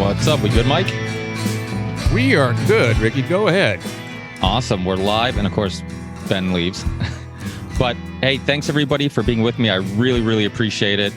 What's up? We good, Mike? We are good, Ricky. Go ahead. Awesome. We're live, and of course, Ben leaves. But hey, thanks everybody for being with me. I really, really appreciate it.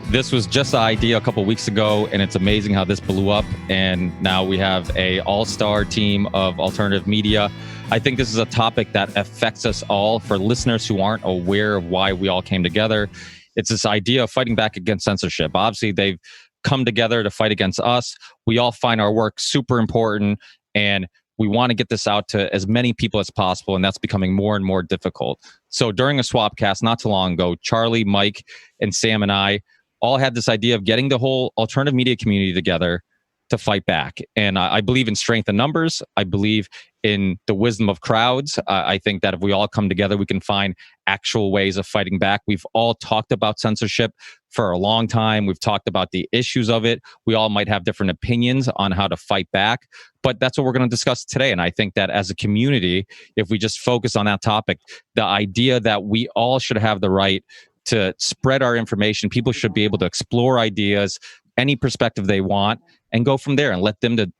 This was just an idea a couple weeks ago, and it's amazing how this blew up. And now we have a all-star team of alternative media. I think this is a topic that affects us all. For listeners who aren't aware of why we all came together, it's this idea of fighting back against censorship. Obviously, they've come together to fight against us. We all find our work super important, and we want to get this out to as many people as possible, and that's becoming more and more difficult. So during a SwapCast not too long ago, Charlie, Mike, and Sam and I all had this idea of getting the whole alternative media community together to fight back. And I believe in strength in numbers. I believe in the wisdom of crowds. I think that if we all come together, we can find actual ways of fighting back. We've all talked about censorship for a long time. We've talked about the issues of it. We all might have different opinions on how to fight back, but that's what we're going to discuss today. And I think that as a community, if we just focus on that topic, the idea that we all should have the right to spread our information, people should be able to explore ideas, any perspective they want, and go from there and let them to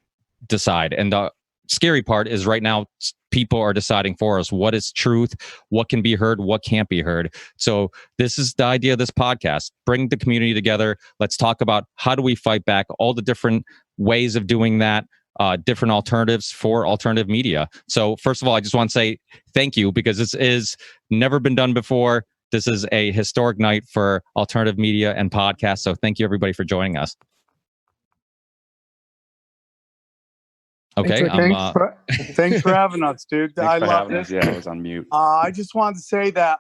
decide. And the scary part is right now, people are deciding for us what is truth, what can be heard, what can't be heard. So this is the idea of this podcast. Bring the community together. Let's talk about how do we fight back, all the different ways of doing that, different alternatives for alternative media. So first of all, I just want to say thank you, because this is never been done before. This is a historic night for alternative media and podcasts. So thank you everybody for joining us. Okay. Thanks for having us, dude. I love this. Yeah, I was on mute. I just wanted to say that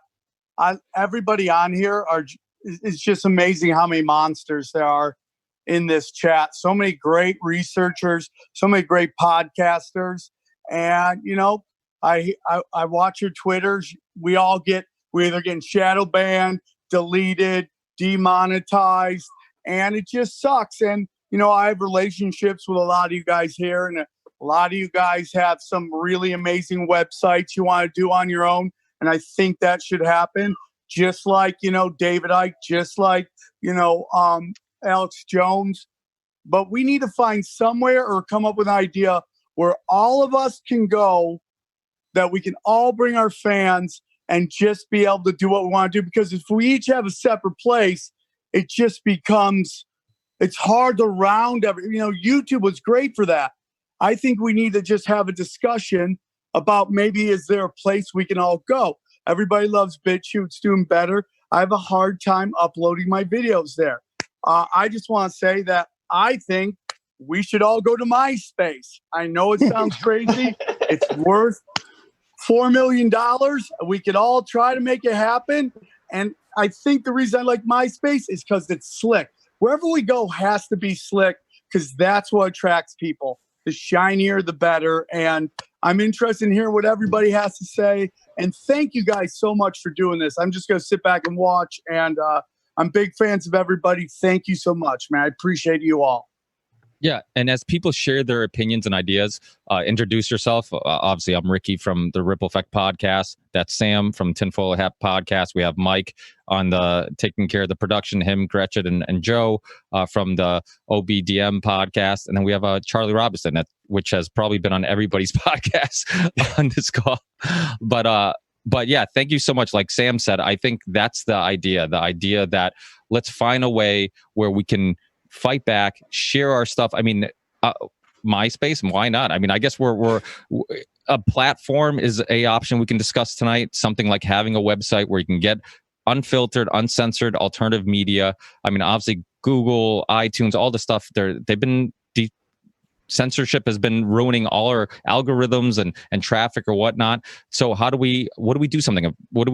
everybody on here it's just amazing how many monsters there are in this chat. So many great researchers, so many great podcasters. And, you know, I watch your Twitters. We're either getting shadow banned, deleted, demonetized, and it just sucks. And, you know, I have relationships with a lot of you guys here, and a lot of you guys have some really amazing websites you want to do on your own. And I think that should happen. Just like, you know, David Icke, just like, you know, Alex Jones. But we need to find somewhere or come up with an idea where all of us can go, that we can all bring our fans and just be able to do what we want to do. Because if we each have a separate place, it just becomes, it's hard to round you know, YouTube was great for that. I think we need to just have a discussion about maybe is there a place we can all go? Everybody loves BitChute. It's doing better. I have a hard time uploading my videos there. I just want to say that I think we should all go to MySpace. I know it sounds crazy. It's worth $4 million. We could all try to make it happen. And I think the reason I like MySpace is because it's slick. Wherever we go has to be slick, because that's what attracts people. The shinier, the better. And I'm interested in hearing what everybody has to say. And thank you guys so much for doing this. I'm just going to sit back and watch. And I'm big fans of everybody. Thank you so much, man. I appreciate you all. Yeah, and as people share their opinions and ideas, introduce yourself. Obviously, I'm Ricky from the Ripple Effect podcast. That's Sam from Tinfoil Hat podcast. We have Mike on the taking care of the production, him, Gretchen, and Joe from the OBDM podcast. And then we have Charlie Robinson, which has probably been on everybody's podcast on this call. But yeah, thank you so much. Like Sam said, I think that's the idea that let's find a way where we can fight back, share our stuff. I mean, MySpace, why not? I mean, I guess we're a platform is a option we can discuss tonight. Something like having a website where you can get unfiltered, uncensored alternative media. I mean, obviously Google, iTunes, all the stuff censorship has been ruining all our algorithms and traffic or whatnot. So what do we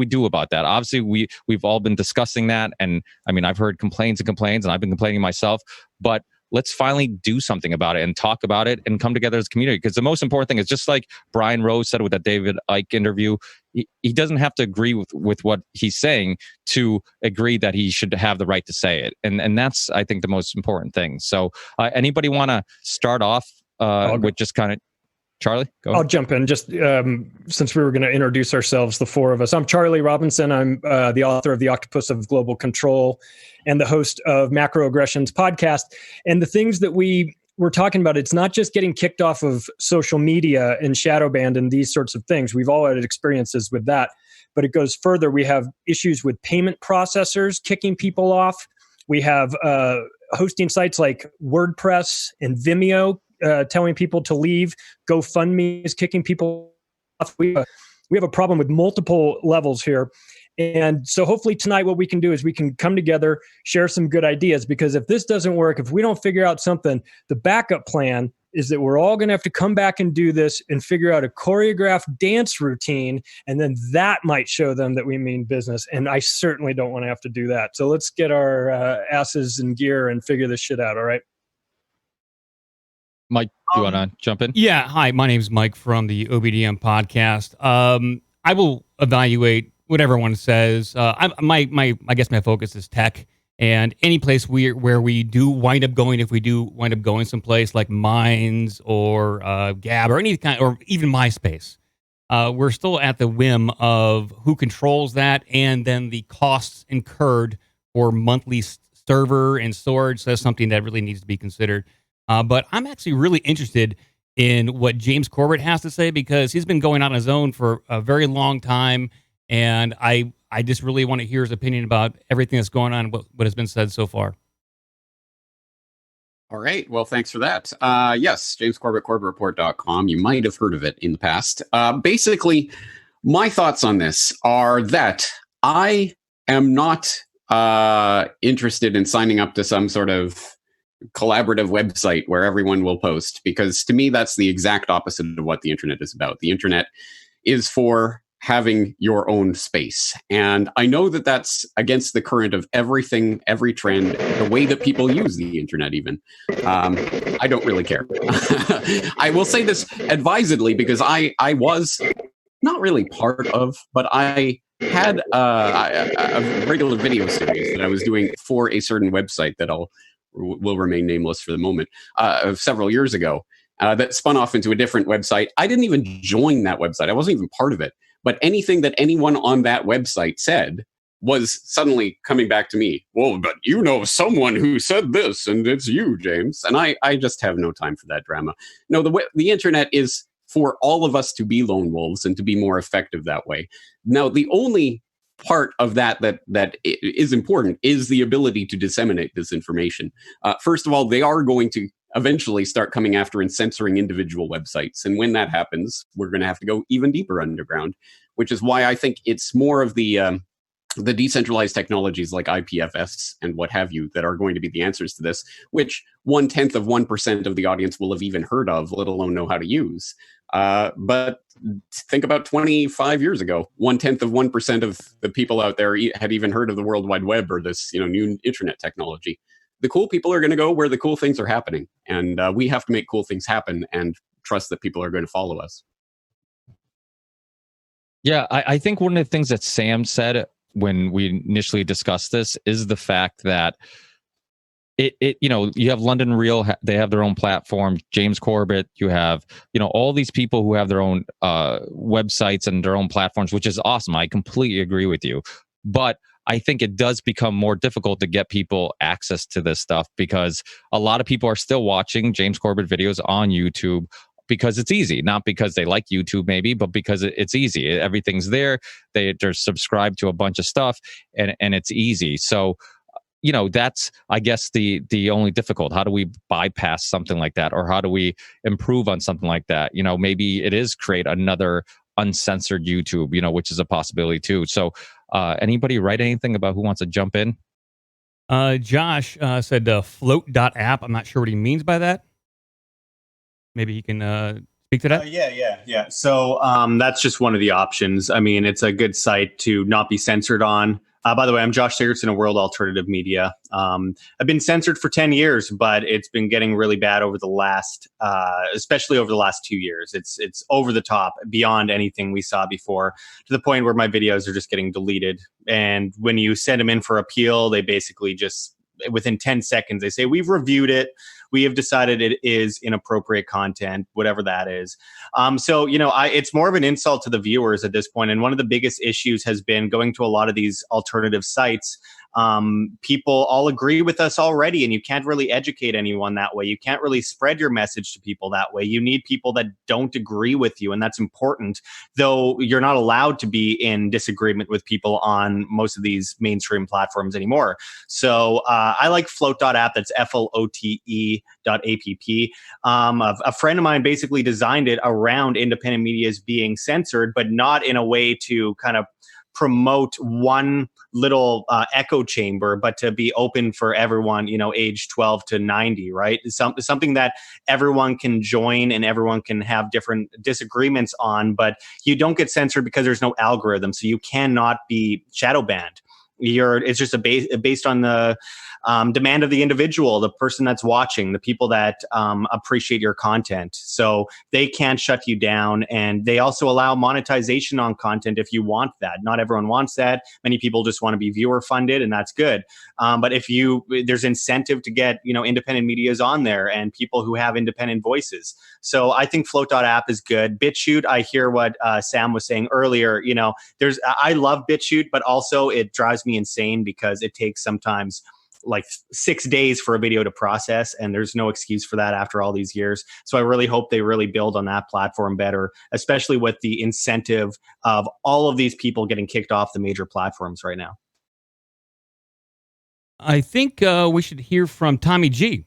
do about that? Obviously we've all been discussing that. And I mean, I've heard complaints and I've been complaining myself, but let's finally do something about it and talk about it and come together as a community. Because the most important thing is, just like Brian Rose said with that David Icke interview, he doesn't have to agree with what he's saying to agree that he should have the right to say it. And that's, I think, the most important thing. So anybody want to start off with just kind of, Charlie, go ahead. I'll jump in just since we were going to introduce ourselves, the four of us. I'm Charlie Robinson. I'm the author of The Octopus of Global Control and the host of Macroaggressions podcast. And the things that we we're talking about, it's not just getting kicked off of social media and shadow banned and these sorts of things. We've all had experiences with that, but it goes further. We have issues with payment processors kicking people off. We have hosting sites like WordPress and Vimeo telling people to leave. GoFundMe is kicking people off. We have a problem with multiple levels here. And so hopefully tonight what we can do is we can come together, share some good ideas, because if this doesn't work, if we don't figure out something, the backup plan is that we're all going to have to come back and do this and figure out a choreographed dance routine. And then that might show them that we mean business. And I certainly don't want to have to do that. So let's get our asses in gear and figure this shit out. All right. Mike, do you want to jump in? Yeah. Hi, my name's Mike from the OBDM podcast. I will evaluate what everyone says. I guess my focus is tech, and any place where we do wind up going, if we do wind up going someplace like Minds or Gab or any kind, or even MySpace, we're still at the whim of who controls that, and then the costs incurred for monthly server and storage. So that's something that really needs to be considered. But I'm actually really interested in what James Corbett has to say, because he's been going on his own for a very long time. And I just really want to hear his opinion about everything that's going on, what has been said so far. All right. Well, thanks for that. Yes, James Corbett, CorbettReport.com. You might have heard of it in the past. Basically, my thoughts on this are that I am not interested in signing up to some sort of collaborative website where everyone will post, because to me, that's the exact opposite of what the internet is about. The internet is for having your own space. And I know that that's against the current of everything, every trend, the way that people use the internet even. I don't really care. I will say this advisedly, because I was not really part of, but I had a regular video series that I was doing for a certain website that will remain nameless for the moment, several years ago, that spun off into a different website. I didn't even join that website. I wasn't even part of it. But anything that anyone on that website said was suddenly coming back to me. Well, but you know someone who said this, and it's you, James. And I just have no time for that drama. No, the internet is for all of us to be lone wolves and to be more effective that way. Now, the only part of that is important is the ability to disseminate this information. First of all, they are going to eventually start coming after and censoring individual websites. And when that happens, we're going to have to go even deeper underground, which is why I think it's more of the decentralized technologies like IPFS and what have you that are going to be the answers to this, which 0.1% of the audience will have even heard of, let alone know how to use. But think about 25 years ago, 0.1% of the people out there had even heard of the World Wide Web or this, new internet technology. The cool people are going to go where the cool things are happening. And we have to make cool things happen and trust that people are going to follow us. Yeah, I think one of the things that Sam said when we initially discussed this is the fact that you have London Real, they have their own platform, James Corbett, you have, all these people who have their own websites and their own platforms, which is awesome. I completely agree with you. But I think it does become more difficult to get people access to this stuff, because a lot of people are still watching James Corbett videos on YouTube because it's easy, not because they like YouTube maybe, but because it's easy. Everything's there. They're subscribed to a bunch of stuff, and it's easy. So, that's, I guess, the only difficult. How do we bypass something like that? Or how do we improve on something like that? Maybe it is create another uncensored YouTube, which is a possibility too. So anybody write anything about who wants to jump in? Josh said float.app. I'm not sure what he means by that. Maybe he can speak to that. Yeah. So that's just one of the options. I mean, it's a good site to not be censored on. By the way, I'm Josh Sigurdsson of World Alternative Media. I've been censored for 10 years, but it's been getting really bad over the last, especially over the last 2 years. It's over the top, beyond anything we saw before, to the point where my videos are just getting deleted. And when you send them in for appeal, they basically just, within 10 seconds, they say, we've reviewed it. We have decided it is inappropriate content, whatever that is. So, it's more of an insult to the viewers at this point. And one of the biggest issues has been going to a lot of these alternative sites. People all agree with us already, and you can't really educate anyone that way. You can't really spread your message to people that way. You need people that don't agree with you, and that's important, though you're not allowed to be in disagreement with people on most of these mainstream platforms anymore. So I like float.app. That's flote.app. A friend of mine basically designed it around independent media's being censored, but not in a way to kind of promote one little echo chamber, but to be open for everyone, age 12 to 90, right? Something that everyone can join and everyone can have different disagreements on, but you don't get censored because there's no algorithm. So you cannot be shadow banned. It's just based on the demand of the individual, the person that's watching, the people that appreciate your content. So they can't shut you down, and they also allow monetization on content if you want that. Not everyone wants that. Many people just want to be viewer funded, and that's good. But there's incentive to get independent medias on there and people who have independent voices. So I think float.app is good. BitChute, I hear what Sam was saying earlier. I love BitChute, but also it drives me insane because it takes sometimes like 6 days for a video to process, and there's no excuse for that after all these years. So I really hope they really build on that platform better, especially with the incentive of all of these people getting kicked off the major platforms right now. I think we should hear from Tommy G,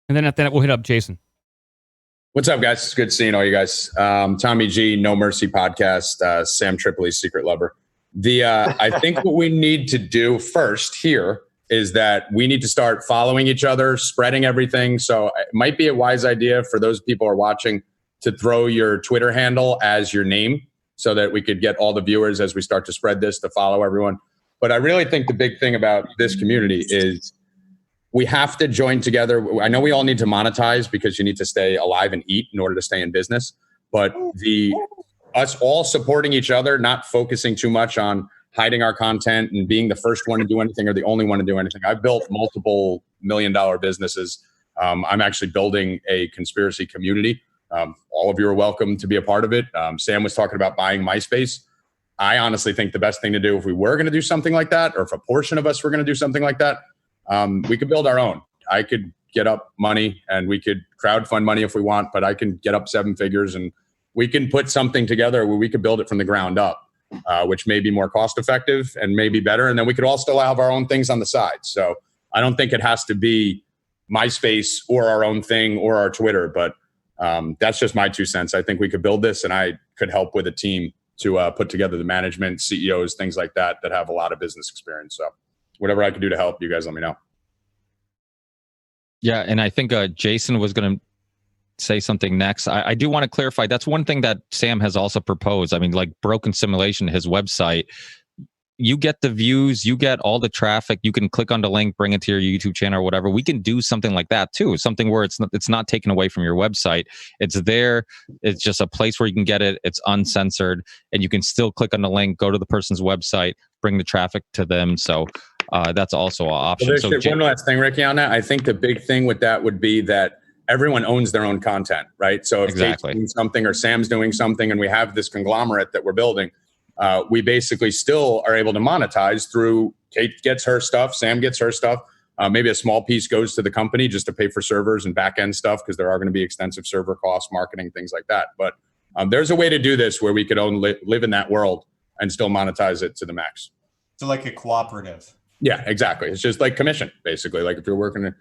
and then after that we'll hit up Jason. What's up, guys? It's good seeing all you guys. Tommy G, No Mercy Podcast, Sam Tripoli's Secret Lover. I think what we need to do first here is that we need to start following each other, spreading everything. So it might be a wise idea for those people who are watching to throw your Twitter handle as your name so that we could get all the viewers as we start to spread this to follow everyone. But I really think the big thing about this community is we have to join together. I know we all need to monetize because you need to stay alive and eat in order to stay in business. But us all supporting each other, not focusing too much on hiding our content and being the first one to do anything or the only one to do anything. I've built multiple $million-dollar businesses. I'm actually building a conspiracy community. All of you are welcome to be a part of it. Sam was talking about buying MySpace. I honestly think the best thing to do if we were going to do something like that, or if a portion of us were going to do something like that, we could build our own. I could get up money and we could crowdfund money if we want, but I can get up 7 figures and we can put something together where we could build it from the ground up. Which may be more cost effective and maybe better. And then we could all still have our own things on the side. So I don't think it has to be MySpace or our own thing or our Twitter, but that's just my 2 cents. I think we could build this and I could help with a team to put together the management, CEOs, things like that have a lot of business experience. So whatever I could do to help, you guys let me know. Yeah, and I think Jason was going to say something next. I do want to clarify. That's one thing that Sam has also proposed. I mean, like Broken Simulation, his website, you get the views, you get all the traffic. You can click on the link, bring it to your YouTube channel or whatever. We can do something like that too. Something where it's not taken away from your website. It's there. It's just a place where you can get it. It's uncensored, and you can still click on the link, go to the person's website, bring the traffic to them. So that's also an option. Well, one last thing, Ricky, on that. I think the big thing with that would be that everyone owns their own content, right? So if Kate's doing something or Sam's doing something and we have this conglomerate that we're building, we basically still are able to monetize through Kate gets her stuff, Sam gets her stuff. Maybe a small piece goes to the company just to pay for servers and back-end stuff because there are going to be extensive server costs, marketing, things like that. But there's a way to do this where we could live in that world and still monetize it to the max. So like a cooperative. Yeah, exactly. It's just like commission, basically. Like if you're working,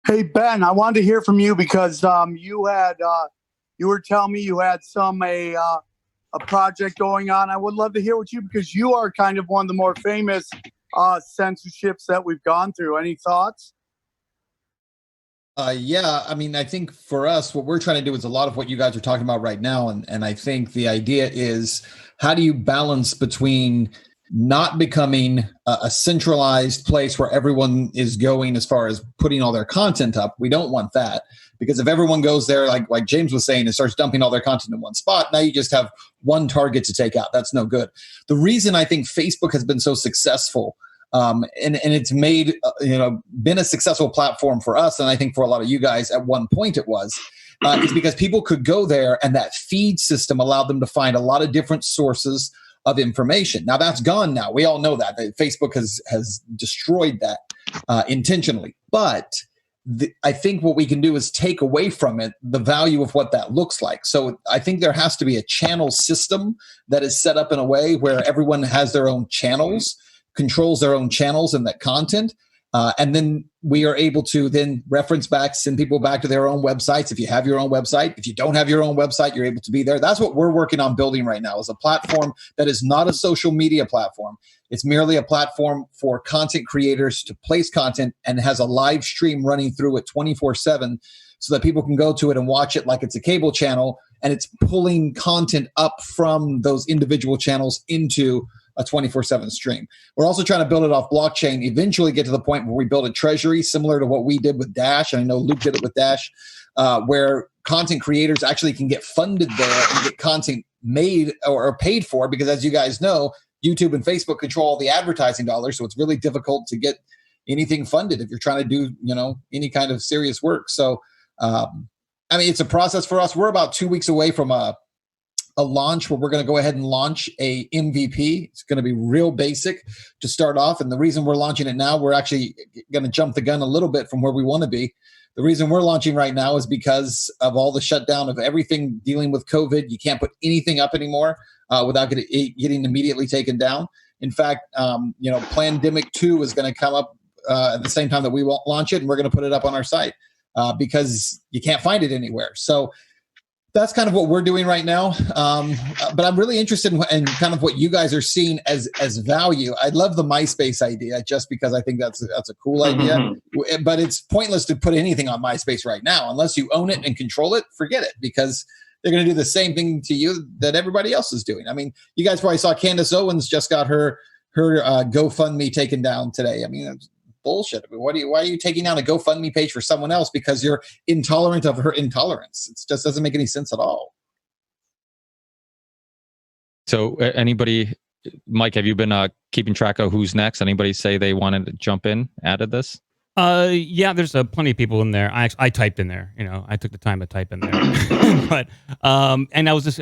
Hey, Ben, I wanted to hear from you because you were telling me you had a project going on. I would love to hear what because you are kind of one of the more famous censorships that we've gone through. Any thoughts? Yeah, I mean, I think for us, what we're trying to do is a lot of what you guys are talking about right now. And I think the idea is how do you balance between not becoming a centralized place where everyone is going as far as putting all their content up. We don't want that, because if everyone goes there, like James was saying, and starts dumping all their content in one spot, now you just have one target to take out. That's no good. The reason I think Facebook has been so successful and it's made, been a successful platform for us, and I think for a lot of you guys at one point it was, is because people could go there and that feed system allowed them to find a lot of different sources, of information. Now that's gone now. We all know that. Facebook has destroyed that intentionally. But I think what we can do is take away from it the value of what that looks like. So I think there has to be a channel system that is set up in a way where everyone has their own channels, controls their own channels and that content. And then we are able to then reference back, send people back to their own websites. If you have your own website, if you don't have your own website, you're able to be there. That's what we're working on building right now, is a platform that is not a social media platform. It's merely a platform for content creators to place content, and has a live stream running through it 24/7 so that people can go to it and watch it like it's a cable channel, and it's pulling content up from those individual channels into a 24/7 stream. We're also trying to build it off blockchain, eventually get to the point where we build a treasury similar to what we did with Dash. And I know Luke did it with Dash, where content creators actually can get funded there and get content made or paid for, because as you guys know, YouTube and Facebook control all the advertising dollars. So it's really difficult to get anything funded if you're trying to do, any kind of serious work. So, it's a process for us. We're about 2 weeks away from a launch where we're going to go ahead and launch a MVP. It's going to be real basic to start off. And the reason we're launching it now, we're actually going to jump the gun a little bit from where we want to be. The reason we're launching right now is because of all the shutdown of everything dealing with COVID. You can't put anything up anymore without getting immediately taken down. In fact, Plandemic 2 is going to come up at the same time that we launch it, and we're going to put it up on our site because you can't find it anywhere. So that's kind of what we're doing right now. But I'm really interested in kind of what you guys are seeing as value. I love the MySpace idea just because I think that's a cool idea. But it's pointless to put anything on MySpace right now. Unless you own it and control it, forget it, because they're going to do the same thing to you that everybody else is doing. I mean, you guys probably saw Candace Owens just got her GoFundMe taken down today. I mean, that's bullshit. I mean, why are you taking down a GoFundMe page for someone else because you're intolerant of her intolerance? It just doesn't make any sense at all. So anybody, Mike, have you been keeping track of who's next? Anybody say they wanted to jump in, added this? Yeah, there's plenty of people in there. I typed in there. I took the time to type in there. But and I was just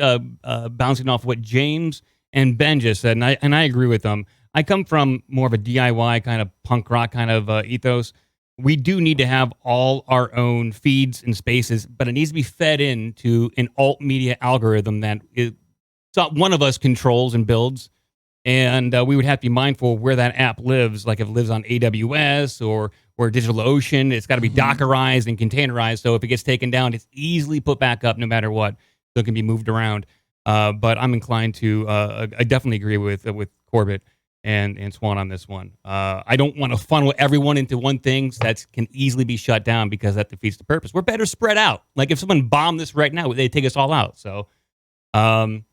bouncing off what James and Ben just said, and I agree with them. I come from more of a DIY kind of punk rock kind of ethos. We do need to have all our own feeds and spaces, but it needs to be fed into an alt media algorithm that one of us controls and builds. And we would have to be mindful of where that app lives. Like if it lives on AWS or DigitalOcean, it's got to be Dockerized and containerized. So if it gets taken down, it's easily put back up no matter what. So it can be moved around. But I'm inclined to, I definitely agree with Corbett and Swann on this one. I don't want to funnel everyone into one thing that can easily be shut down because that defeats the purpose. We're better spread out. Like if someone bombed this right now, they'd take us all out. So I'm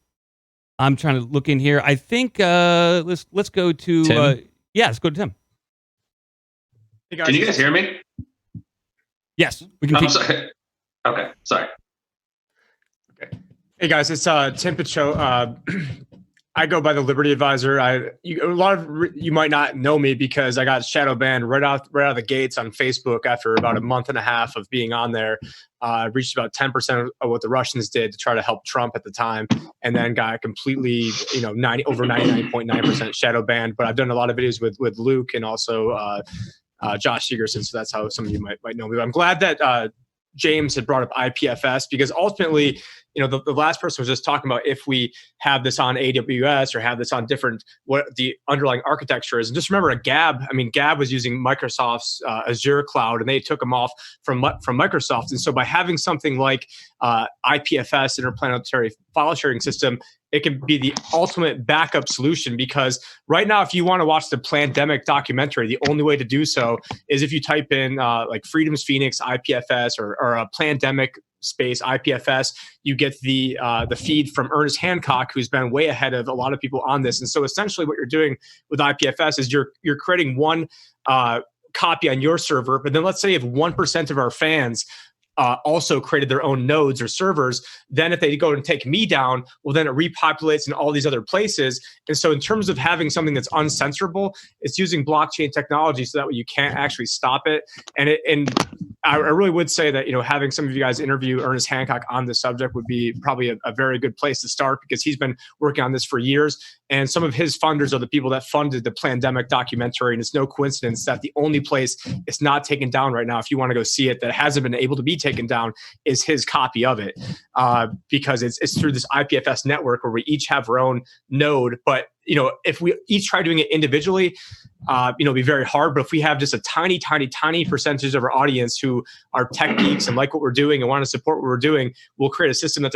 trying to look in here. I think let's go to Tim? Let's go to Tim. Hey guys, can you guys hear me? Yes, we can. I'm sorry. Okay, sorry. Okay. Hey guys, it's Tim Pichot. I go by the Liberty Advisor. A lot of you might not know me because I got shadow banned right out of the gates on Facebook after about a month and a half of being on there. Reached about 10% of what the Russians did to try to help Trump at the time, and then got completely, over 99.9% shadow banned. But I've done a lot of videos with Luke and also Josh Segerson, so that's how some of you might know me. But I'm glad that James had brought up IPFS because ultimately, the last person was just talking about if we have this on AWS or have this on different, what the underlying architecture is. And just remember Gab was using Microsoft's Azure cloud and they took them off from Microsoft. And so by having something like IPFS, interplanetary file sharing system, it can be the ultimate backup solution because right now, if you want to watch the Plandemic documentary, the only way to do so is if you type in like Freedom's Phoenix IPFS or a Plandemic space IPFS, you get the feed from Ernest Hancock, who's been way ahead of a lot of people on this. And so essentially what you're doing with IPFS is you're creating one copy on your server, but then let's say if 1% of our fans also created their own nodes or servers, then if they go and take me down, well, then it repopulates in all these other places. And so in terms of having something that's uncensorable, it's using blockchain technology so that way you can't actually stop it. And I really would say that, having some of you guys interview Ernest Hancock on this subject would be probably a very good place to start because he's been working on this for years. And some of his funders are the people that funded the Plandemic documentary. And it's no coincidence that the only place it's not taken down right now, if you want to go see it, that hasn't been able to be taken down is his copy of it, because it's through this IPFS network where we each have our own node. But if we each try doing it individually, it'd be very hard. But if we have just a tiny, tiny, tiny percentage of our audience who are tech geeks and like what we're doing and want to support what we're doing, we'll create a system that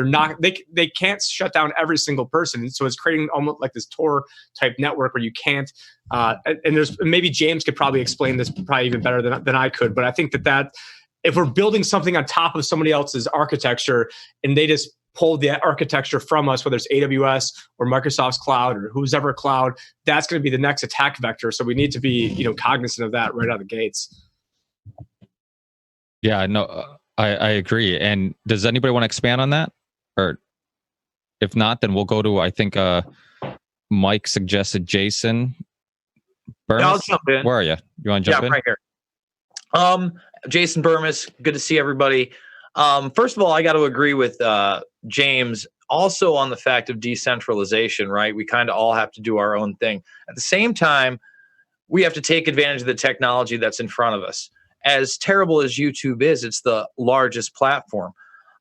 they can't shut down every single person. And so it's creating almost like this Tor type network where you can't. And there's maybe James could probably explain this probably even better than I could. But I think that if we're building something on top of somebody else's architecture and they just pull the architecture from us, whether it's AWS or Microsoft's cloud or whose ever cloud, that's going to be the next attack vector. So we need to be, cognizant of that right out of the gates. Yeah, no, I agree. And does anybody want to expand on that? Or if not, then we'll go to, I think Mike suggested Jason. Bermas? Yeah, I'll jump in. Where are you? You want to jump in? Right here. Jason Bermas, good to see everybody. First of all, I got to agree with James also on the fact of decentralization, right? We kind of all have to do our own thing. At the same time, we have to take advantage of the technology that's in front of us. As terrible as YouTube is, it's the largest platform.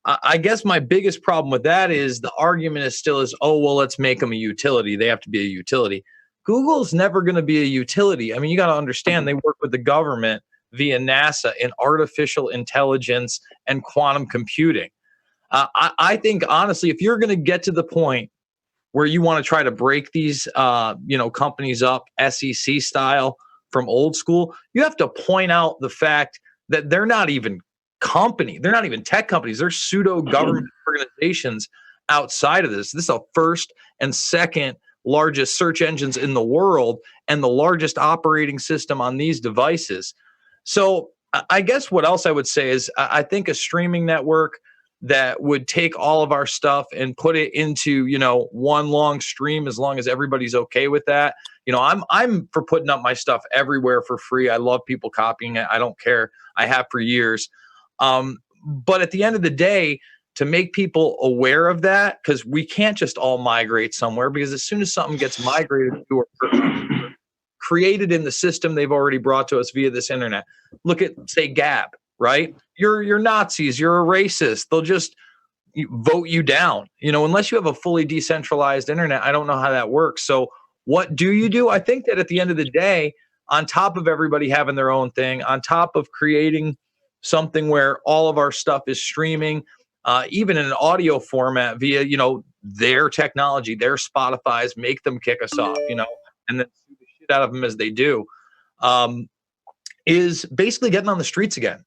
I guess my biggest problem with that is the argument is still let's make them a utility. They have to be a utility. Google's never going to be a utility. I mean, you got to understand they work with the government via NASA in artificial intelligence and quantum computing. I think, honestly, if you're going to get to the point where you want to try to break these companies up SEC style from old school, you have to point out the fact that they're not even they're not even tech companies. They're pseudo government organizations outside of this. This is the first and second largest search engines in the world and the largest operating system on these devices. So I guess what else I would say is I think a streaming network that would take all of our stuff and put it into, one long stream, as long as everybody's okay with that. I'm for putting up my stuff everywhere for free. I love people copying it. I don't care. I have for years. But at the end of the day, to make people aware of that, because we can't just all migrate somewhere, because as soon as something gets migrated to or created in the system they've already brought to us via this internet. Look at, say, Gab, right? You're Nazis, you're a racist. They'll just vote you down. Unless you have a fully decentralized internet, I don't know how that works. So what do? I think that at the end of the day, on top of everybody having their own thing, on top of creating something where all of our stuff is streaming, even in an audio format via, their technology, their Spotify's, make them kick us off, and then sue the shit out of them as they do, is basically getting on the streets again.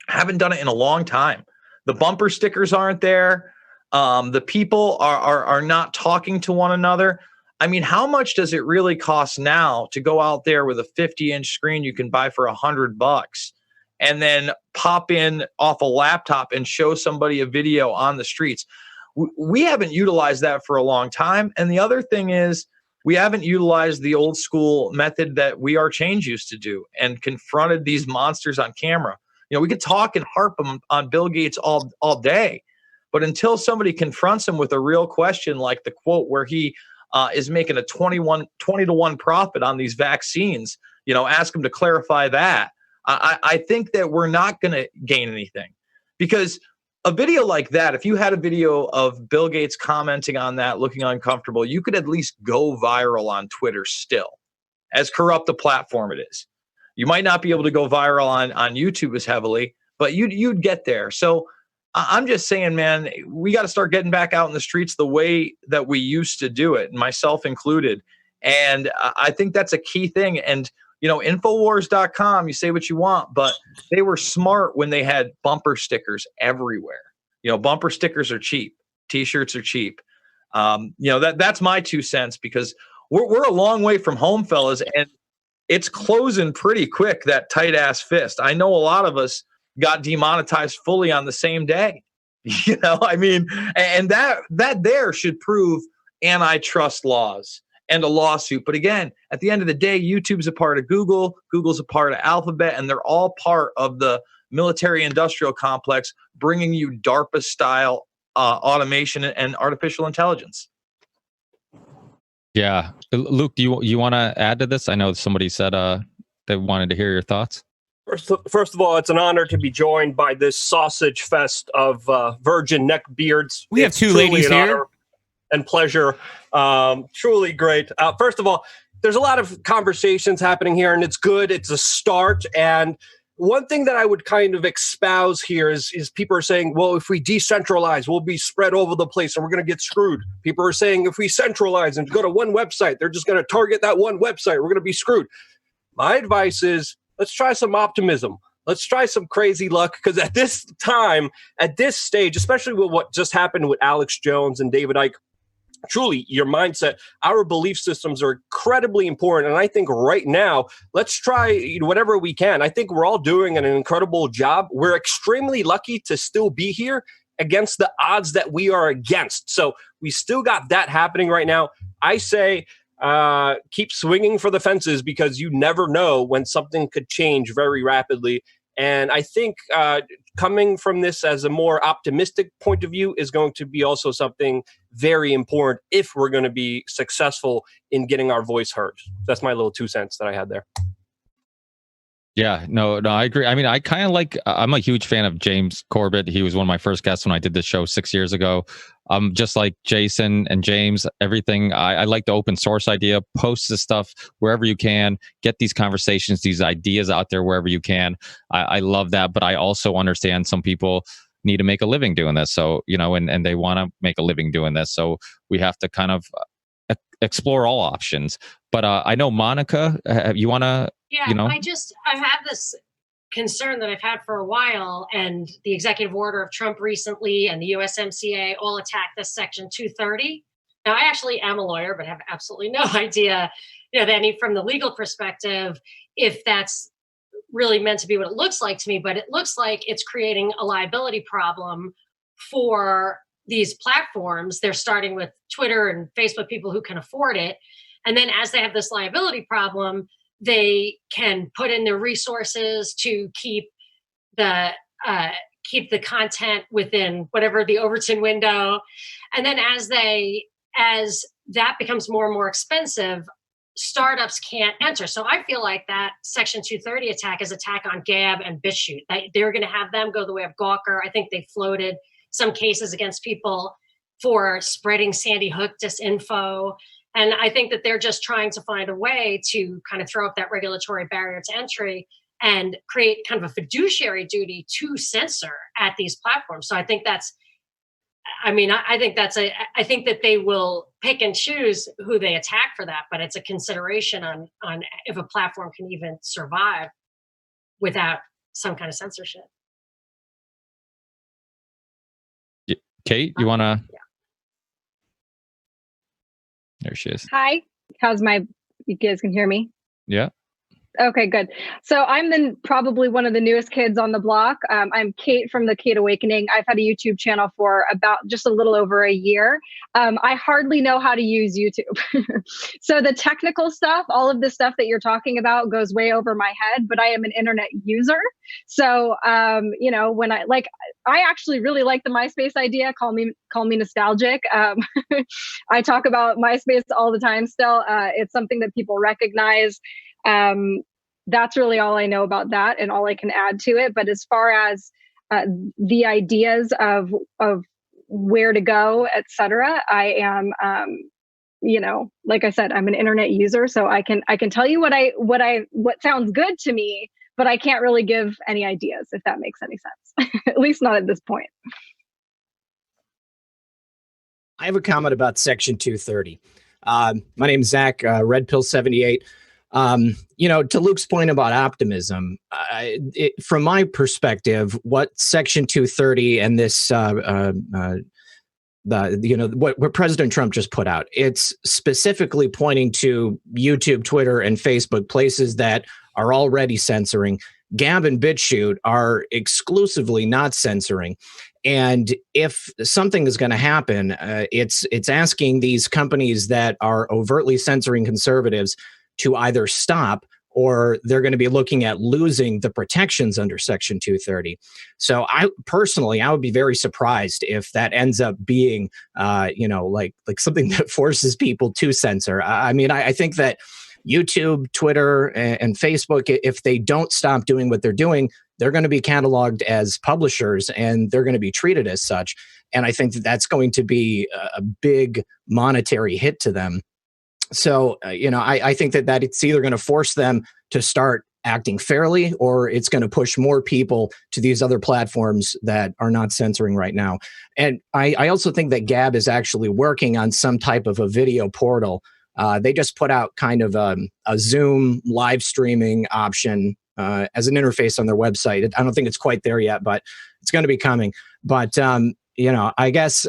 Haven't done it in a long time. The bumper stickers aren't there. The people are not talking to one another. I mean, how much does it really cost now to go out there with a 50-inch screen you can buy for $100 and then pop in off a laptop and show somebody a video on the streets? We haven't utilized that for a long time. And the other thing is, we haven't utilized the old school method that We Are Change used to do and confronted these monsters on camera. We could talk and harp on Bill Gates all day, but until somebody confronts him with a real question, like the quote where he is making a 20 to 1 profit on these vaccines, ask him to clarify that. I think that we're not going to gain anything, because a video like that, if you had a video of Bill Gates commenting on that, looking uncomfortable, you could at least go viral on Twitter still, as corrupt a platform it is. You might not be able to go viral on YouTube as heavily, but you'd get there. So I'm just saying, man, we got to start getting back out in the streets the way that we used to do it, myself included. And I think that's a key thing. And, Infowars.com, you say what you want, but they were smart when they had bumper stickers everywhere. Bumper stickers are cheap. T-shirts are cheap. That's my 2 cents, because we're a long way from home, fellas. And it's closing pretty quick, that tight ass fist. I know a lot of us got demonetized fully on the same day. And that there should prove antitrust laws and a lawsuit. But again, at the end of the day, YouTube's a part of Google, Google's a part of Alphabet, and they're all part of the military-industrial complex, bringing you DARPA-style automation and artificial intelligence. Yeah. Luke, do you want to add to this? I know somebody said they wanted to hear your thoughts. First of all, it's an honor to be joined by this sausage fest of virgin neck beards. We have two ladies here. And pleasure. Truly great. First of all, there's a lot of conversations happening here, and it's good. It's a start. And one thing that I would kind of espouse here is people are saying, well, if we decentralize, we'll be spread over the place and we're going to get screwed. People are saying if we centralize and go to one website, they're just going to target that one website. We're going to be screwed. My advice is let's try some optimism. Let's try some crazy luck, because at this time, at this stage, especially with what just happened with Alex Jones and David Icke, truly, your mindset, our belief systems are incredibly important. And I think right now, let's try whatever we can. I think we're all doing an incredible job. We're extremely lucky to still be here against the odds that we are against. So we still got that happening right now. I say keep swinging for the fences, because you never know when something could change very rapidly. And I think coming from this as a more optimistic point of view is going to be also something very important if we're going to be successful in getting our voice heard. That's my little 2 cents that I had there. Yeah, no, I agree. I mean, I'm a huge fan of James Corbett. He was one of my first guests when I did this show 6 years ago. Just like Jason and James, everything. I like the open source idea. Post this stuff wherever you can. Get these conversations, these ideas out there wherever you can. I love that. But I also understand some people need to make a living doing this. So, and they want to make a living doing this. So we have to kind of explore all options. But I know, Monica, you want to... Yeah, I have this concern that I've had for a while, and the executive order of Trump recently and the USMCA all attacked this Section 230. Now, I actually am a lawyer, but have absolutely no idea, from the legal perspective, if that's really meant to be what it looks like to me. But it looks like it's creating a liability problem for these platforms. They're starting with Twitter and Facebook, people who can afford it. And then as they have this liability problem, they can put in their resources to keep the content within whatever the Overton window. And then as that becomes more and more expensive, startups can't enter. So I feel like that Section 230 attack is attack on Gab and BitChute. They're going to have them go the way of Gawker. I think they floated some cases against people for spreading Sandy Hook disinfo. And I think that they're just trying to find a way to kind of throw up that regulatory barrier to entry and create kind of a fiduciary duty to censor at these platforms. So I think I think that they will pick and choose who they attack for that, but it's a consideration on if a platform can even survive without some kind of censorship. Kate, you want to? Yeah. There she is. Hi. You guys can hear me? Yeah. Okay, good. So I'm probably one of the newest kids on the block. I'm Kate from the Kate Awakening. I've had a YouTube channel for about just a little over a year. I hardly know how to use YouTube. So the technical stuff, all of the stuff that you're talking about goes way over my head, but I am an internet user. So, when I actually really like the MySpace idea. Call me nostalgic. I talk about MySpace all the time still. It's something that people recognize. That's really all I know about that and all I can add to it. But as far as the ideas of where to go, et cetera, I am, like I said, I'm an internet user, so I can tell you what sounds good to me, but I can't really give any ideas, if that makes any sense, at least not at this point. I have a comment about Section 230. My name's Zach, Red Pill 78. To Luke's point about optimism, from my perspective, what Section 230 and this, what President Trump just put out, it's specifically pointing to YouTube, Twitter, and Facebook, places that are already censoring. Gab and BitChute are exclusively not censoring. And if something is going to happen, it's asking these companies that are overtly censoring conservatives to either stop or they're going to be looking at losing the protections under Section 230. So I would be very surprised if that ends up being, like something that forces people to censor. I mean, I think that YouTube, Twitter, and Facebook, if they don't stop doing what they're doing, they're going to be cataloged as publishers and they're going to be treated as such. And I think that that's going to be a big monetary hit to them. So, I think that it's either going to force them to start acting fairly, or it's going to push more people to these other platforms that are not censoring right now. And I also think that Gab is actually working on some type of a video portal. They just put out kind of a Zoom live streaming option as an interface on their website. I don't think it's quite there yet, but it's going to be coming. But, I guess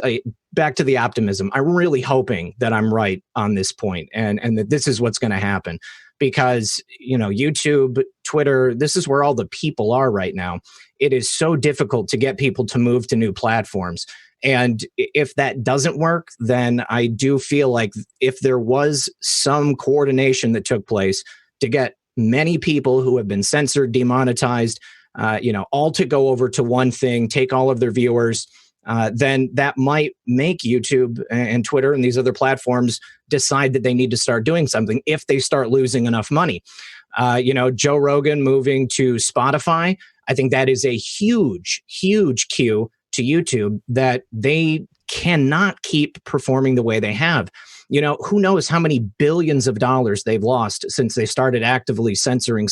back to the optimism, I'm really hoping that I'm right on this point and that this is what's going to happen because, YouTube, Twitter, this is where all the people are right now. It is so difficult to get people to move to new platforms. And if that doesn't work, then I do feel like if there was some coordination that took place to get many people who have been censored, demonetized, all to go over to one thing, take all of their viewers, then that might make YouTube and Twitter and these other platforms decide that they need to start doing something if they start losing enough money. Joe Rogan moving to Spotify, I think that is a huge, huge cue to YouTube that they cannot keep performing the way they have. Who knows how many billions of dollars they've lost since they started actively censoring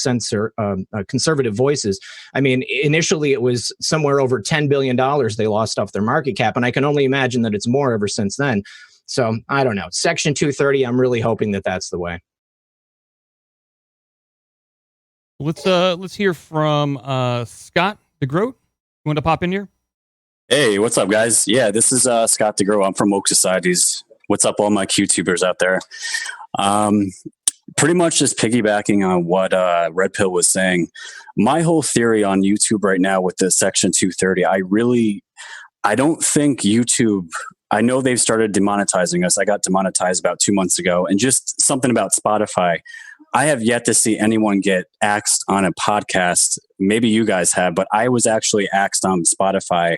conservative voices. I mean, initially it was somewhere over $10 billion they lost off their market cap, and I can only imagine that it's more ever since then. So I don't know. Section 230, I'm really hoping that that's the way. Let's hear from Scott DeGroat. You want to pop in here? Hey, what's up, guys? Yeah, this is Scott DeGroat. I'm from Woke Societies. What's up, all my QTubers out there? Pretty much just piggybacking on what Red Pill was saying. My whole theory on YouTube right now with the Section 230, I don't think YouTube, I know they've started demonetizing us. I got demonetized about 2 months ago. And just something about Spotify. I have yet to see anyone get axed on a podcast. Maybe you guys have, but I was actually axed on Spotify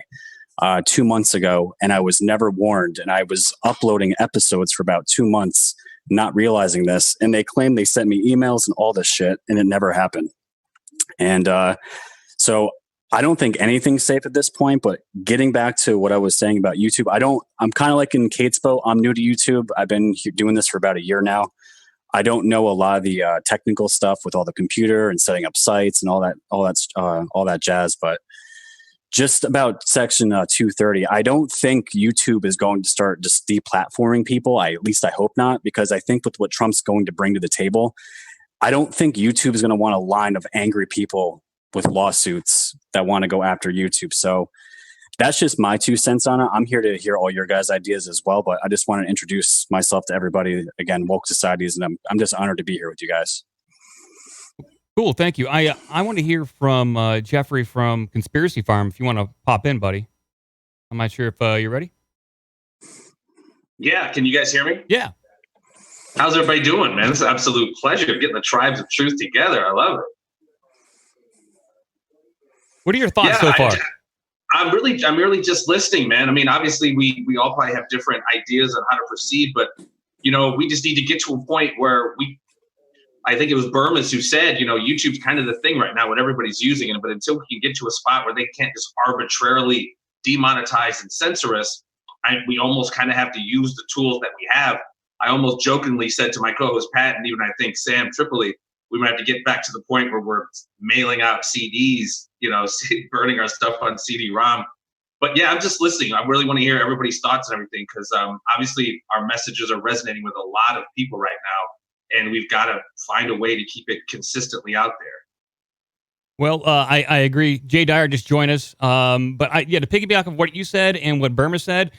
2 months ago, and I was never warned. And I was uploading episodes for about 2 months, not realizing this. And they claim they sent me emails and all this shit, and it never happened. And so I don't think anything's safe at this point. But getting back to what I was saying about YouTube, I'm kind of like in Kate's boat. I'm new to YouTube. I've been doing this for about a year now. I don't know a lot of the technical stuff with all the computer and setting up sites and all that jazz, but just about Section 230, I don't think YouTube is going to start just deplatforming people. At least I hope not, because I think with what Trump's going to bring to the table, I don't think YouTube is going to want a line of angry people with lawsuits that want to go after YouTube. So that's just my 2 cents on it. I'm here to hear all your guys' ideas as well, but I just want to introduce myself to everybody. Again, Woke Societies, and I'm just honored to be here with you guys. Cool, thank you. I want to hear from Jeffrey from Conspiracy Farm. If you want to pop in, buddy. I'm not sure if you're ready. Yeah, can you guys hear me? Yeah. How's everybody doing, man? It's an absolute pleasure getting the tribes of truth together. I love it. What are your thoughts so far? I'm really just listening, man. I mean, obviously we all probably have different ideas on how to proceed, but we just need to get to a point where I think it was Bermas who said, YouTube's kind of the thing right now when everybody's using it. But until we can get to a spot where they can't just arbitrarily demonetize and censor us, we almost kind of have to use the tools that we have. I almost jokingly said to my co-host Pat, and even I think Sam Tripoli, we might have to get back to the point where we're mailing out CDs, burning our stuff on CD-ROM. But yeah, I'm just listening. I really want to hear everybody's thoughts and everything because obviously our messages are resonating with a lot of people right now. And we've got to find a way to keep it consistently out there. Well, I agree. Jay Dyer just joined us. But to piggyback off what you said and what Bermas said,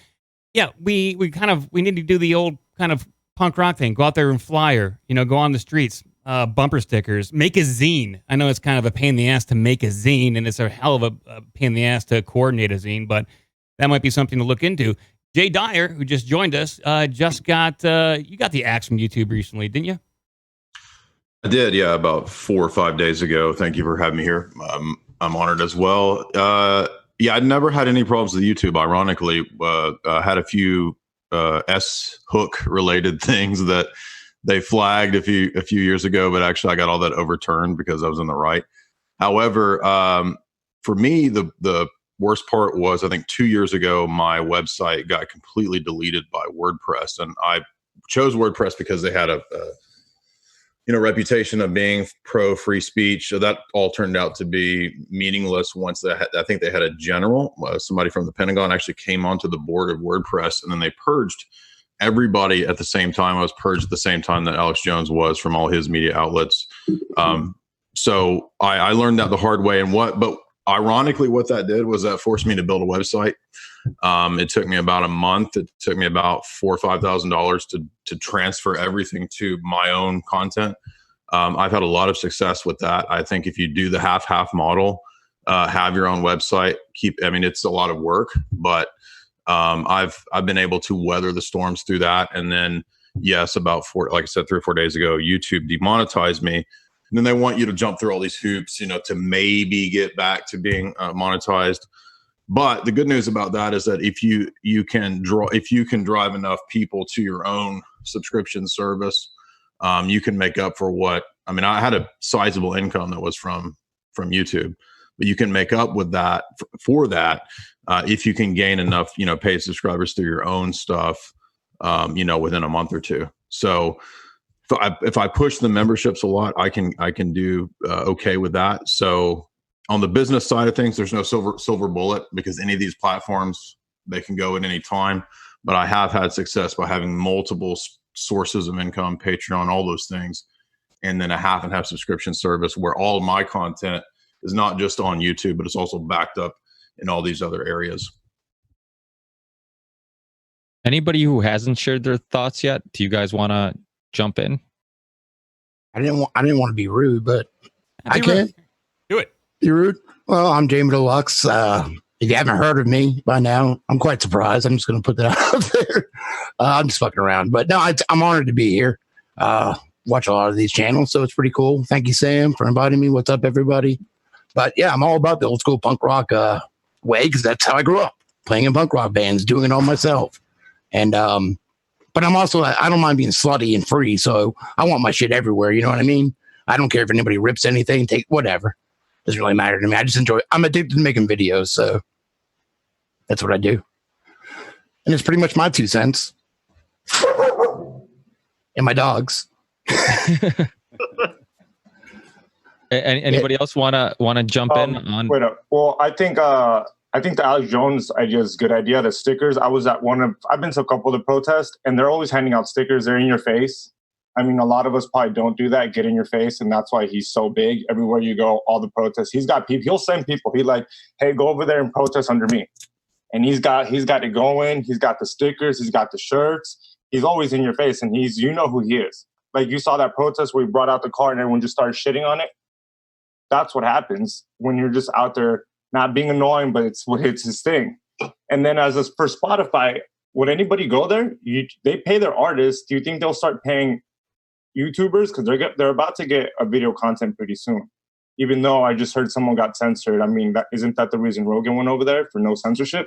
yeah, we need to do the old kind of punk rock thing. Go out there and flyer, go on the streets, bumper stickers, make a zine. I know it's kind of a pain in the ass to make a zine, and it's a hell of a pain in the ass to coordinate a zine, but that might be something to look into. Jay Dyer, who just joined us, you got the axe from YouTube recently, didn't you? I did, yeah, about 4 or 5 days ago. Thank you for having me here. I'm honored as well. Yeah, I'd never had any problems with YouTube. Ironically, I had a few S hook related things that they flagged a few years ago, but actually I got all that overturned because I was in the right. However, for me, the worst part was, I think 2 years ago, my website got completely deleted by WordPress, and I chose WordPress because they had a reputation of being pro free speech. So that all turned out to be meaningless once I think they had a general, somebody from the Pentagon actually came onto the board of WordPress, and then they purged everybody at the same time. I was purged at the same time that Alex Jones was from all his media outlets. So I learned that the hard way. But ironically, what that did was that forced me to build a website. It took me about a month. It took me about $4,000 or $5,000 to transfer everything to my own content. I've had a lot of success with that. I think if you do the half like have your own website, it's a lot of work, but I've been able to weather the storms through that. And then, yes, about 3 or 4 days ago, YouTube demonetized me. And then they want you to jump through all these hoops, to maybe get back to being monetized. But the good news about that is that if you can drive enough people to your own subscription service, you can make up for I had a sizable income that was from YouTube, but you can make up with that for that if you can gain enough, paid subscribers through your own stuff, within a month or two. So if I push the memberships a lot, I can do okay with that. So on the business side of things, there's no silver bullet, because any of these platforms, they can go at any time. But I have had success by having multiple sources of income, Patreon, all those things, and then a half and half subscription service where all of my content is not just on YouTube, but it's also backed up in all these other areas. Anybody who hasn't shared their thoughts yet, do you guys want to jump in? I didn't want to be rude, but I can. Do it. You rude? Well, I'm James Deluxe. If you haven't heard of me by now, I'm quite surprised. I'm just going to put that out there. I'm just fucking around. But no, I'm honored to be here. Watch a lot of these channels, so it's pretty cool. Thank you, Sam, for inviting me. What's up, everybody? But yeah, I'm all about the old school punk rock way, because that's how I grew up, playing in punk rock bands, doing it all myself. And but I'm also, I don't mind being slutty and free, so I want my shit everywhere. You know what I mean? I don't care if anybody rips anything, take whatever. Doesn't really matter to me. I just enjoy it. I'm addicted to making videos, so that's what I do. And it's pretty much my 2 cents. And my dogs. Anybody else want to jump in on? Wait up. Well, I think the Alex Jones idea is a good idea. The stickers. I've been to a couple of the protests, and they're always handing out stickers. They're in your face. I mean, a lot of us probably don't do that, get in your face, and that's why he's so big. Everywhere you go, all the protests, he's got people. He'll send people. He's like, hey, go over there and protest under me. And he's got it going. He's got the stickers. He's got the shirts. He's always in your face, and you know who he is. Like, you saw that protest where he brought out the car and everyone just started shitting on it. That's what happens when you're just out there not being annoying, but it's his thing. And then for Spotify, would anybody go there? They pay their artists. Do you think they'll start paying YouTubers? Because they're about to get a video content pretty soon. Even though I just heard someone got censored. I mean, isn't that the reason Rogan went over there, for no censorship?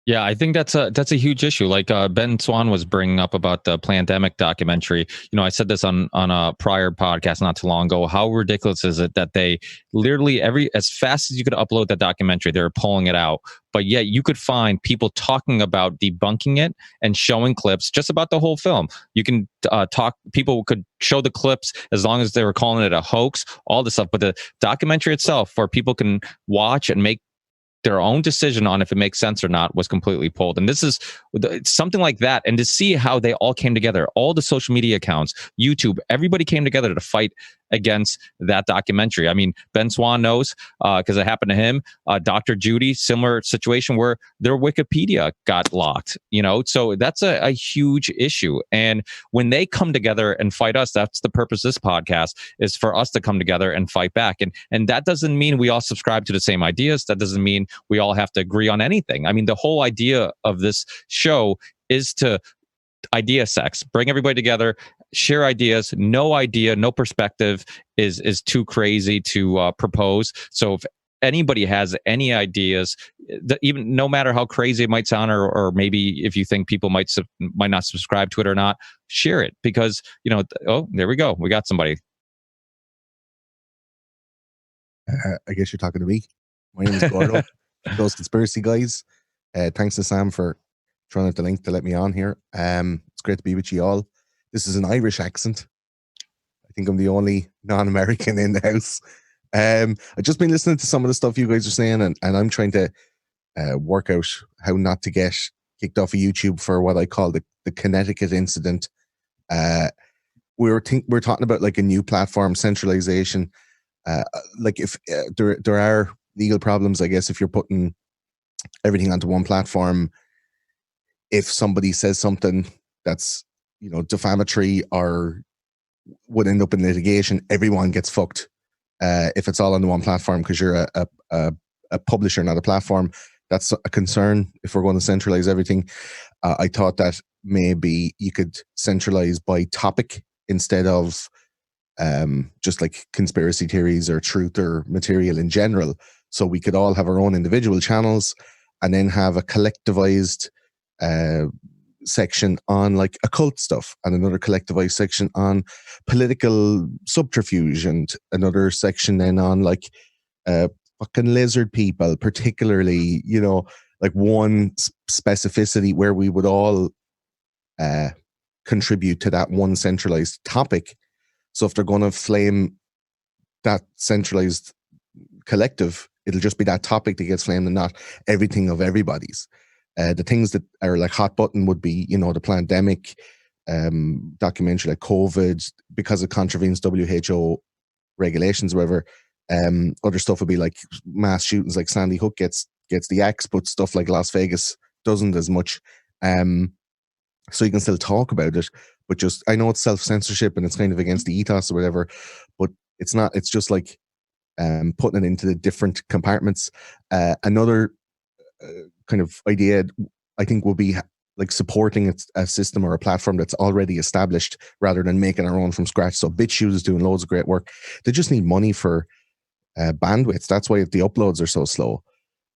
Yeah, I think that's a huge issue. Like Ben Swann was bringing up about the Plandemic documentary. I said this on a prior podcast not too long ago. How ridiculous is it that they literally as fast as you could upload that documentary, they're pulling it out. But yet you could find people talking about debunking it and showing clips just about the whole film. You can people could show the clips as long as they were calling it a hoax, all this stuff. But the documentary itself, where people can watch and make their own decision on if it makes sense or not, was completely pulled. And this is something like that. And to see how they all came together, all the social media accounts, YouTube, everybody came together to fight against that documentary. I mean, Ben Swann knows because it happened to him. Dr. Judy, similar situation where their Wikipedia got locked, so that's a huge issue. And when they come together and fight us, that's the purpose of this podcast, is for us to come together and fight back. And that doesn't mean we all subscribe to the same ideas. That doesn't mean we all have to agree on anything. I mean, the whole idea of this show is to idea sex, bring everybody together, share ideas. No idea, no perspective is too crazy to propose. So if anybody has any ideas, even no matter how crazy it might sound, or maybe if you think people might not subscribe to it or not, share it, because oh, there we go, we got somebody. I guess you're talking to me. My name is Gordo. Those conspiracy guys. Thanks to Sam for throwing out the link to let me on here. It's great to be with you all. This is an Irish accent. I think I'm the only non-American in the house. I've just been listening to some of the stuff you guys are saying, and I'm trying to work out how not to get kicked off of YouTube for what I call the Connecticut incident. We're talking about like a new platform centralization. Like if there are legal problems, I guess, if you're putting everything onto one platform. If somebody says something that's defamatory or would end up in litigation, everyone gets fucked. If it's all on the one platform, because you're a publisher, not a platform. That's a concern if we're going to centralize everything. I thought that maybe you could centralize by topic instead of just like conspiracy theories or truth or material in general. So we could all have our own individual channels and then have a collectivized section on like occult stuff, and another collectivized section on political subterfuge, and another section then on like fucking lizard people, particularly, like one specificity where we would all contribute to that one centralized topic. So if they're going to flame that centralized collective, it'll just be that topic that gets flamed and not everything of everybody's. The things that are like hot button would be, the pandemic, documentary like COVID, because it contravenes WHO regulations, whatever. Other stuff would be like mass shootings, like Sandy Hook gets the axe, but stuff like Las Vegas doesn't as much. So you can still talk about it, but just, I know it's self-censorship and it's kind of against the ethos or whatever, but it's not. It's just like putting it into the different compartments. Another kind of idea, I think, will be like supporting a system or a platform that's already established rather than making our own from scratch. So BitChute is doing loads of great work. They just need money for bandwidth. That's why the uploads are so slow.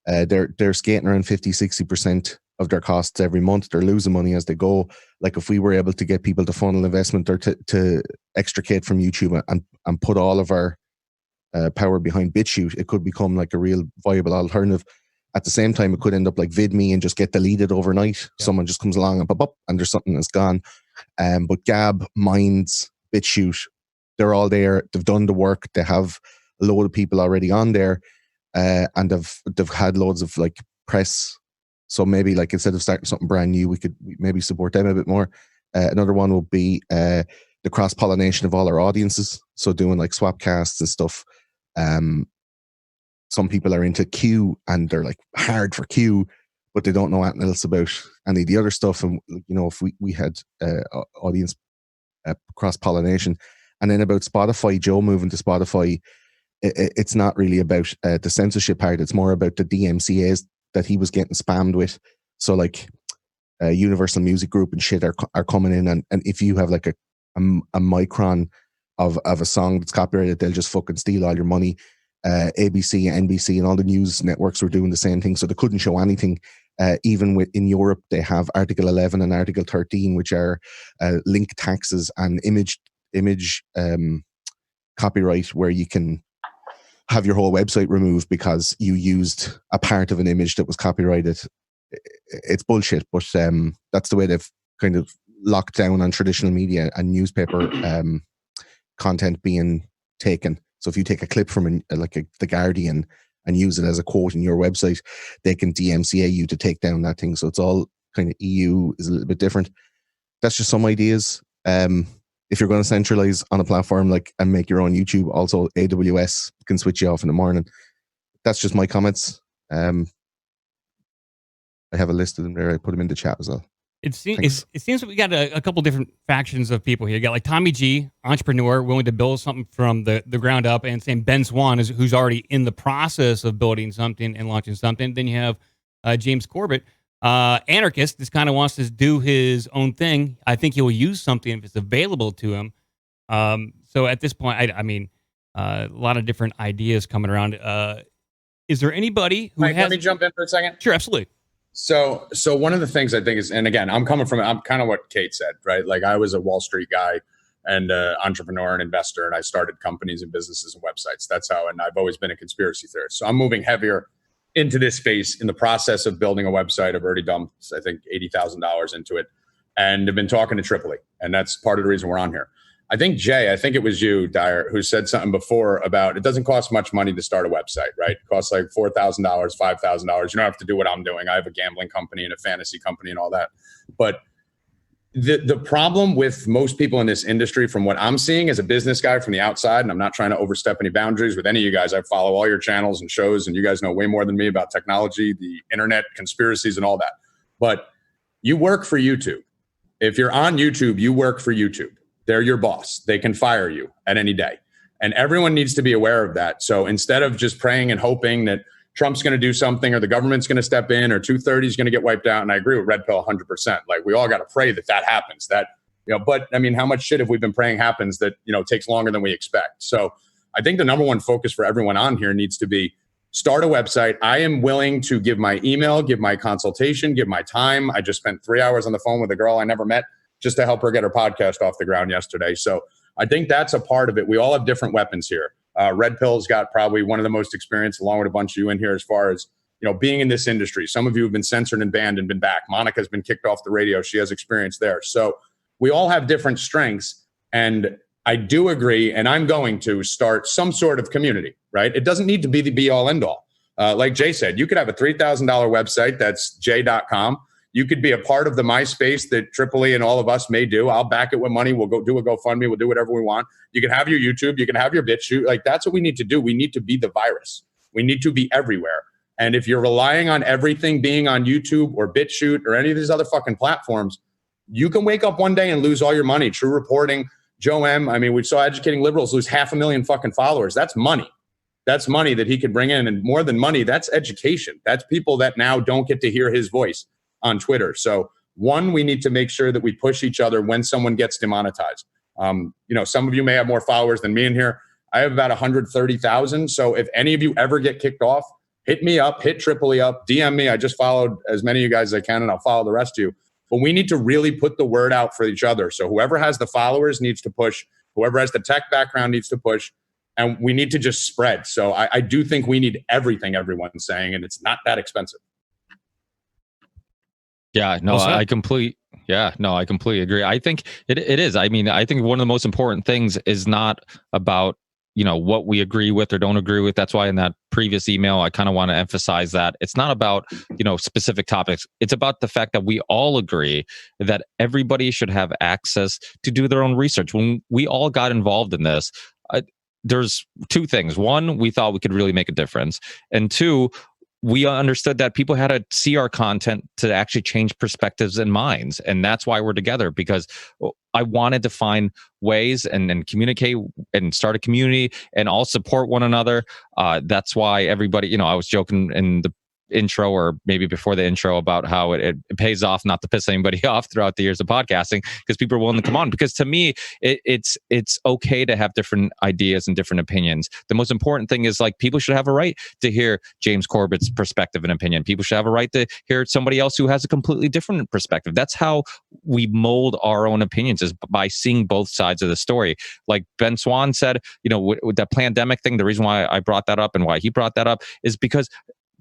They're skating around 50-60% of their costs every month. They're losing money as they go. Like if we were able to get people to funnel investment or to extricate from YouTube and put all of our power behind BitChute, it could become like a real viable alternative. At the same time, it could end up like VidMe and just get deleted overnight. Yeah. Someone just comes along and pop up, and there's something that's gone. But Gab, Minds, BitChute, they're all there. They've done the work. They have a load of people already on there, and they've had loads of like press. So maybe like instead of starting something brand new, we could maybe support them a bit more. Another one would be the cross-pollination of all our audiences. So doing like SwapCasts and stuff. Some people are into Q and they're like hard for Q, but they don't know anything else about any of the other stuff. And if we had audience cross-pollination. And then about Spotify, Joe moving to Spotify, it's not really about the censorship part. It's more about the DMCAs that he was getting spammed with. So like Universal Music Group and shit are coming in, and if you have like a micron of a song that's copyrighted, they'll just fucking steal all your money. ABC, NBC, and all the news networks were doing the same thing, so they couldn't show anything. Even in Europe, they have Article 11 and Article 13, which are link taxes and image copyright, where you can have your whole website removed because you used a part of an image that was copyrighted. It's bullshit, but that's the way they've kind of locked down on traditional media and newspaper content being taken. So if you take a clip from The Guardian and use it as a quote in your website, they can DMCA you to take down that thing. So it's all kind of EU is a little bit different. That's just some ideas. If you're going to centralize on a platform and make your own YouTube, also AWS can switch you off in the morning. That's just my comments. I have a list of them there. I put them in the chat as well. It seems that we got a couple different factions of people here. You got like Tommy G, entrepreneur, willing to build something from the ground up, and same Ben Swann who's already in the process of building something and launching something. Then you have James Corbett, Anarchist just kind of wants to do his own thing. I think he'll use something if it's available to him. So at this point, I mean, a lot of different ideas coming around. Is there anybody who Mike, has? let me jump in for a second. Sure, absolutely. So one of the things I think is, and again, I'm kind of what Kate said, right? Like I was a Wall Street guy and entrepreneur and investor, and I started companies and businesses and websites. That's how, and I've always been a conspiracy theorist. So I'm moving heavier into this space. In the process of building a website, I've already dumped, I think, $80,000 into it, and I've been talking to Tripoli, and that's part of the reason we're on here. I think Jay, I think it was you, Dyer, who said something before about it doesn't cost much money to start a website, right? It costs like $4,000, $5,000. You don't have to do what I'm doing. I have a gambling company and a fantasy company and all that. But the problem with most people in this industry, from what I'm seeing as a business guy from the outside, and I'm not trying to overstep any boundaries with any of you guys. I follow all your channels and shows, and you guys know way more than me about technology, the internet, conspiracies, and all that. But you work for YouTube. If you're on YouTube, you work for YouTube. They're your boss. They can fire you at any day. And everyone needs to be aware of that. So instead of just praying and hoping that Trump's going to do something or the government's going to step in or 230 is going to get wiped out, and I agree with Red Pill 100%. Like we all got to pray that happens. That, but I mean, how much shit have we been praying happens that, takes longer than we expect? So I think the number one focus for everyone on here needs to be start a website. I am willing to give my email, give my consultation, give my time. I just spent 3 hours on the phone with a girl I never met just to help her get her podcast off the ground yesterday. So I think that's a part of it. We all have different weapons here. Red Pill's got probably one of the most experience, along with a bunch of you in here, as far as being in this industry. Some of you have been censored and banned and been back. Monica's been kicked off the radio. She has experience there. So we all have different strengths. And I do agree, and I'm going to start some sort of community, right? It doesn't need to be the be all end all. Like Jay said, you could have a $3,000 website. That's j.com. You could be a part of the MySpace that Tripoli and all of us may do. I'll back it with money. We'll go do a GoFundMe. We'll do whatever we want. You can have your YouTube. You can have your BitChute. Like that's what we need to do. We need to be the virus. We need to be everywhere. And if you're relying on everything being on YouTube or BitChute or any of these other fucking platforms, you can wake up one day and lose all your money. True Reporting, Joe M. I mean, we saw Educating Liberals lose 500,000 fucking followers. That's money. That's money that he could bring in. And more than money, that's education. That's people that now don't get to hear his voice on Twitter. So one, we need to make sure that we push each other when someone gets demonetized. Some of you may have more followers than me in here. I have about 130,000. So if any of you ever get kicked off, hit me up, hit Tripoli up, DM me. I just followed as many of you guys as I can, and I'll follow the rest of you. But we need to really put the word out for each other. So whoever has the followers needs to push. Whoever has the tech background needs to push. And we need to just spread. So I do think we need everything everyone's saying, and it's not that expensive. Yeah, no, I completely agree. I think it is. I mean, I think one of the most important things is not about, what we agree with or don't agree with. That's why in that previous email, I kind of want to emphasize that it's not about, specific topics. It's about the fact that we all agree that everybody should have access to do their own research. When we all got involved in this, there's two things. One, we thought we could really make a difference. And two, we understood that people had to see our content to actually change perspectives and minds. And that's why we're together, because I wanted to find ways and communicate and start a community and all support one another. That's why everybody, I was joking in the intro or maybe before the intro about how it pays off not to piss anybody off throughout the years of podcasting, because people are willing to come on. Because to me, it's okay to have different ideas and different opinions. The most important thing is, like, people should have a right to hear James Corbett's perspective and opinion. People should have a right to hear somebody else who has a completely different perspective. That's how we mold our own opinions, is by seeing both sides of the story. Like Ben Swann said, with that pandemic thing, the reason why I brought that up and why he brought that up is because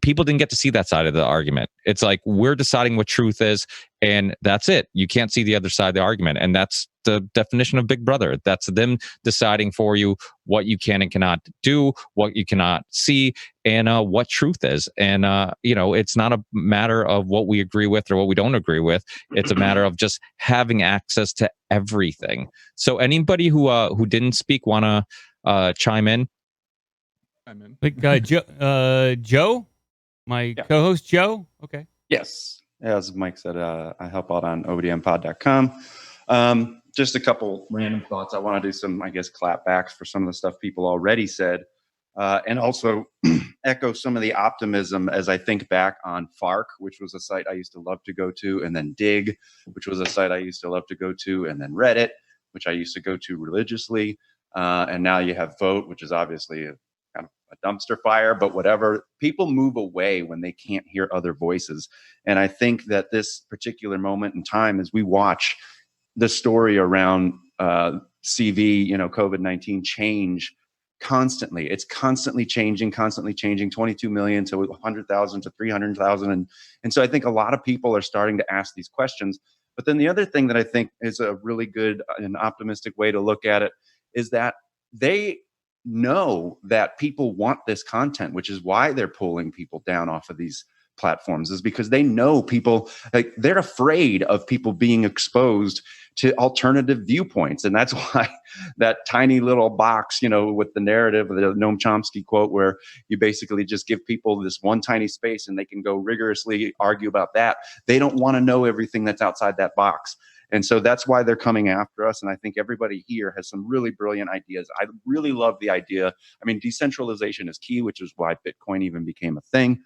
people didn't get to see that side of the argument. It's like, we're deciding what truth is, and that's it. You can't see the other side of the argument. And that's the definition of Big Brother. That's them deciding for you what you can and cannot do, what you cannot see, and what truth is. And, it's not a matter of what we agree with or what we don't agree with. It's a matter of just having access to everything. So anybody who didn't speak want to chime in? Like Joe? My co-host, Joe? Okay. Yes. As Mike said, I help out on obdmpod.com. Just a couple random thoughts. I want to do some, clapbacks for some of the stuff people already said. And also echo some of the optimism as I think back on Fark, which was a site I used to love to go to, and then Dig, which was a site I used to love to go to, and then Reddit, which I used to go to religiously. And now you have Vote, which is obviously kind of a dumpster fire, but whatever. People move away when they can't hear other voices. And I think that this particular moment in time, as we watch the story around CV, COVID-19 change constantly. It's constantly changing, 22 million to 100,000 to 300,000. And so I think a lot of people are starting to ask these questions. But then the other thing that I think is a really good and optimistic way to look at it is that they know that people want this content, which is why they're pulling people down off of these platforms, is because they know people, like, they're afraid of people being exposed to alternative viewpoints. And that's why that tiny little box, with the narrative, the Noam Chomsky quote, where you basically just give people this one tiny space and they can go rigorously argue about that. They don't want to know everything that's outside that box. And so that's why they're coming after us. And I think everybody here has some really brilliant ideas. I really love the idea. I mean, decentralization is key, which is why Bitcoin even became a thing.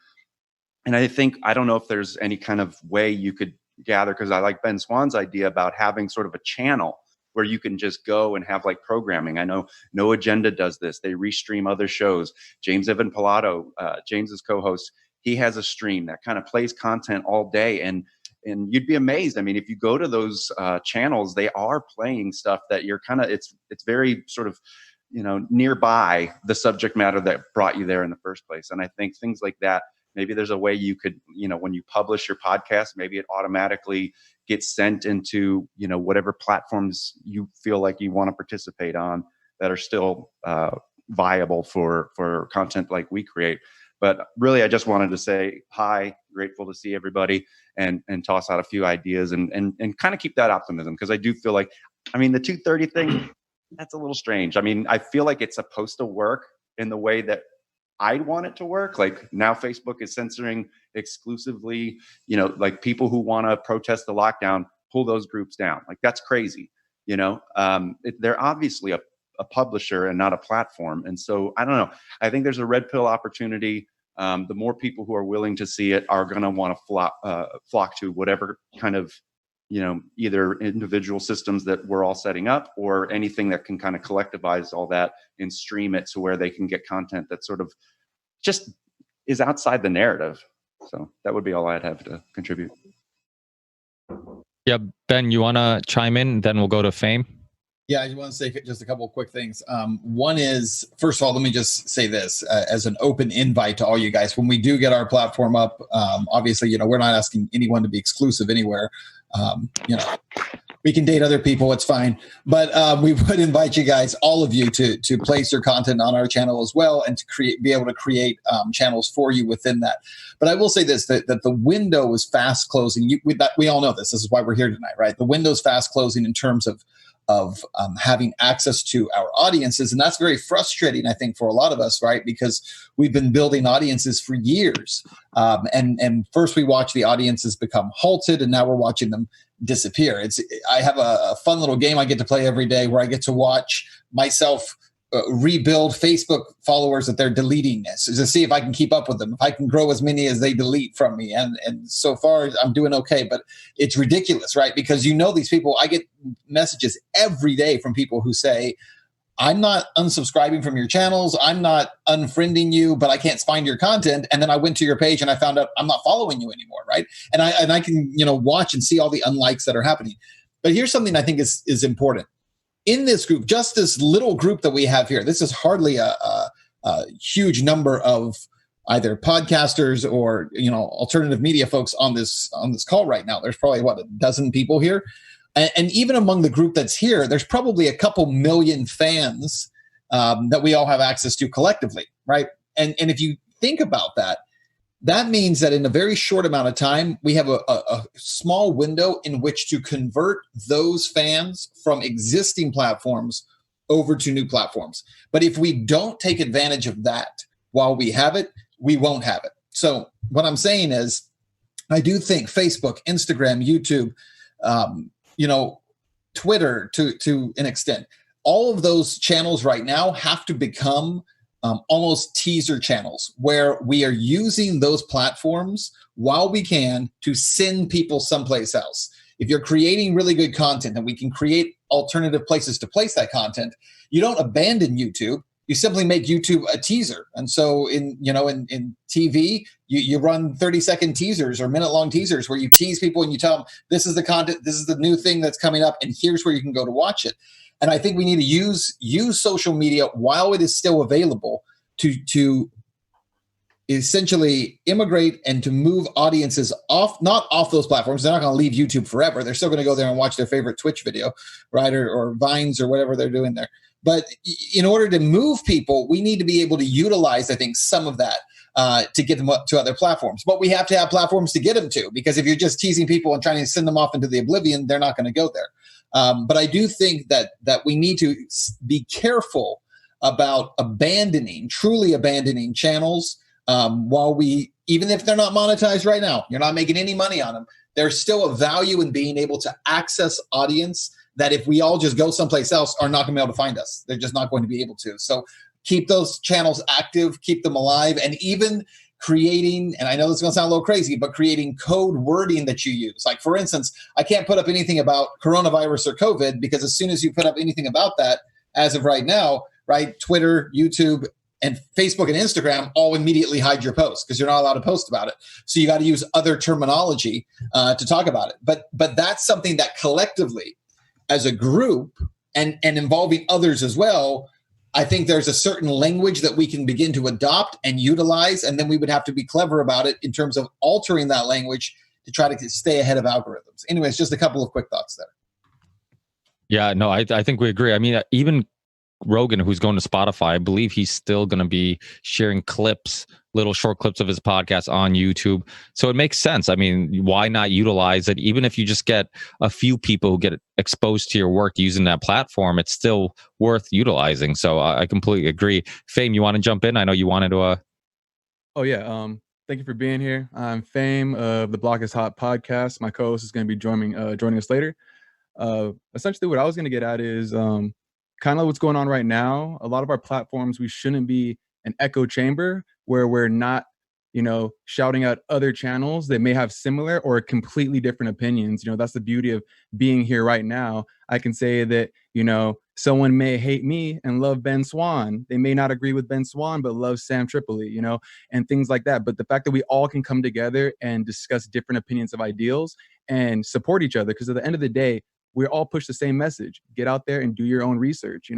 And I don't know if there's any kind of way you could gather, because I like Ben Swann's idea about having sort of a channel where you can just go and have like programming. I know No Agenda does this. They restream other shows. James Evan Pilato, James's co-host, he has a stream that kind of plays content all day. And you'd be amazed. I mean, if you go to those channels, they are playing stuff that you're kind of, it's very sort of, nearby the subject matter that brought you there in the first place. And I think things like that, maybe there's a way you could, when you publish your podcast, maybe it automatically gets sent into, whatever platforms you feel like you want to participate on that are still viable for content like we create. But really, I just wanted to say hi, grateful to see everybody, and toss out a few ideas and kind of keep that optimism, because I do feel like, the 230 thing, that's a little strange. I feel like it's supposed to work in the way that I'd want it to work. Like, now Facebook is censoring exclusively, like people who want to protest the lockdown, pull those groups down. Like, that's crazy. They're obviously a publisher and not a platform. And so I don't know. I think there's a red pill opportunity. The more people who are willing to see it are going to want to flock to whatever kind of, either individual systems that we're all setting up, or anything that can kind of collectivize all that and stream it to where they can get content that sort of just is outside the narrative. So that would be all I'd have to contribute. Yeah, Ben, you want to chime in? Then we'll go to Fame. Yeah, I just want to say just a couple of quick things. One is, first of all, let me just say this as an open invite to all you guys. When we do get our platform up, obviously, we're not asking anyone to be exclusive anywhere. We can date other people, it's fine. But we would invite you guys, all of you, to place your content on our channel as well, and to be able to create channels for you within that. But I will say this, that the window is fast closing. We all know this. This is why we're here tonight, right? The window's fast closing in terms of having access to our audiences. And that's very frustrating, I think, for a lot of us, right? Because we've been building audiences for years. And first we watch the audiences become halted, and now we're watching them disappear. I have a fun little game I get to play every day where I get to watch myself rebuild Facebook followers that they're deleting this, to see if I can keep up with them, if I can grow as many as they delete from me. And so far I'm doing okay, but it's ridiculous, right? Because these people, I get messages every day from people who say, I'm not unsubscribing from your channels, I'm not unfriending you, but I can't find your content. And then I went to your page and I found out I'm not following you anymore, right? And I can watch and see all the unlikes that are happening. But here's something I think is important. In this group, just this little group that we have here, this is hardly a huge number of either podcasters or alternative media folks on this call right now. There's probably a dozen people here, and even among the group that's here, there's probably a couple million fans that we all have access to collectively, right? And if you think about that, that means that in a very short amount of time, we have a small window in which to convert those fans from existing platforms over to new platforms. But if we don't take advantage of that while we have it, we won't have it. So what I'm saying is, I do think Facebook, Instagram, YouTube, Twitter to an extent, all of those channels right now have to become almost teaser channels where we are using those platforms while we can to send people someplace else. If you're creating really good content and we can create alternative places to place that content, you don't abandon YouTube. You simply make YouTube a teaser. And so in TV, you run 30-second teasers or minute-long teasers where you tease people and you tell them, this is the content, this is the new thing that's coming up, and here's where you can go to watch it. And I think we need to use social media while it is still available to essentially immigrate and to move audiences not off those platforms. They're not going to leave YouTube forever. They're still going to go there and watch their favorite Twitch video, right? Or Vines or whatever they're doing there. But in order to move people, we need to be able to utilize, I think, some of that to get them up to other platforms. But we have to have platforms to get them to, because if you're just teasing people and trying to send them off into the oblivion, they're not going to go there. But I do think that we need to be careful about truly abandoning channels while even if they're not monetized right now, you're not making any money on them. There's still a value in being able to access audience that if we all just go someplace else are not going to be able to find us. They're just not going to be able to. So keep those channels active, keep them alive, and even creating, and I know this is going to sound a little crazy, but creating code wording that you use. Like, for instance, I can't put up anything about coronavirus or COVID, because as soon as you put up anything about that, as of right now, right, Twitter, YouTube, and Facebook and Instagram all immediately hide your post because you're not allowed to post about it. So you got to use other terminology to talk about it. But that's something that collectively, as a group, and involving others as well, I think there's a certain language that we can begin to adopt and utilize, and then we would have to be clever about it in terms of altering that language to try to stay ahead of algorithms. Anyways, just a couple of quick thoughts there. Yeah, no, I think we agree. I mean, even Rogan, who's going to Spotify, I believe he's still going to be sharing little short clips of his podcast on YouTube. So it makes sense. I mean, why not utilize it? Even if you just get a few people who get exposed to your work using that platform, it's still worth utilizing. So I completely agree. Fame, you want to jump in? I know you wanted to. Oh, yeah. Thank you for being here. I'm Fame of the Block is Hot podcast. My co-host is going to be joining us later. Essentially, what I was going to get at is kind of what's going on right now. A lot of our platforms, we shouldn't be an echo chamber where we're not, shouting out other channels that may have similar or completely different opinions. That's the beauty of being here right now. I can say that, someone may hate me and love Ben Swann. They may not agree with Ben Swann, but love Sam Tripoli, and things like that. But the fact that we all can come together and discuss different opinions of ideals and support each other, because at the end of the day, we all push the same message. Get out there and do your own research.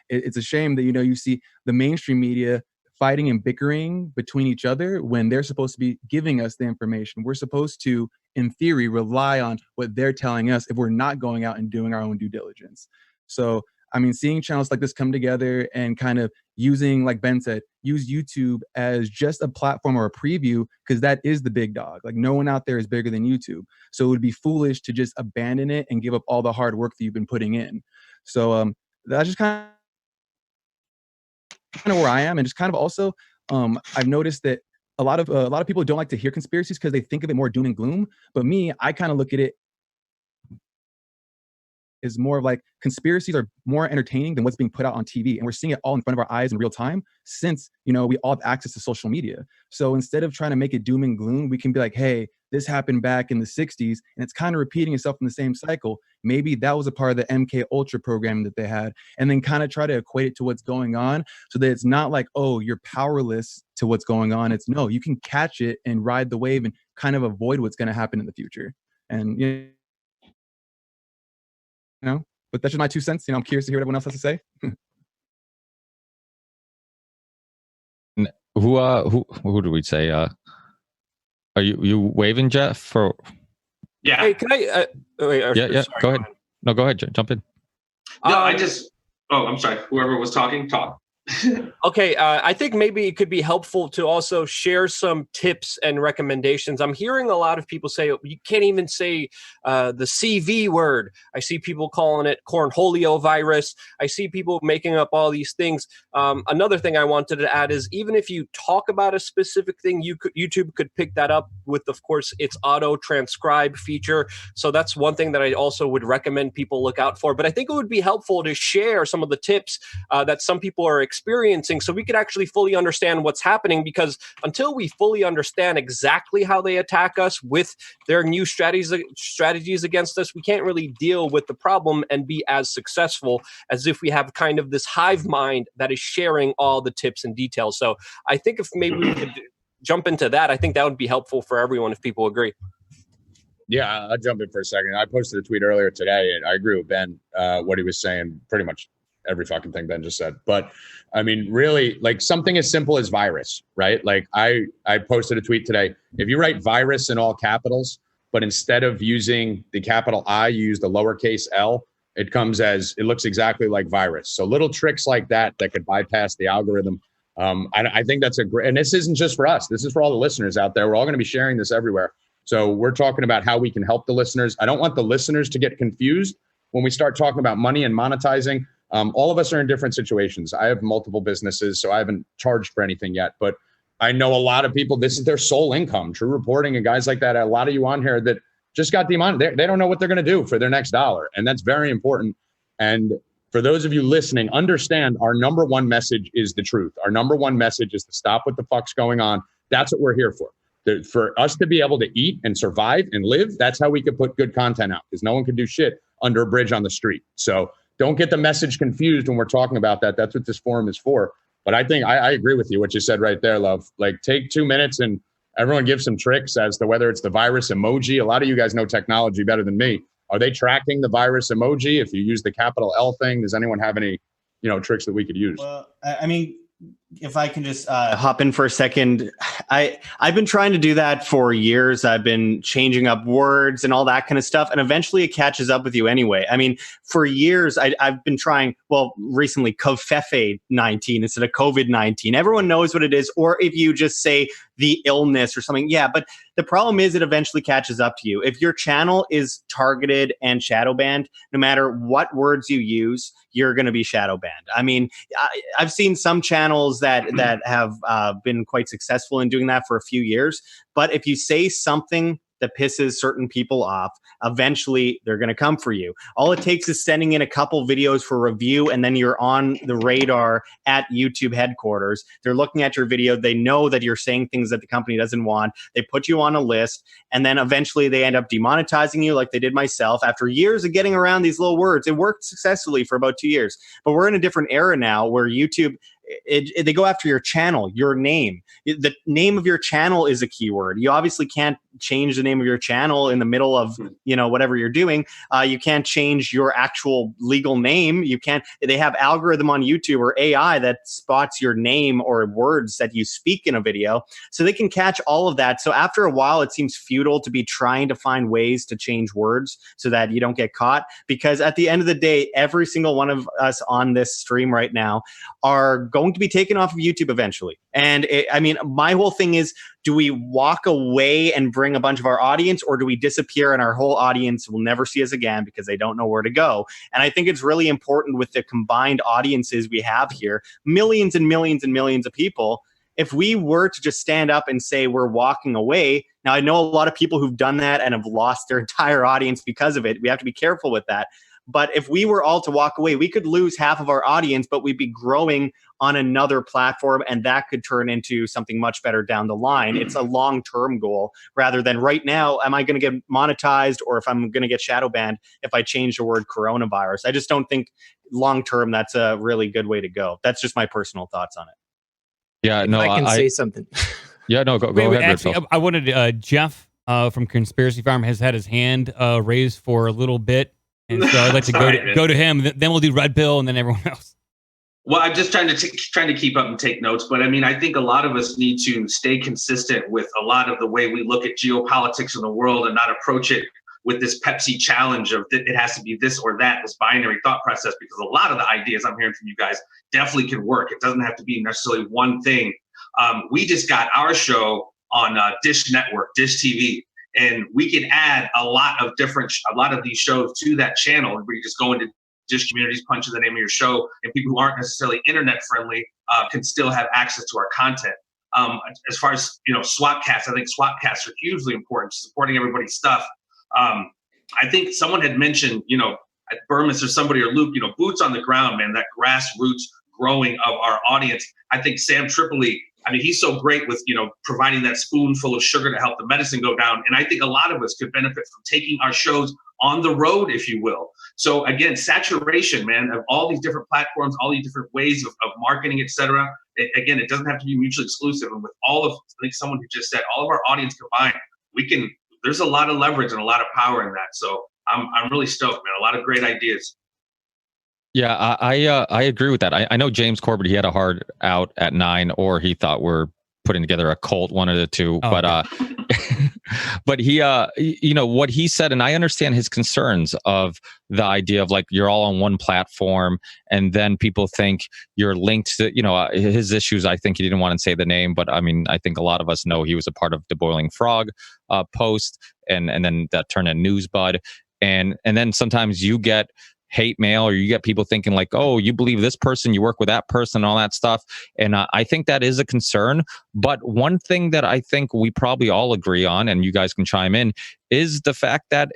It's a shame that, you see the mainstream media fighting and bickering between each other when they're supposed to be giving us the information. We're supposed to, in theory, rely on what they're telling us if we're not going out and doing our own due diligence. So, I mean, seeing channels like this come together and kind of using, like Ben said, use YouTube as just a platform or a preview, because that is the big dog. Like, no one out there is bigger than YouTube. So it would be foolish to just abandon it and give up all the hard work that you've been putting in. So that's just kind of where I am. And just kind of also, I've noticed that a lot of people don't like to hear conspiracies because they think of it more doom and gloom. But me, I kind of look at it is more of like conspiracies are more entertaining than what's being put out on TV. And we're seeing it all in front of our eyes in real time since, we all have access to social media. So instead of trying to make it doom and gloom, we can be like, hey, this happened back in the 60s and it's kind of repeating itself in the same cycle. Maybe that was a part of the MK Ultra program that they had, and then kind of try to equate it to what's going on so that it's not like, oh, you're powerless to what's going on. It's no, you can catch it and ride the wave and kind of avoid what's going to happen in the future. And, but that's just my 2 cents. I'm curious to hear what everyone else has to say. Who do we say? Are you waving, Jeff? Or yeah. Hey, can I? Yeah. Sorry, go ahead. No, go ahead. Jump in. No, I'm sorry. Whoever was talking, talk. Okay, I think maybe it could be helpful to also share some tips and recommendations. I'm hearing a lot of people say you can't even say the CV word. I see people calling it cornholio virus. I see people making up all these things. Another thing I wanted to add is even if you talk about a specific thing, YouTube could pick that up with, of course, its auto transcribe feature. So that's one thing that I also would recommend people look out for. But I think it would be helpful to share some of the tips that some people are experiencing so we could actually fully understand what's happening, because until we fully understand exactly how they attack us with their new strategies against us, we can't really deal with the problem and be as successful as if we have kind of this hive mind that is sharing all the tips and details. So I think if maybe we could jump into that, I think that would be helpful for everyone if people agree. Yeah, I'll jump in for a second. I posted a tweet earlier today, and I agree with Ben, what he was saying, pretty much every fucking thing Ben just said. But I mean, really, like something as simple as virus, right? Like I posted a tweet today. If you write virus in all capitals, but instead of using the capital I, you use the lowercase L, it looks exactly like virus. So little tricks like that could bypass the algorithm. I think that's and this isn't just for us. This is for all the listeners out there. We're all going to be sharing this everywhere. So we're talking about how we can help the listeners. I don't want the listeners to get confused when we start talking about money and monetizing. All of us are in different situations. I have multiple businesses, so I haven't charged for anything yet. But I know a lot of people, this is their sole income. True Reporting and guys like that, a lot of you on here that just got the amount, they don't know what they're going to do for their next dollar. And that's very important. And for those of you listening, understand our number one message is the truth. Our number one message is to stop what the fuck's going on. That's what we're here for. For us to be able to eat and survive and live, that's how we could put good content out, because no one can do shit under a bridge on the street. So don't get the message confused when we're talking about that. That's what this forum is for. But I think I agree with you, what you said right there, Love. Like, take 2 minutes and everyone give some tricks as to whether it's the virus emoji. A lot of you guys know technology better than me. Are they tracking the virus emoji? If you use the capital L thing, does anyone have any, tricks that we could use? Well, I mean, if I can just hop in for a second, I've been trying to do that for years. I've been changing up words and all that kind of stuff, and eventually it catches up with you anyway. I mean, for years I've been trying. Well, recently, COVID-19 instead of COVID-19. Everyone knows what it is. Or if you just say the illness or something, yeah. But the problem is, it eventually catches up to you. If your channel is targeted and shadow banned, no matter what words you use, you're going to be shadow banned. I mean, I've seen some channels that have been quite successful in doing that for a few years. But if you say something that pisses certain people off, eventually they're going to come for you. All it takes is sending in a couple videos for review, and then you're on the radar at YouTube headquarters. They're looking at your video. They know that you're saying things that the company doesn't want. They put you on a list, and then eventually they end up demonetizing you, like they did myself. After years of getting around these little words, it worked successfully for about 2 years. But we're in a different era now where YouTube, they go after your channel, your name. The name of your channel is a keyword. You obviously can't change the name of your channel in the middle of whatever you're doing. You can't change your actual legal name. You can't. They have algorithm on YouTube or AI that spots your name or words that you speak in a video, so they can catch all of that. So after a while, it seems futile to be trying to find ways to change words so that you don't get caught, because at the end of the day, every single one of us on this stream right now are going to be taken off of YouTube eventually. And I mean, my whole thing is, do we walk away and bring a bunch of our audience, or do we disappear and our whole audience will never see us again because they don't know where to go? And I think it's really important with the combined audiences we have here, millions and millions and millions of people. If we were to just stand up and say we're walking away, now I know a lot of people who've done that and have lost their entire audience because of it. We have to be careful with that. But if we were all to walk away, we could lose half of our audience, but we'd be growing on another platform, and that could turn into something much better down the line. It's a long-term goal rather than right now, am I going to get monetized, or if I'm going to get shadow banned if I change the word coronavirus? I just don't think long-term that's a really good way to go. That's just my personal thoughts on it. Yeah, no, I can say something. Yeah, no, go Wait, ahead. actually, I wanted Jeff from Conspiracy Farm has had his hand raised for a little bit. And so I'd like to go to him. Then we'll do Red Pill, and then everyone else. Well, I'm just trying to keep up and take notes. But I mean, I think a lot of us need to stay consistent with a lot of the way we look at geopolitics in the world, and not approach it with this Pepsi challenge of it has to be this or that, this binary thought process, because a lot of the ideas I'm hearing from you guys definitely can work. It doesn't have to be necessarily one thing. We just got our show on Dish Network, Dish TV. And we can add a lot of these shows to that channel, where you just go into Dish Communities, punch in the name of your show, and people who aren't necessarily internet friendly can still have access to our content. As far as SwapCast, I think SwapCasts are hugely important to supporting everybody's stuff. I think someone had mentioned, at Bermas or somebody or Luke, boots on the ground, man, that grassroots growing of our audience. I think Sam Tripoli, I mean, he's so great with, providing that spoonful of sugar to help the medicine go down. And I think a lot of us could benefit from taking our shows on the road, if you will. So again, saturation, man, of all these different platforms, all these different ways of marketing, et cetera. Again, it doesn't have to be mutually exclusive. And with all of, I think someone who just said, all of our audience combined, there's a lot of leverage and a lot of power in that. So I'm really stoked, man. A lot of great ideas. Yeah, I agree with that. I know James Corbett, he had a hard out at 9, or he thought we're putting together a cult, one of the two. Oh, but but he what he said, and I understand his concerns of the idea of like you're all on one platform, and then people think you're linked to his issues. I think he didn't want to say the name, but I mean, I think a lot of us know he was a part of the Boiling Frog post, and then that turned into Newsbud, and then sometimes you get hate mail, or you get people thinking like, oh, you believe this person, you work with that person, all that stuff. And I think that is a concern. But one thing that I think we probably all agree on, and you guys can chime in, is the fact that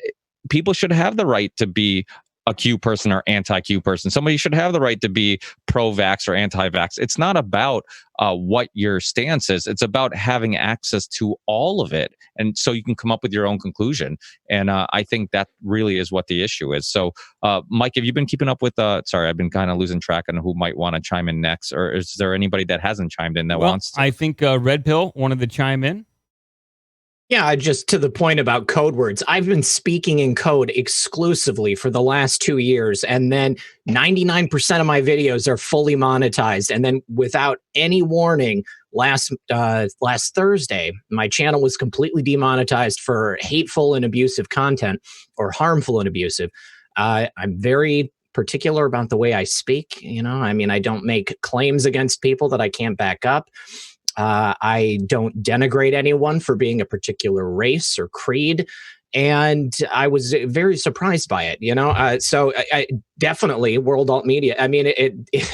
people should have the right to be a Q person or anti-Q person. Somebody should have the right to be pro-vax or anti-vax. It's not about what your stance is. It's about having access to all of it. And so you can come up with your own conclusion. And I think that really is what the issue is. So, Mike, have you been keeping up with, sorry, I've been kind of losing track on who might want to chime in next, or is there anybody that hasn't chimed in that wants to? I think Red Pill wanted to chime in. Yeah, just to the point about code words, I've been speaking in code exclusively for the last 2 years, and then 99% of my videos are fully monetized. And then without any warning, last Thursday, my channel was completely demonetized for hateful and abusive content, or harmful and abusive. I'm very particular about the way I speak. I mean, I don't make claims against people that I can't back up. I don't denigrate anyone for being a particular race or creed. And I was very surprised by it, so I definitely World Alt Media. I mean,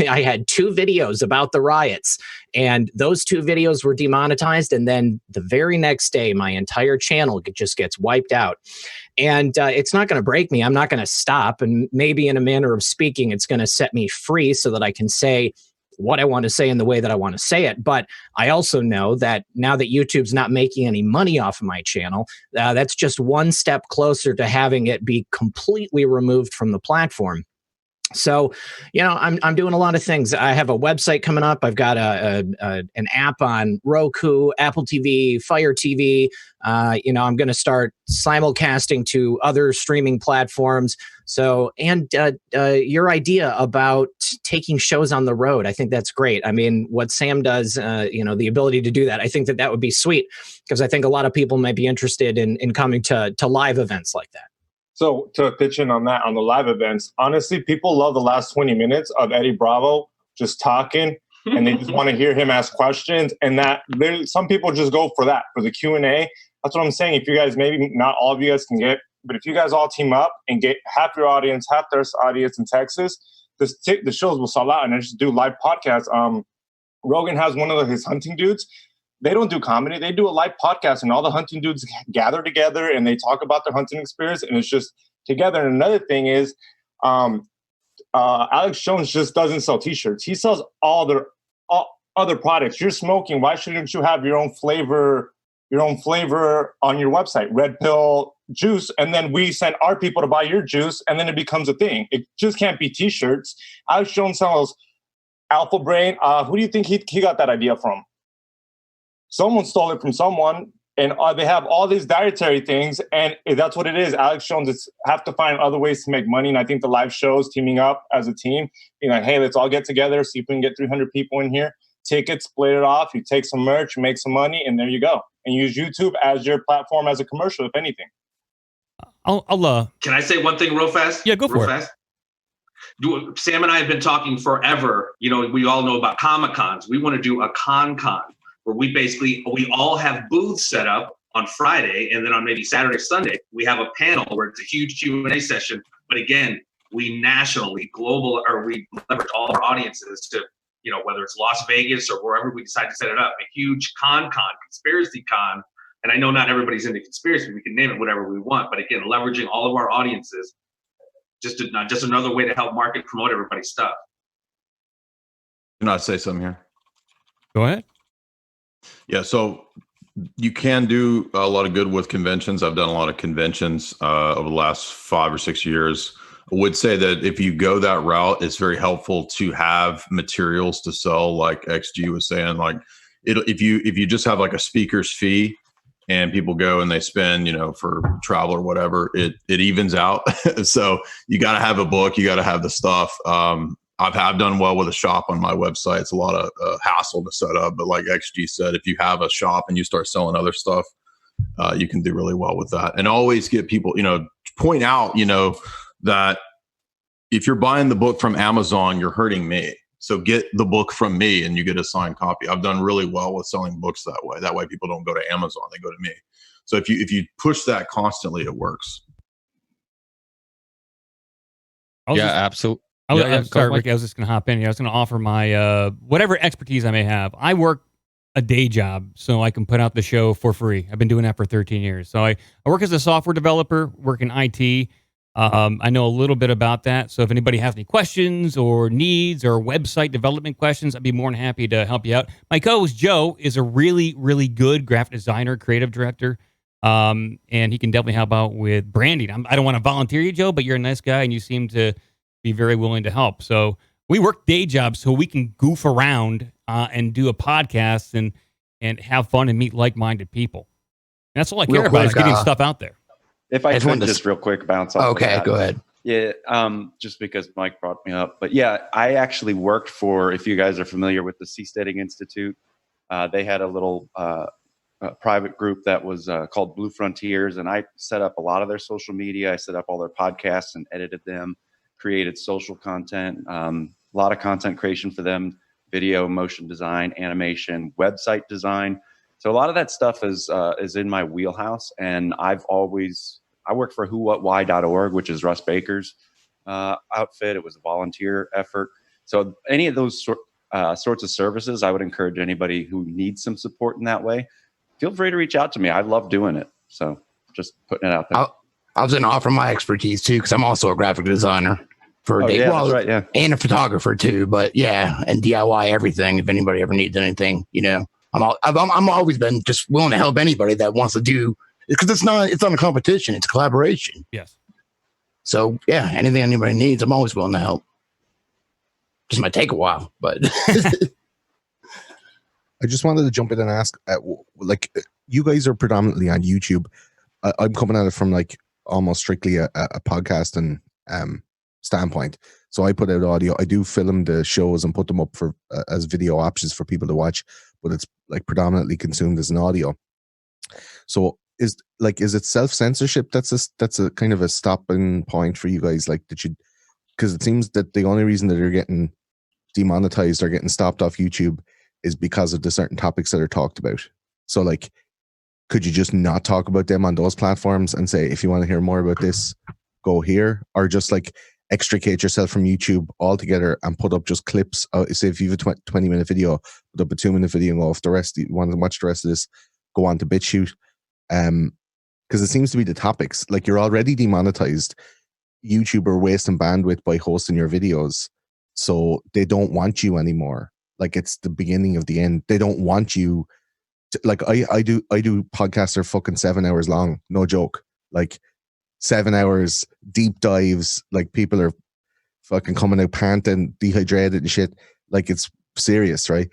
I had 2 videos about the riots, and those 2 videos were demonetized. And then the very next day, my entire channel just gets wiped out. And it's not going to break me. I'm not going to stop. And maybe in a manner of speaking, it's going to set me free so that I can say what I want to say in the way that I want to say it. But I also know that now that YouTube's not making any money off of my channel, that's just one step closer to having it be completely removed from the platform. So, I'm doing a lot of things. I have a website coming up. I've got an app on Roku, Apple TV, Fire TV. I'm going to start simulcasting to other streaming platforms. So, and your idea about taking shows on the road, I think that's great. I mean, what Sam does, the ability to do that, I think that would be sweet, because I think a lot of people might be interested in coming to live events like that. So to pitch in on that, on the live events, honestly, people love the last 20 minutes of Eddie Bravo just talking, and they just want to hear him ask questions. And that some people just go for that, for the Q&A. That's what I'm saying. If you guys, maybe not all of you guys can get, but if you guys all team up and get half your audience, half their audience in Texas, the shows will sell out, and just do live podcasts. Rogan has one of his hunting dudes. They don't do comedy. They do a live podcast, and all the hunting dudes gather together and they talk about their hunting experience, and it's just together. And another thing is, Alex Jones just doesn't sell T-shirts. He sells all other products. You're smoking. Why shouldn't you have your own flavor on your website? Red Pill juice, and then we send our people to buy your juice, and then it becomes a thing. It just can't be T-shirts. Alex Jones sells Alpha Brain. Who do you think he got that idea from? Someone stole it from someone, and they have all these dietary things, and that's what it is. Alex Jones have to find other ways to make money, and I think the live shows, teaming up as a team, hey, let's all get together, see if we can get 300 people in here, tickets, split it off, you take some merch, make some money, and there you go. And use YouTube as your platform as a commercial, if anything. Can I say one thing real fast? Yeah, go for it. Fast. Sam and I have been talking forever. We all know about Comic-Cons. We want to do a con, where we all have booths set up on Friday, and then on maybe Saturday, Sunday, we have a panel where it's a huge Q&A session. But again, we nationally, global, or we leverage all our audiences to, whether it's Las Vegas or wherever we decide to set it up, a huge conspiracy con. And I know not everybody's into conspiracy. We can name it whatever we want. But again, leveraging all of our audiences, just another way to help market, promote everybody's stuff. Can I say something here? Go ahead. Yeah, so you can do a lot of good with conventions. I've done a lot of conventions over the last 5 or 6 years. I would say that if you go that route, it's very helpful to have materials to sell, like XG was saying. Like, if you just have like a speaker's fee, and people go and they spend, for travel or whatever, it evens out. So you got to have a book, you got to have the stuff. I've done well with a shop on my website. It's a lot of hassle to set up, but like XG said, if you have a shop and you start selling other stuff, you can do really well with that. And always get people, point out, that if you're buying the book from Amazon, you're hurting me. So get the book from me and you get a signed copy. I've done really well with selling books that way. That way people don't go to Amazon, they go to me. So if you push that constantly, it works. Absolutely. Sorry, Ricky, I was just going to hop in here. I was going to offer my whatever expertise I may have. I work a day job so I can put out the show for free. I've been doing that for 13 years. So I work as a software developer, work in IT. I know a little bit about that. So if anybody has any questions or needs or website development questions, I'd be more than happy to help you out. My co-host Joe is a really, really good graphic designer, creative director. And he can definitely help out with branding. I don't want to volunteer you, Joe, but you're a nice guy and you seem to be very willing to help. So we work day jobs so we can goof around and do a podcast and have fun and meet like-minded people. And that's all I care about is getting stuff out there. If I could just real quick bounce off. Okay, go ahead. Yeah, just because Mike brought me up. But yeah, I actually worked for, if you guys are familiar with the Seasteading Institute, they had a little private group that was called Blue Frontiers, and I set up a lot of their social media. I set up all their podcasts and edited them, created social content, a lot of content creation for them, video, motion design, animation, website design. So a lot of that stuff is in my wheelhouse, and I work for whowhatwhy.org, which is Russ Baker's outfit. It was a volunteer effort. So any of those sorts of services, I would encourage anybody who needs some support in that way, feel free to reach out to me. I love doing it. So just putting it out there. I was going to offer my expertise too, because I'm also a graphic designer for a day. Yeah, that's right, yeah. And a photographer too. But yeah, and DIY everything. If anybody ever needs anything, I'm always been just willing to help anybody that wants to do, because it's not a competition, it's a collaboration. Yes. So yeah, anything anybody needs, I'm always willing to help. Just might take a while, but I just wanted to jump in and ask, you guys are predominantly on YouTube. I'm coming at it from almost strictly a podcast and standpoint. So I put out audio. I do film the shows and put them up for as video options for people to watch, but it's predominantly consumed as an audio. So is it self-censorship that's a kind of a stopping point for you guys? Because it seems that the only reason that you're getting demonetized or getting stopped off YouTube is because of the certain topics that are talked about. So could you just not talk about them on those platforms and say, if you want to hear more about this, go here? Or just extricate yourself from YouTube altogether and put up just clips? Say if you have a 20-minute video, put up a 2-minute video and go off the rest. You want to watch the rest of this, go on to BitChute. Because it seems to be the topics. You're already demonetized. YouTube are wasting bandwidth by hosting your videos. So they don't want you anymore. It's the beginning of the end. They don't want you to, I do podcasts that are fucking 7 hours long. No joke. 7 hours, deep dives. People are fucking coming out panting, dehydrated and shit. It's serious, right?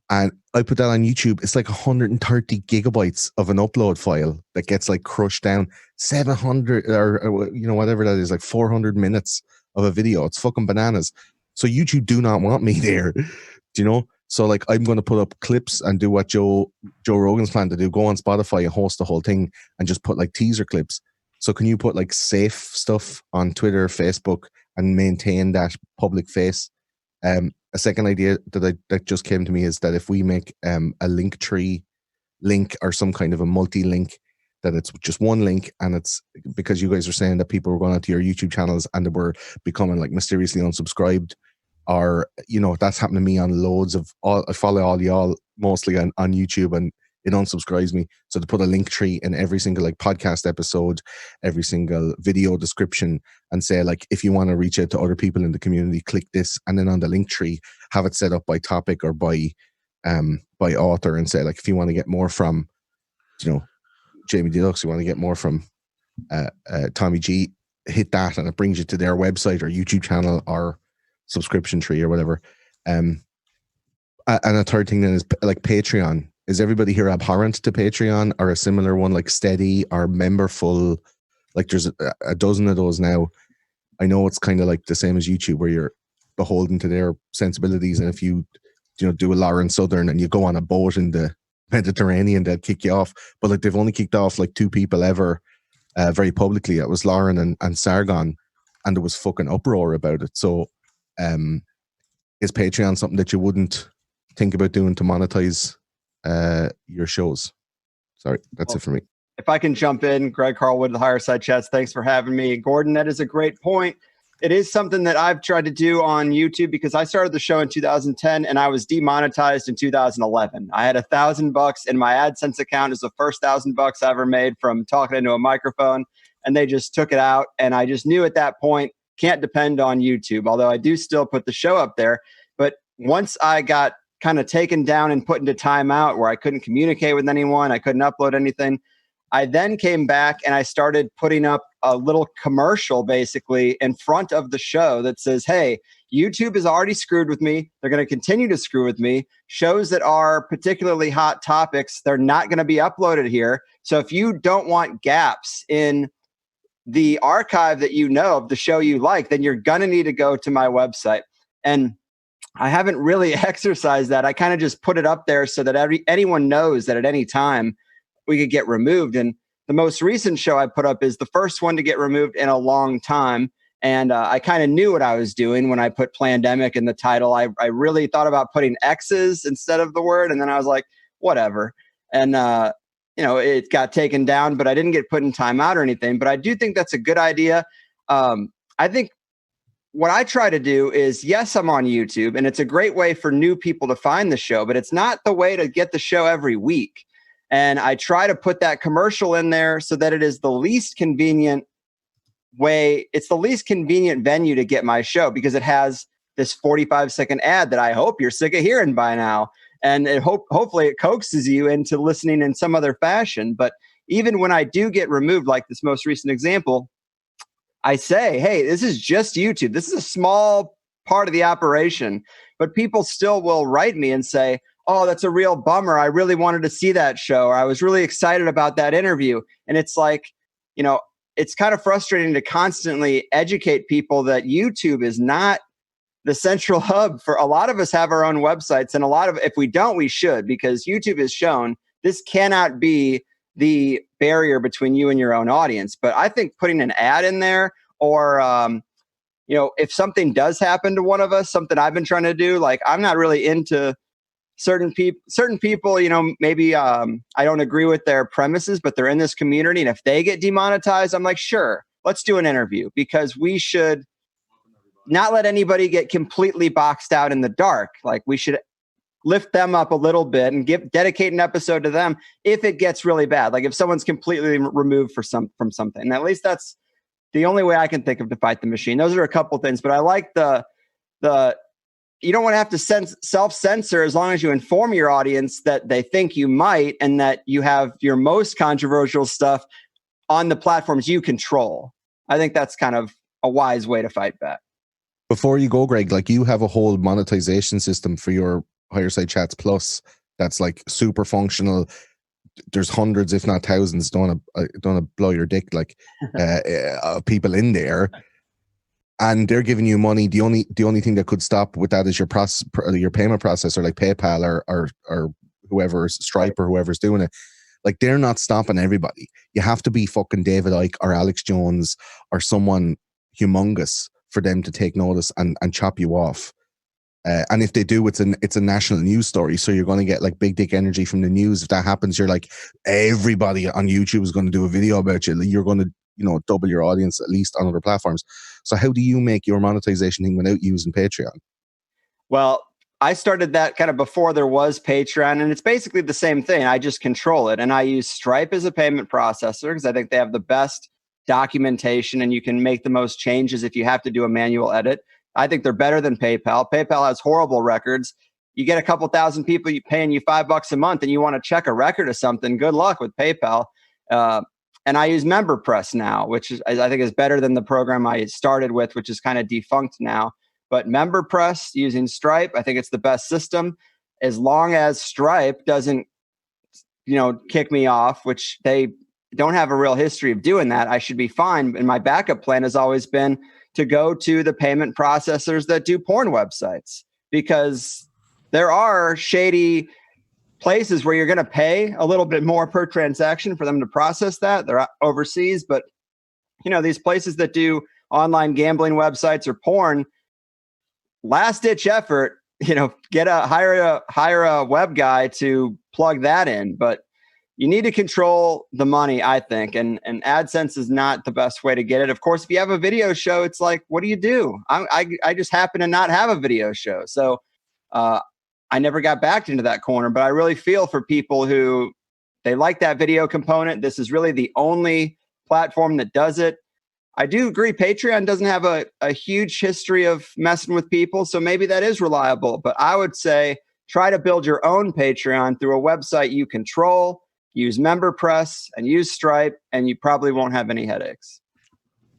And I put that on YouTube. It's 130 gigabytes of an upload file that gets crushed down. 700 or whatever that is, 400 minutes of a video. It's fucking bananas. So YouTube do not want me there. Do you know? So I'm going to put up clips and do what Joe Rogan's plan to do. Go on Spotify and host the whole thing and just put teaser clips. So can you put safe stuff on Twitter, Facebook, and maintain that public face? A second idea that just came to me is that if we make a Linktree link or some kind of a multi-link, that it's just one link, and it's because you guys are saying that people were going onto your YouTube channels and they were becoming mysteriously unsubscribed, or that's happened to me on loads of I follow all y'all mostly on YouTube, and it unsubscribes me. So to put a link tree in every single like podcast episode, every single video description, and say like, if you want to reach out to other people in the community, click this, and then on the link tree, have it set up by topic or by author, and say like, if you want to get more from, you know, Jamie Deluxe, you want to get more from Tommy G, hit that, and it brings you to their website or YouTube channel or subscription tree or whatever. And a third thing then is like Patreon. Is everybody here abhorrent to Patreon or a similar one like Steady or Memberful? Like there's a dozen of those now. I know it's kind of like the same as YouTube where you're beholden to their sensibilities, and if you do a Lauren Southern and you go on a boat in the Mediterranean, they'll kick you off. But like they've only kicked off like 2 people ever very publicly. It was Lauren and Sargon, and there was fucking uproar about it. So is Patreon something that you wouldn't think about doing to monetize your shows? Sorry, that's it for me. If I can jump in, Greg Carlwood, the Higher Side Chats, thanks for having me. Gordon, that is a great point. It is something that I've tried to do on YouTube because I started the show in 2010 and I was demonetized in 2011. I had $1,000 in my AdSense account. It was the first $1,000 I ever made from talking into a microphone, and they just took it out. And I just knew at that point, can't depend on YouTube, although I do still put the show up there. But once I got kind of taken down and put into timeout where I couldn't communicate with anyone, I couldn't upload anything, I then came back and I started putting up a little commercial basically in front of the show that says, hey, YouTube has already screwed with me. They're going to continue to screw with me. Shows that are particularly hot topics, they're not going to be uploaded here. So if you don't want gaps in the archive that you know of the show you like, then you're going to need to go to my website. And I haven't really exercised that. I kind of just put it up there so that anyone knows that at any time we could get removed. And the most recent show I put up is the first one to get removed in a long time. And I kind of knew what I was doing when I put Plandemic in the title. I really thought about putting X's instead of the word. And then I was like, whatever. And, it got taken down, but I didn't get put in timeout or anything. But I do think that's a good idea. I think what I try to do is, yes, I'm on YouTube, and it's a great way for new people to find the show, but it's not the way to get the show every week. And I try to put that commercial in there so that it is the least convenient way. It's the least convenient venue to get my show because it has this 45-second ad that I hope you're sick of hearing by now. And hopefully it coaxes you into listening in some other fashion. But even when I do get removed, like this most recent example, I say, hey, this is just YouTube. This is a small part of the operation. But people still will write me and say, oh, that's a real bummer. I really wanted to see that show. Or I was really excited about that interview. And it's like, it's kind of frustrating to constantly educate people that YouTube is not the central hub for a lot of us have our own websites. And if we don't, we should, because YouTube has shown this cannot be the barrier between you and your own audience. But I think putting an ad in there or, if something does happen to one of us, something I've been trying to do, like I'm not really into certain people, maybe I don't agree with their premises, but they're in this community. And if they get demonetized, I'm like, sure, let's do an interview, because we should not let anybody get completely boxed out in the dark. Like we should lift them up a little bit and dedicate an episode to them if it gets really bad. Like if someone's completely removed from something. And at least that's the only way I can think of to fight the machine. Those are a couple things, but I like the you don't want to have to self-censor as long as you inform your audience that they think you might, and that you have your most controversial stuff on the platforms you control. I think that's kind of a wise way to fight back. Before you go, Greg, like you have a whole monetization system for your Higher Side Chats Plus that's like super functional. There's hundreds, if not thousands, don't want to blow your dick, like people in there, and they're giving you money. The only thing that could stop with that is your payment processor, like PayPal or whoever's Stripe or whoever's doing it. Like they're not stopping everybody. You have to be fucking David Icke or Alex Jones or someone humongous for them to take notice and chop you off. And if they do, it's a national news story. So you're going to get like big dick energy from the news. If that happens, you're like, everybody on YouTube is going to do a video about you. You're going to, double your audience at least on other platforms. So how do you make your monetization thing without using Patreon? Well, I started that kind of before there was Patreon, and it's basically the same thing. I just control it, and I use Stripe as a payment processor because I think they have the best documentation, and you can make the most changes if you have to do a manual edit. I think they're better than PayPal. PayPal has horrible records. You get a couple thousand people paying you $5 a month, and you want to check a record of something. Good luck with PayPal. And I use MemberPress now, which is, I think is better than the program I started with, which is kind of defunct now. But MemberPress using Stripe, I think it's the best system. As long as Stripe doesn't, kick me off, which they don't have a real history of doing that, I should be fine. And my backup plan has always been to go to the payment processors that do porn websites, because there are shady places where you're going to pay a little bit more per transaction for them to process that. They're overseas, but these places that do online gambling websites or porn, last ditch effort, hire a web guy to plug that in. But you need to control the money, I think, and AdSense is not the best way to get it. Of course, if you have a video show, it's like, what do you do? I just happen to not have a video show, so I never got backed into that corner. But I really feel for people who they like that video component. This is really the only platform that does it. I do agree Patreon doesn't have a huge history of messing with people, so maybe that is reliable. But I would say try to build your own Patreon through a website you control, use MemberPress, and use Stripe, and you probably won't have any headaches.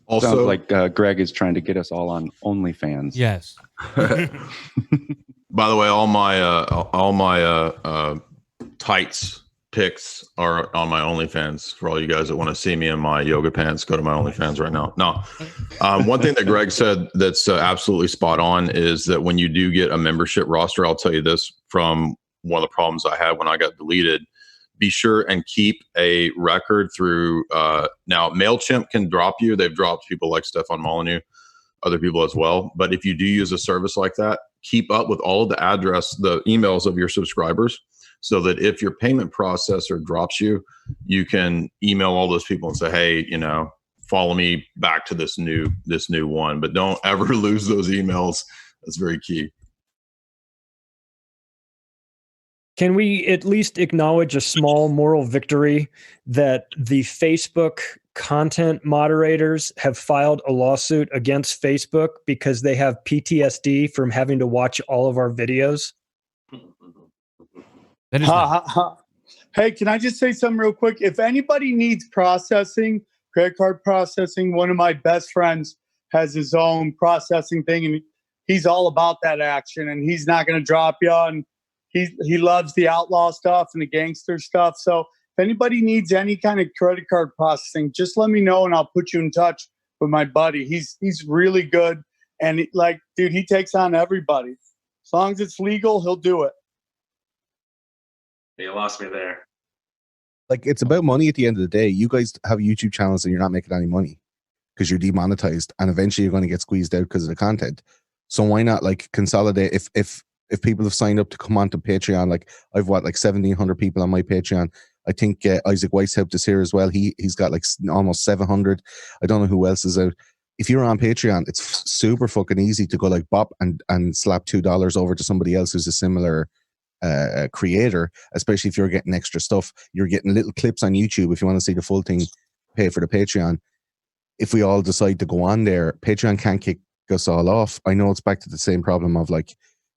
Also, sounds like Greg is trying to get us all on OnlyFans. Yes. By the way, all my tights pics are on my OnlyFans. For all you guys that want to see me in my yoga pants, go to my OnlyFans right now. No, one thing that Greg said that's absolutely spot on is that when you do get a membership roster, I'll tell you this from one of the problems I had when I got deleted. Be sure and keep a record through. Now, MailChimp can drop you. They've dropped people like Stefan Molyneux, other people as well. But if you do use a service like that, keep up with all of the emails of your subscribers, so that if your payment processor drops you, you can email all those people and say, hey, follow me back to this new one. But don't ever lose those emails. That's very key. Can we at least acknowledge a small moral victory that the Facebook content moderators have filed a lawsuit against Facebook because they have PTSD from having to watch all of our videos? Hey, can I just say something real quick? If anybody needs processing, credit card processing, one of my best friends has his own processing thing, and he's all about that action, and he's not going to drop you. And he loves the outlaw stuff and the gangster stuff. So if anybody needs any kind of credit card processing, just let me know, and I'll put you in touch with my buddy. He's really good, and dude, he takes on everybody. As long as it's legal, he'll do it. You lost me there. Like, it's about money at the end of the day. You guys have YouTube channels and you're not making any money because you're demonetized, and eventually you're going to get squeezed out because of the content. So why not consolidate? If people have signed up to come onto Patreon, I've 1,700 people on my Patreon. I think Isaac Weiss helped us here as well. He's got almost 700. I don't know who else is out. If you're on Patreon, it's super fucking easy to go bop and slap $2 over to somebody else who's a similar creator, especially if you're getting extra stuff. You're getting little clips on YouTube. If you want to see the full thing, pay for the Patreon. If we all decide to go on there, Patreon can't kick us all off. I know it's back to the same problem of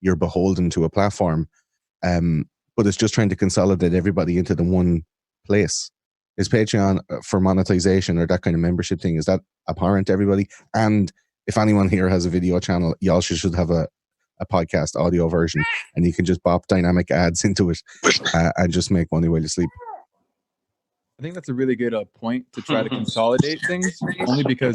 you're beholden to a platform, but it's just trying to consolidate everybody into the one place. Is Patreon for monetization or that kind of membership thing, is that apparent to everybody? And if anyone here has a video channel, y'all should have a podcast audio version, and you can just bop dynamic ads into it and just make money while you sleep. I think that's a really good point to try to consolidate things, only because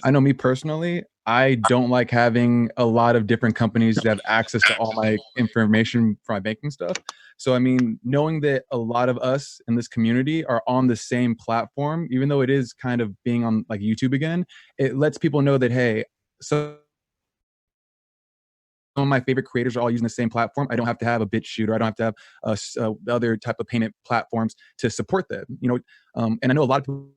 I know me personally, I don't like having a lot of different companies that have access to all my information for my banking stuff. So, I mean, knowing that a lot of us in this community are on the same platform, even though it is kind of being on YouTube again, it lets people know that, hey, so some of my favorite creators are all using the same platform. I don't have to have a BitChute, or I don't have to have other type of payment platforms to support them. And I know a lot of people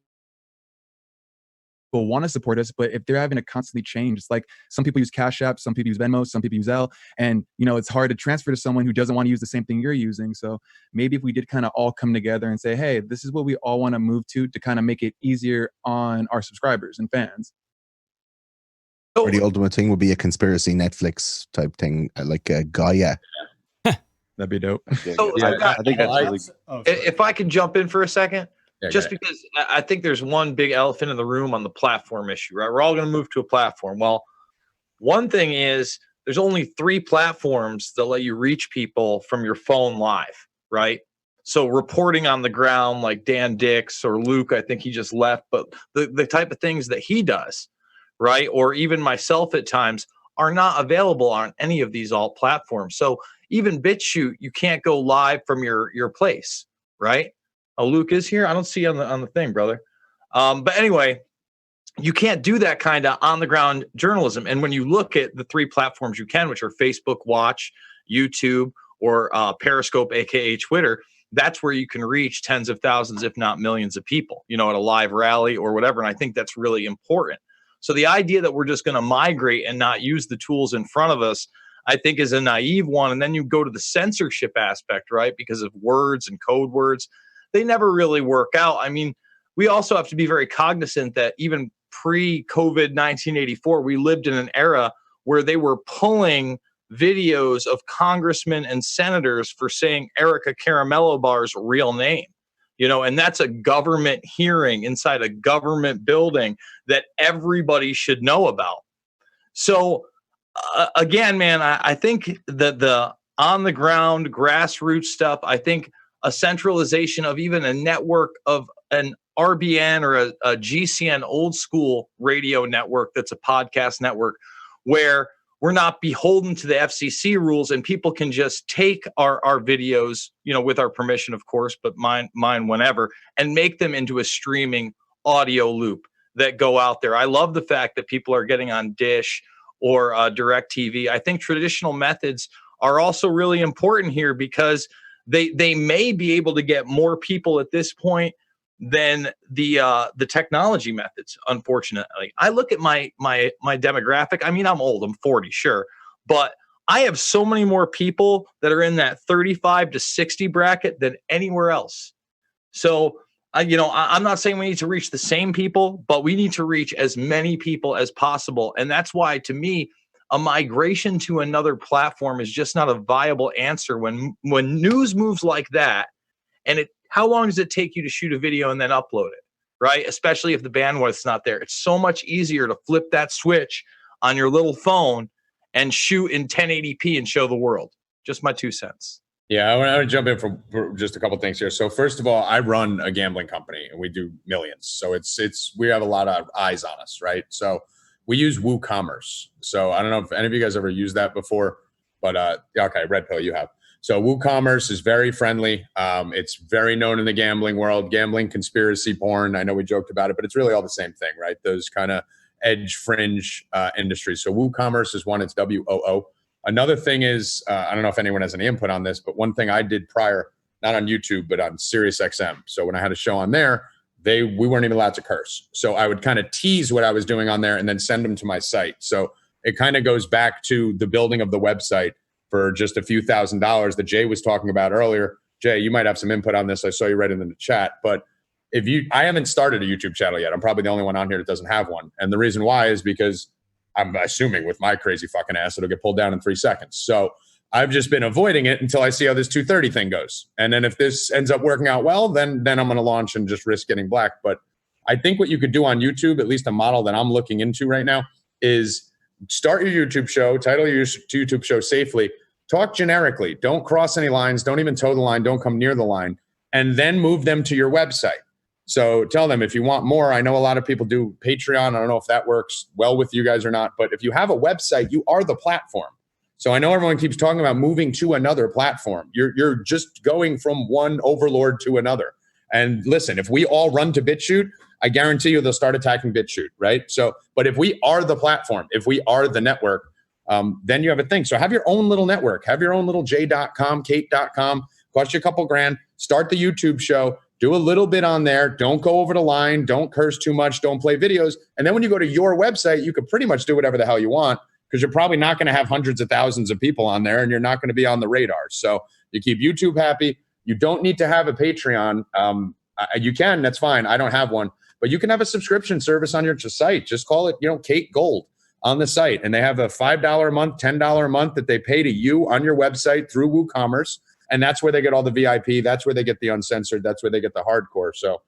people want to support us, but if they're having to constantly change, it's like some people use Cash App, some people use Venmo, some people use Zelle, and it's hard to transfer to someone who doesn't want to use the same thing you're using. So maybe if we did kind of all come together and say, hey, this is what we all want to move to kind of make it easier on our subscribers and fans. Or the ultimate thing would be a conspiracy Netflix type thing, like Gaia. That'd be dope. So I think that's really good. If I could jump in for a second, Yeah, just go ahead. because I think there's one big elephant in the room on the platform issue, right? We're all going to move to a platform. Well, one thing is there's only 3 platforms that let you reach people from your phone live, right? So reporting on the ground like Dan Dix or Luke, I think he just left, but the type of things that he does, right? Or even myself at times are not available on any of these alt platforms. So even BitChute, you can't go live from your place, right? Oh, Luke is here. I don't see on the thing, brother. But anyway, you can't do that kind of on the ground journalism. And when you look at the 3 platforms you can, which are Facebook Watch, YouTube, or Periscope, aka Twitter, that's where you can reach tens of thousands, if not millions of people, at a live rally or whatever. And I think that's really important. So the idea that we're just going to migrate and not use the tools in front of us, I think is a naive one. And then you go to the censorship aspect, right? Because of words and code words, they never really work out. I mean, we also have to be very cognizant that even pre-COVID 1984, we lived in an era where they were pulling videos of congressmen and senators for saying Erica Caramello Bar's real name. And that's a government hearing inside a government building that everybody should know about. So again, man, I think that the on the ground grassroots stuff, I think a centralization of even a network of an RBN or a GCN old school radio network that's a podcast network where we're not beholden to the FCC rules and people can just take our videos, with our permission, of course, but mine whenever, and make them into a streaming audio loop that go out there. I love the fact that people are getting on Dish or DirecTV. I think traditional methods are also really important here because they may be able to get more people at this point than the technology methods. Unfortunately, I look at my demographic. I mean, I'm old. I'm 40, sure, but I have so many more people that are in that 35 to 60 bracket than anywhere else. So, I'm not saying we need to reach the same people, but we need to reach as many people as possible, and that's why, to me, a migration to another platform is just not a viable answer when news moves like that. And how long does it take you to shoot a video and then upload it, right? Especially if the bandwidth's not there. It's so much easier to flip that switch on your little phone and shoot in 1080p and show the world. Just my 2 cents. Yeah, I want to jump in for just a couple things here. So first of all, I run a gambling company and we do millions. So we have a lot of eyes on us, right? So we use WooCommerce. So I don't know if any of you guys ever used that before, but okay, Red Pill, you have. So WooCommerce is very friendly. It's very known in the gambling world, gambling, conspiracy porn. I know we joked about it, but it's really all the same thing, right? Those kind of edge fringe industries. So WooCommerce is one, it's WOO. Another thing is, I don't know if anyone has any input on this, but one thing I did prior, not on YouTube, but on SiriusXM. So when I had a show on there, we weren't even allowed to curse. So I would kind of tease what I was doing on there and then send them to my site. So it kind of goes back to the building of the website for just a few $1,000s that Jay was talking about earlier. Jay, you might have some input on this. I saw you right in the chat, but I haven't started a YouTube channel yet. I'm probably the only one on here that doesn't have one. And the reason why is because I'm assuming with my crazy fucking ass, it'll get pulled down in 3 seconds. So I've just been avoiding it until I see how this 230 thing goes. And then if this ends up working out well, then I'm going to launch and just risk getting black. But I think what you could do on YouTube, at least a model that I'm looking into right now, is start your YouTube show, title your YouTube show safely, talk generically, don't cross any lines, don't even toe the line, don't come near the line, and then move them to your website. So tell them if you want more. I know a lot of people do Patreon. I don't know if that works well with you guys or not, but if you have a website, you are the platform. So I know everyone keeps talking about moving to another platform. You're just going from one overlord to another. And listen, if we all run to BitChute, I guarantee you they'll start attacking BitChute, right? So, but if we are the platform, if we are the network, then you have a thing. So have your own little network, have your own little j.com, kate.com, cost you a couple grand, start the YouTube show, Do a little bit on there. Don't go over the line. Don't curse too much. Don't play videos. And then when you go to your website, you can pretty much do whatever the hell you want, because you're probably not going to have hundreds of thousands of people on there, and you're not going to be on the radar. So you keep YouTube happy. You don't need to have a Patreon. You can, that's fine. I don't have one, but you can have a subscription service on your site. Just call it, Kate Gold on the site. And they have a $5 a month, $10 a month that they pay to you on your website through WooCommerce. And that's where they get all the VIP. That's where they get the uncensored. That's where they get the hardcore. So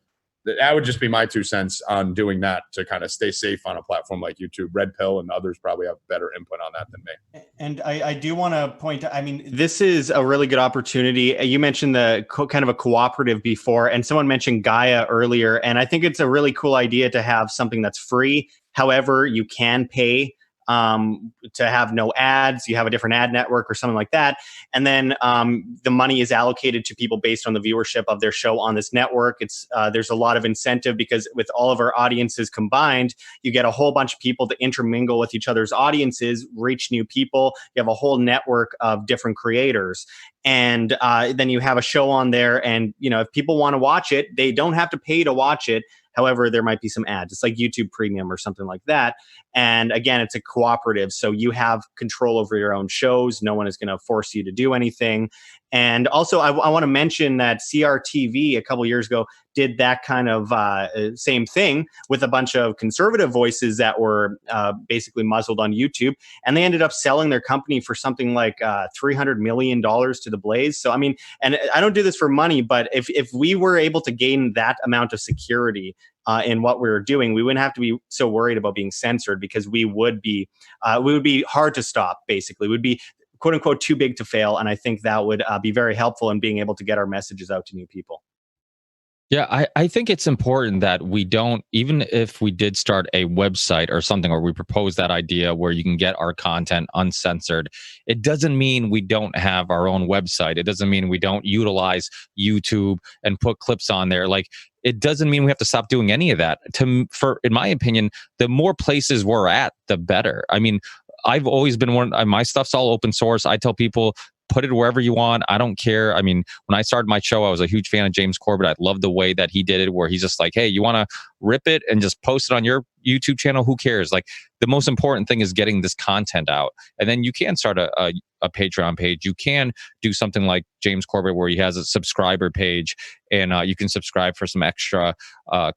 that would just be my 2 cents on doing that to kind of stay safe on a platform like YouTube. Red Pill and others probably have better input on that than me. And I do want to point out, I mean, this is a really good opportunity. You mentioned the kind of a cooperative before, and someone mentioned Gaia earlier. And I think it's a really cool idea to have something that's free. However, you can pay to have no ads. You have a different ad network or something like that. And then the money is allocated to people based on the viewership of their show on this network. There's a lot of incentive because with all of our audiences combined, you get a whole bunch of people to intermingle with each other's audiences, reach new people. You have a whole network of different creators. And then you have a show on there. And, if people want to watch it, they don't have to pay to watch it. However, there might be some ads. It's like YouTube Premium or something like that. And again, it's a cooperative. So you have control over your own shows. No one is going to force you to do anything. And also, I want to mention that CRTV a couple of years ago did that kind of same thing with a bunch of conservative voices that were basically muzzled on YouTube. And they ended up selling their company for something like $300 million to the Blaze. So, I mean, and I don't do this for money, but if we were able to gain that amount of security in what we were doing, we wouldn't have to be so worried about being censored, because we would be hard to stop, basically. We'd be, quote unquote, too big to fail. And I think that would be very helpful in being able to get our messages out to new people. Yeah, I think it's important that we don't, even if we did start a website or something, or we propose that idea where you can get our content uncensored, it doesn't mean we don't have our own website. It doesn't mean we don't utilize YouTube and put clips on there. Like, it doesn't mean we have to stop doing any of that. In my opinion, the more places we're at, the better. I mean, I've always been my stuff's all open source. I tell people, put it wherever you want. I don't care. I mean, when I started my show, I was a huge fan of James Corbett. I loved the way that he did it, where he's just like, hey, you want to rip it and just post it on your YouTube channel? Who cares? Like, the most important thing is getting this content out. And then you can start a Patreon page. You can do something like James Corbett, where he has a subscriber page, and you can subscribe for some extra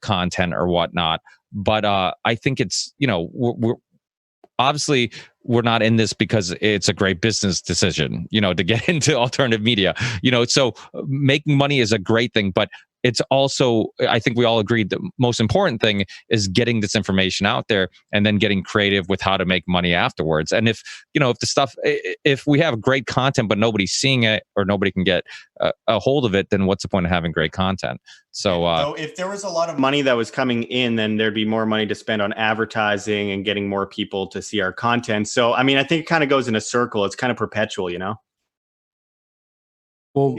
content or whatnot. But I think it's, we're obviously, we're not in this because it's a great business decision, to get into alternative media, so making money is a great thing, but it's also, I think we all agreed, the most important thing is getting this information out there and then getting creative with how to make money afterwards. And if we have great content, but nobody's seeing it or nobody can get a hold of it, then what's the point of having great content? So if there was a lot of money that was coming in, then there'd be more money to spend on advertising and getting more people to see our content. So, I mean, I think it kind of goes in a circle. It's kind of perpetual, Well,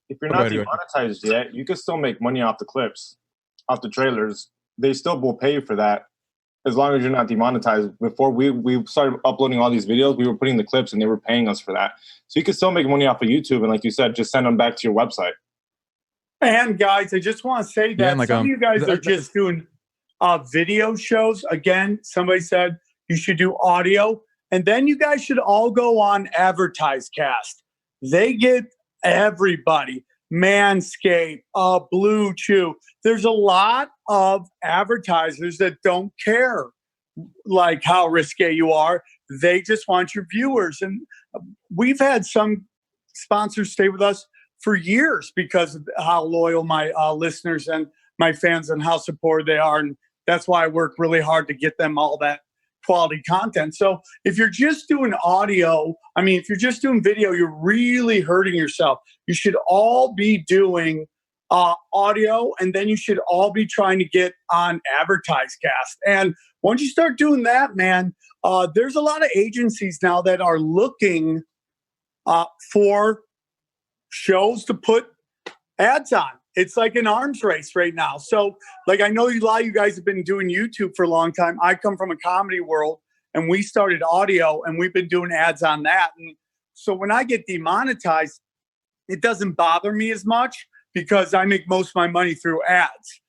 if you're not demonetized yet, you can still make money off the clips, off the trailers. They still will pay you for that as long as you're not demonetized. Before we started uploading all these videos, we were putting the clips and they were paying us for that. So you can still make money off of YouTube. And like you said, just send them back to your website. And guys, I just want to say that some of you guys are just doing video shows. Again, somebody said you should do audio. And then you guys should all go on AdvertiseCast. They get everybody. Manscaped, Blue Chew. There's a lot of advertisers that don't care like how risque you are. They just want your viewers. And we've had some sponsors stay with us for years because of how loyal my listeners and my fans and how supportive they are. And that's why I work really hard to get them all that quality content. So if you're just doing audio, if you're just doing video, you're really hurting yourself. You should all be doing audio, and then you should all be trying to get on AdvertiseCast. And once you start doing that, man, there's a lot of agencies now that are looking for shows to put ads on. It's like an arms race right now. So, like, I know a lot of you guys have been doing YouTube for a long time. I come from a comedy world, and we started audio, and we've been doing ads on that. And so when I get demonetized, it doesn't bother me as much because I make most of my money through ads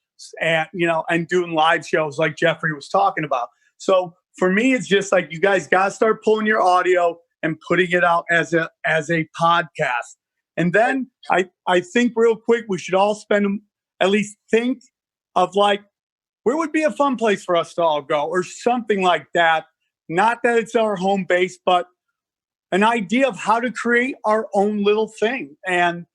and, and doing live shows like Jeffrey was talking about. So for me, it's just like, you guys got to start pulling your audio and putting it out as a podcast. And then I think real quick, we should all at least think of like, where would be a fun place for us to all go or something like that. Not that it's our home base, but an idea of how to create our own little thing. And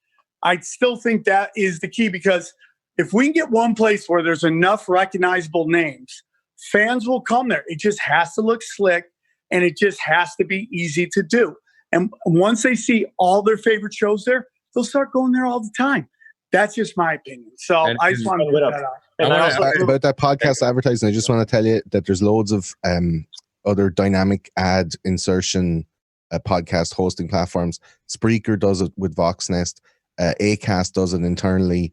I still think that is the key, because if we can get one place where there's enough recognizable names, fans will come there. It just has to look slick and it just has to be easy to do. And once they see all their favorite shows there, they'll start going there all the time. That's just my opinion. So I just want to put that out. And about that podcast advertising, I just want to tell you that there's loads of other dynamic ad insertion podcast hosting platforms. Spreaker does it with Voxnest. Acast does it internally.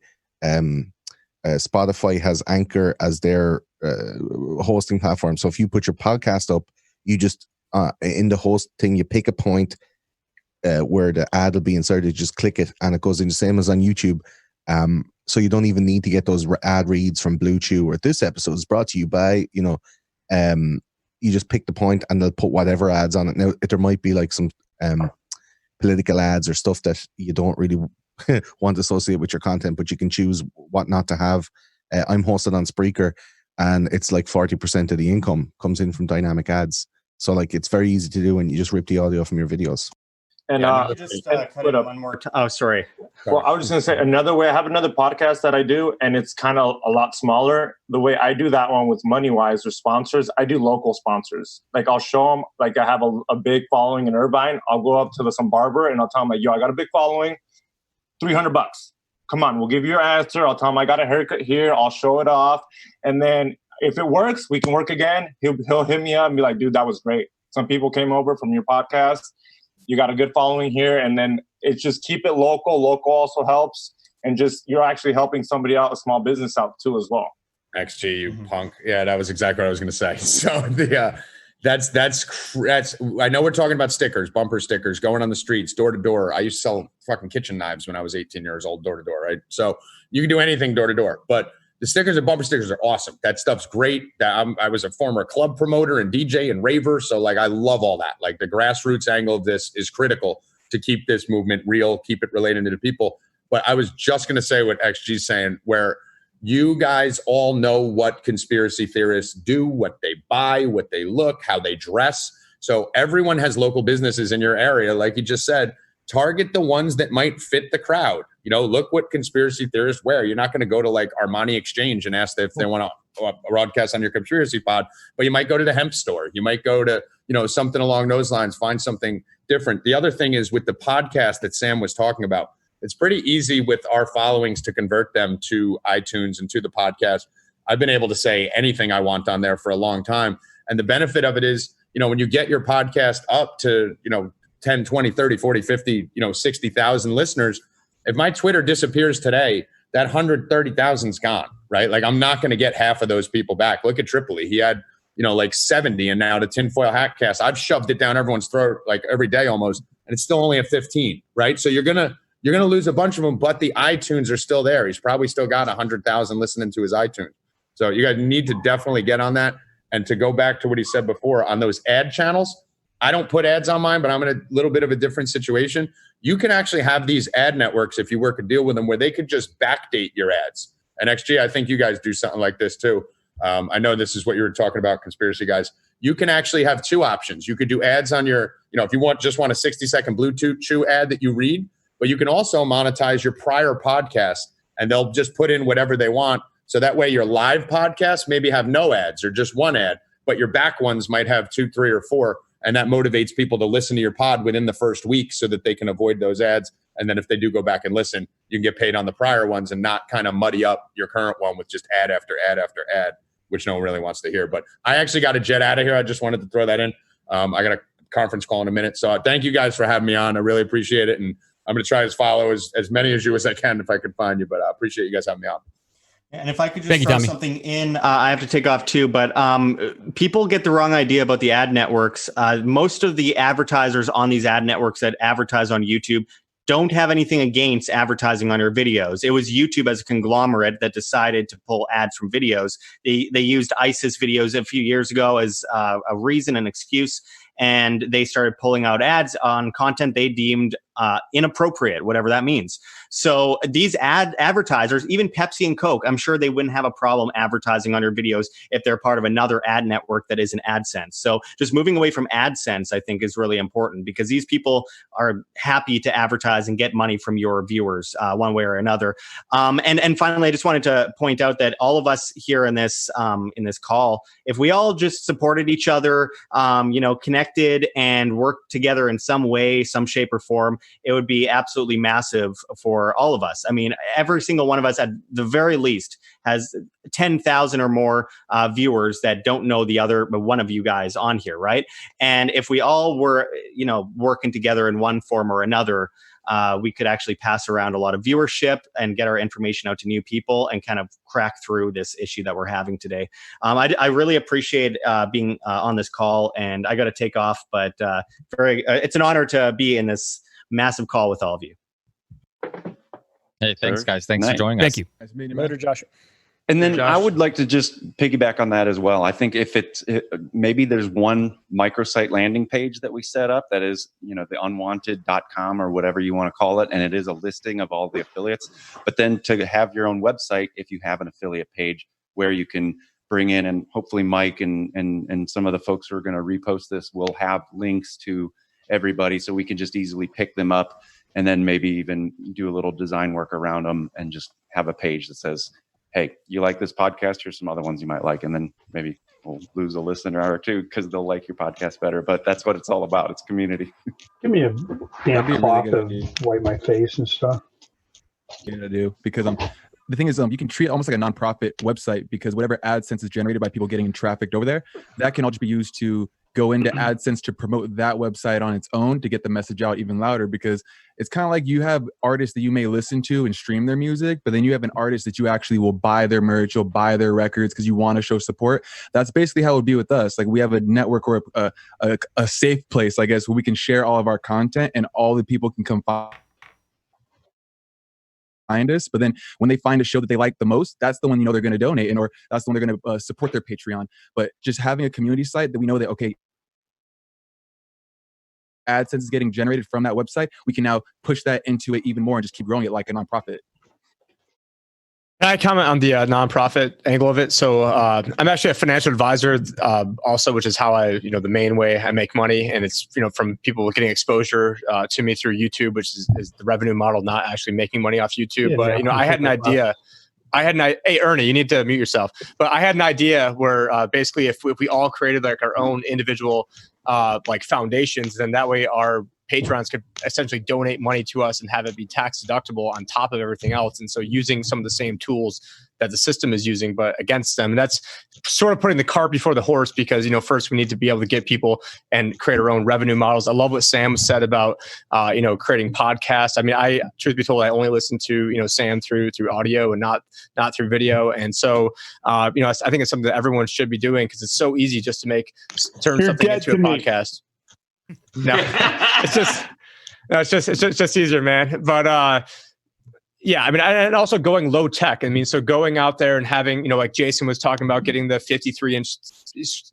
Spotify has Anchor as their hosting platform. So if you put your podcast up, you just in the host thing, you pick a point where the ad will be inserted. Just click it, and it goes in the same as on YouTube. So you don't even need to get those ad reads from Blue Chew or this episode is brought to you by, you just pick the point and they'll put whatever ads on it. Now, there might be like some political ads or stuff that you don't really want to associate with your content, but you can choose what not to have. I'm hosted on Spreaker, and it's like 40% of the income comes in from dynamic ads. So like it's very easy to do, and you just rip the audio from your videos. And just cut in one more time. Oh, sorry. Well, I was just going to say another way. I have another podcast that I do, and it's kind of a lot smaller. The way I do that one with MoneyWise or sponsors, I do local sponsors. Like I'll show them, like I have a big following in Irvine. I'll go up to some barber and I'll tell them, like, yo, I got a big following, $300. Come on, we'll give you your answer. I'll tell him I got a haircut here. I'll show it off. And then if it works, we can work again. He'll hit me up and be like, dude, that was great. Some people came over from your podcast. You got a good following here. And then it's just keep it local. Local also helps. And just you're actually helping somebody out, a small business out too as well. XG, you punk. Yeah, that was exactly what I was going to say. So that's I know we're talking about stickers, bumper stickers, going on the streets, door to door. I used to sell fucking kitchen knives when I was 18 years old, door to door, right? So you can do anything door to door, but the stickers and bumper stickers are awesome. That stuff's great. I was a former club promoter and DJ and raver. So like, I love all that. Like the grassroots angle of this is critical to keep this movement real, keep it related to the people. But I was just going to say what XG's saying, where you guys all know what conspiracy theorists do, what they buy, what they look, how they dress. So everyone has local businesses in your area. Like you just said, target the ones that might fit the crowd. Look what conspiracy theorists wear. You're not going to go to like Armani Exchange and ask if they want a broadcast on your conspiracy pod, but you might go to the hemp store. You might go to, something along those lines, find something different. The other thing is with the podcast that Sam was talking about, it's pretty easy with our followings to convert them to iTunes and to the podcast. I've been able to say anything I want on there for a long time. And the benefit of it is, when you get your podcast up to, 10, 20, 30, 40, 50, 60,000 listeners, if my Twitter disappears today, that 130,000's gone, right? Like I'm not going to get half of those people back. Look at Tripoli. He had, like 70, and now the tinfoil hat cast, I've shoved it down everyone's throat like every day almost, and it's still only at 15, right? So you're going to lose a bunch of them, but the iTunes are still there. He's probably still got 100,000 listening to his iTunes. So you guys need to definitely get on that. And to go back to what he said before on those ad channels, I don't put ads on mine, but I'm in a little bit of a different situation. You can actually have these ad networks, if you work a deal with them, where they could just backdate your ads. And XG, I think you guys do something like this too. I know this is what you were talking about, conspiracy guys. You can actually have two options. You could do ads on your, if you just want a 60-second Bluetooth Chew ad that you read, but you can also monetize your prior podcast, and they'll just put in whatever they want. So that way your live podcasts maybe have no ads or just one ad, but your back ones might have 2, 3, or 4. And that motivates people to listen to your pod within the first week so that they can avoid those ads. And then if they do go back and listen, you can get paid on the prior ones and not kind of muddy up your current one with just ad after ad after ad, which no one really wants to hear. But I actually got to jet out of here. I just wanted to throw that in. I got a conference call in a minute. So thank you guys for having me on. I really appreciate it. And I'm going to try to follow as many as you as I can if I can find you. But I appreciate you guys having me on. And if I could just throw something in, I have to take off too, but people get the wrong idea about the ad networks. Most of the advertisers on these ad networks that advertise on YouTube don't have anything against advertising on your videos. It was YouTube as a conglomerate that decided to pull ads from videos. They used ISIS videos a few years ago as a reason, an excuse, and they started pulling out ads on content they deemed inappropriate, whatever that means. So these advertisers, even Pepsi and Coke, I'm sure they wouldn't have a problem advertising on your videos if they're part of another ad network that isn't AdSense. So just moving away from AdSense, I think, is really important, because these people are happy to advertise and get money from your viewers one way or another. And finally, I just wanted to point out that all of us here in this call, if we all just supported each other, connected and worked together in some way, some shape or form, it would be absolutely massive for all of us. I mean, every single one of us, at the very least, has 10,000 or more viewers that don't know the other one of you guys on here, right? And if we all were, working together in one form or another, we could actually pass around a lot of viewership and get our information out to new people and kind of crack through this issue that we're having today. I really appreciate being on this call, and I got to take off, but it's an honor to be in this massive call with all of you. Hey, thanks, guys. Thanks for joining us. Thank you. Later, Josh. And then Josh. I would like to just piggyback on that as well. I think if maybe there's one microsite landing page that we set up that is, the unwanted.com or whatever you want to call it. And it is a listing of all the affiliates, but then to have your own website, if you have an affiliate page where you can bring in, and hopefully Mike and some of the folks who are going to repost this will have links to everybody, so we can just easily pick them up and then maybe even do a little design work around them and just have a page that says, hey, you like this podcast? Here's some other ones you might like. And then maybe we'll lose a listener or two because they'll like your podcast better. But that's what it's all about. It's community. Give me a damn That'd be cloth really to wipe my face and stuff. To do, because the thing is, you can treat it almost like a nonprofit website, because whatever AdSense is generated by people getting trafficked over there, that can all just be used to go into AdSense to promote that website on its own to get the message out even louder. Because it's kind of like you have artists that you may listen to and stream their music, but then you have an artist that you actually will buy their merch, you'll buy their records because you want to show support. That's basically how it would be with us. Like, we have a network or a safe place, I guess, where we can share all of our content and all the people can come find us. But then when they find a show that they like the most, that's the one they're going to donate, or that's the one they're going to support their Patreon. But just having a community site that we know that, okay, AdSense is getting generated from that website, we can now push that into it even more and just keep growing it like a nonprofit. Can I comment on the nonprofit angle of it? So I'm actually a financial advisor also, which is how I, the main way I make money. And it's, from people getting exposure to me through YouTube, which is the revenue model, not actually making money off YouTube. Yeah, but, I had an idea. Hey, Ernie, you need to mute yourself. But I had an idea where basically if we all created like our own individual like foundations, then that way our patrons could essentially donate money to us and have it be tax deductible on top of everything else. And so using some of the same tools that the system is using, but against them. And that's sort of putting the cart before the horse, because, first we need to be able to get people and create our own revenue models. I love what Sam said about, creating podcasts. I mean, truth be told, I only listen to, Sam through audio and not through video. And so, I think it's something that everyone should be doing, because it's so easy just to turn something into a podcast. No, it's just easier, man. But yeah, I mean, and also going low tech. I mean, so going out there and having, like Jason was talking about, getting the 53-inch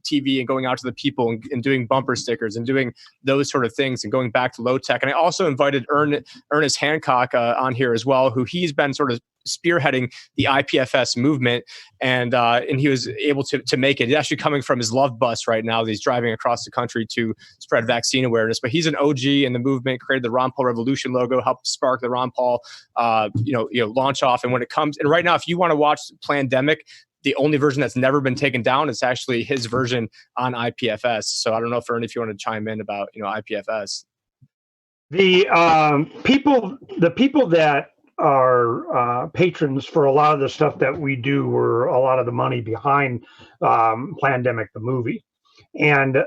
TV and going out to the people and doing bumper stickers and doing those sort of things and going back to low tech. And I also invited Ernest Hancock on here as well, who he's been sort of spearheading the IPFS movement, and he was able to make it. He's actually coming from his love bus right now. He's driving across the country to spread vaccine awareness, but he's an OG in the movement, created the Ron Paul Revolution logo, helped spark the Ron Paul launch off. And when it comes, and right now, if you want to watch Plandemic, the only version that's never been taken down is actually his version on IPFS. So I don't know, Ernie, if you want to chime in about IPFS. The people that are patrons for a lot of the stuff that we do were a lot of the money behind Plandemic the movie, and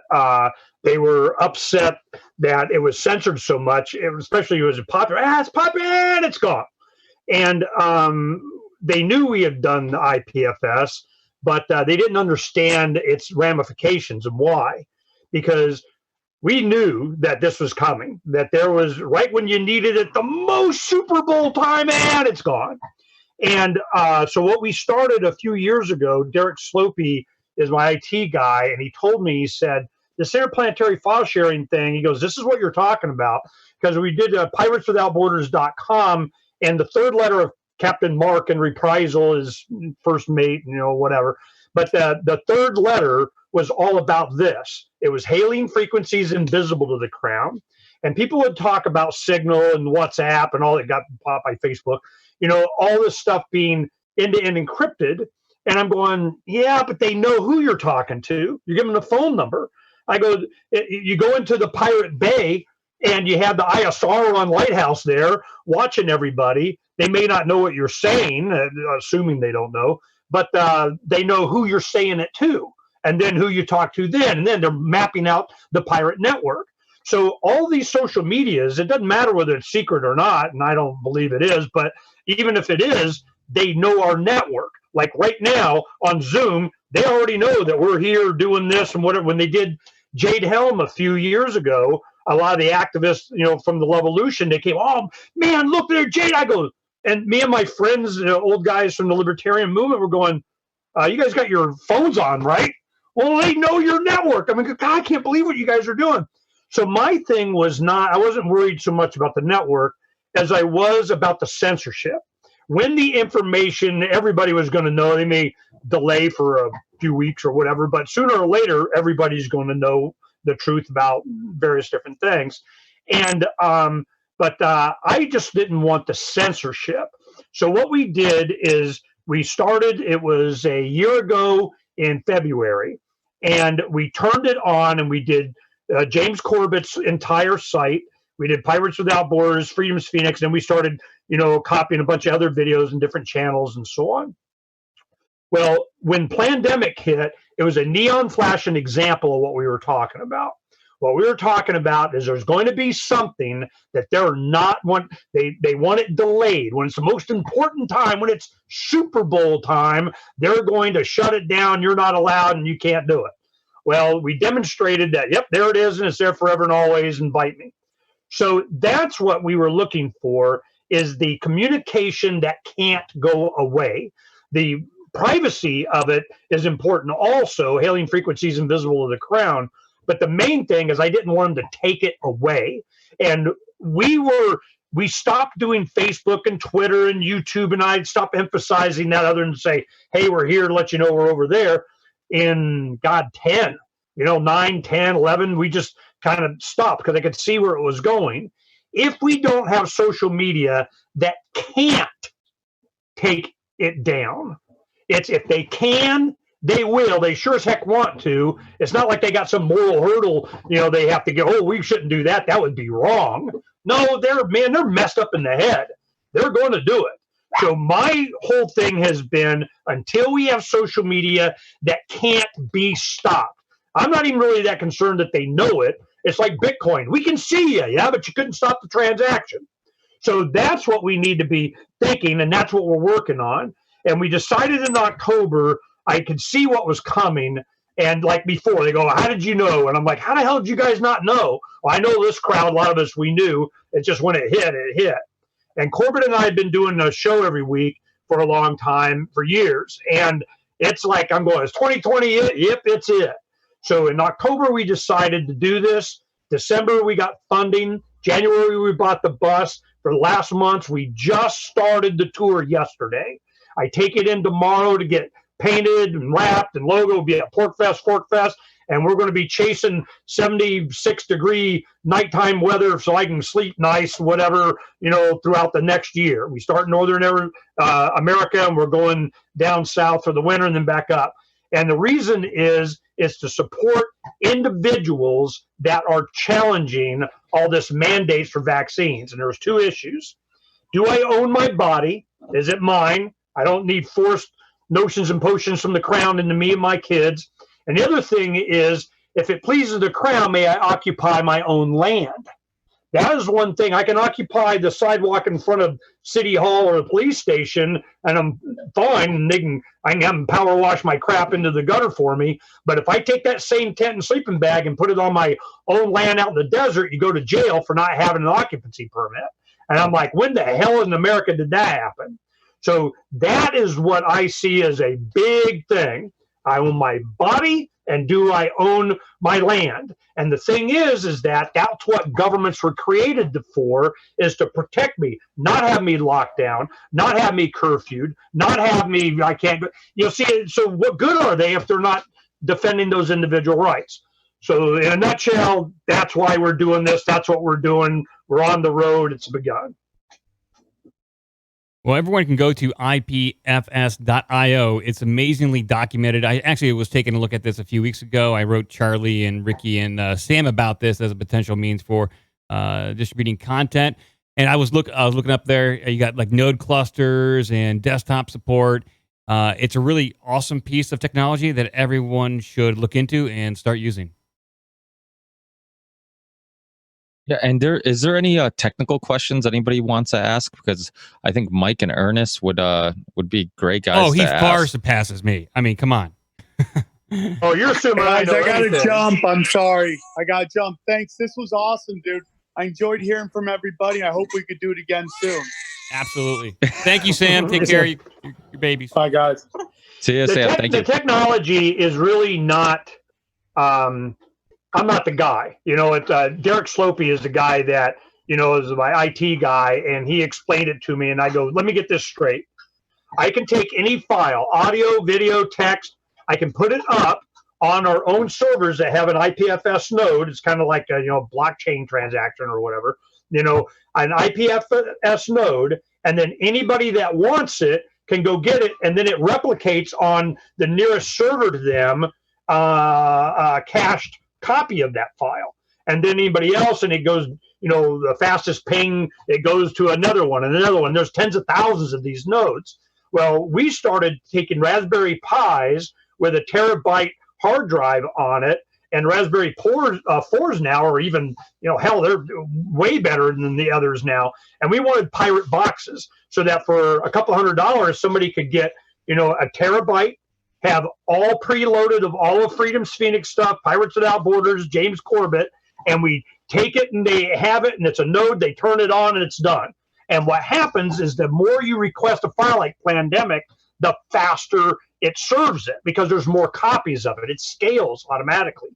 they were upset that it was censored so much, especially it was popular. It's popular, and it's gone. And they knew we had done the IPFS, but they didn't understand its ramifications and why. Because we knew that this was coming, that there was right when you needed it the most Super Bowl time, and it's gone. And so what we started a few years ago, Derek Slopey is my IT guy, and he told me, he said, this interplanetary file sharing thing, he goes, this is what you're talking about. Because we did pirateswithoutborders.com, and the third letter of Captain Mark in Reprisal is first mate, whatever. But the third letter was all about this. It was hailing frequencies invisible to the Crown. And people would talk about Signal and WhatsApp and all that got popped by Facebook, all this stuff being end-to-end encrypted. And I'm going, yeah, but they know who you're talking to. You give them the phone number. I go, you go into the Pirate Bay and you have the ISR on Lighthouse there watching everybody. They may not know what you're saying, assuming they don't know, but they know who you're saying it to and then who you talk to then. And then they're mapping out the pirate network. So all these social medias, it doesn't matter whether it's secret or not, and I don't believe it is, but even if it is, they know our network. Like right now on Zoom, they already know that we're here doing this and whatever. When they did Jade Helm a few years ago, a lot of the activists, from the Levolution, they came, oh, man, look there, Jade. I go, and me and my friends, old guys from the Libertarian movement were going, you guys got your phones on, right? Well, they know your network. I mean, God, I can't believe what you guys are doing. So my thing was I wasn't worried so much about the network as I was about the censorship. When the information, everybody was going to know, they may delay for a few weeks or whatever, but sooner or later, everybody's going to know the truth about various different things. And, but I just didn't want the censorship. So what we did is we started, it was a year ago in February, and we turned it on and we did James Corbett's entire site. We did Pirates Without Borders, Freedom's Phoenix, and we started, copying a bunch of other videos and different channels and so on. Well, when pandemic hit, it was a neon flashing example of what we were talking about. What we were talking about is there's going to be something that they're not they want it delayed. When it's the most important time, when it's Super Bowl time, they're going to shut it down. You're not allowed and you can't do it. Well, we demonstrated that, yep, there it is, and it's there forever and always, and bite me. So that's what we were looking for, is the communication that can't go away. The privacy of it is important also, hailing frequencies invisible to the Crown. But the main thing is I didn't want them to take it away. And we stopped doing Facebook and Twitter and YouTube, and I'd stop emphasizing that other than say, hey, we're here to let you know we're over there. In 10, 9, 10, 11, we just kind of stopped because I could see where it was going. If we don't have social media that can't take it down, it's if they can, they will. They sure as heck want to. It's not like they got some moral hurdle, they have to go, oh, we shouldn't do that. That would be wrong. No, they're messed up in the head. They're going to do it. So my whole thing has been, until we have social media that can't be stopped. I'm not even really that concerned that they know it. It's like Bitcoin. We can see you, yeah, but you couldn't stop the transaction. So that's what we need to be thinking, and that's what we're working on. And we decided in October, I could see what was coming. And like before, they go, how did you know? And I'm like, how the hell did you guys not know? Well, I know this crowd, a lot of us, we knew. It's just when it hit. And Corbett and I had been doing a show every week for a long time, for years. And it's like, I'm going, is 2020 it? Yep, it's it. So in October, we decided to do this. December, we got funding. January, we bought the bus. For the last month, we just started the tour yesterday. I take it in tomorrow to get painted and wrapped, and logo will be at Fork Fest. And we're going to be chasing 76-degree nighttime weather so I can sleep nice, whatever, throughout the next year. We start in Northern America, and we're going down south for the winter and then back up. And the reason is to support individuals that are challenging all this mandates for vaccines. And there's two issues. Do I own my body? Is it mine? I don't need forced notions and potions from the Crown into me and my kids. And the other thing is, if it pleases the Crown, may I occupy my own land? That is one thing. I can occupy the sidewalk in front of City Hall or the police station, and I'm fine. And I can have them power wash my crap into the gutter for me. But if I take that same tent and sleeping bag and put it on my own land out in the desert, you go to jail for not having an occupancy permit. And I'm like, when the hell in America did that happen? So that is what I see as a big thing. I own my body, and do I own my land? And the thing is that that's what governments were created for, is to protect me, not have me locked down, not have me curfewed, not have me, I can't, see, so what good are they if they're not defending those individual rights? So in a nutshell, that's why we're doing this. That's what we're doing. We're on the road. It's begun. Well, everyone can go to ipfs.io. It's amazingly documented. I actually was taking a look at this a few weeks ago. I wrote Charlie and Ricky and Sam about this as a potential means for distributing content. And I was looking up there. You got like node clusters and desktop support. It's a really awesome piece of technology that everyone should look into and start using. Yeah, and is there any technical questions anybody wants to ask? Because I think Mike and Ernest would be great guys. Oh, he to far ask. surpasses me. I mean, come on. Oh, you're assuming Guys, I gotta anything. jump. I'm sorry. I gotta jump. Thanks. This was awesome, dude. I enjoyed hearing from everybody. I hope we could do it again soon. Absolutely. Thank you, Sam. Take care of your babies. Bye, guys. See you, Sam. Thank you. The technology is really not. I'm not the guy. Derek Slopey is the guy that is my IT guy, and he explained it to me. And I go, let me get this straight. I can take any file, audio, video, text. I can put it up on our own servers that have an IPFS node. It's kind of like a blockchain transaction or whatever. An IPFS node, and then anybody that wants it can go get it, and then it replicates on the nearest server to them, cached copy of that file. And then anybody else, and it goes, the fastest ping, it goes to another one and another one. There's tens of thousands of these nodes. Well, we started taking Raspberry Pis with a terabyte hard drive on it, and Raspberry 4s now are even, hell, they're way better than the others now. And we wanted pirate boxes so that for a couple $100, somebody could get, a terabyte, have all preloaded of all of Freedom's Phoenix stuff, Pirates Without Borders, James Corbett, and we take it and they have it, and it's a node, they turn it on, and it's done. And what happens is the more you request a file like Plandemic, the faster it serves it, because there's more copies of it. It scales automatically.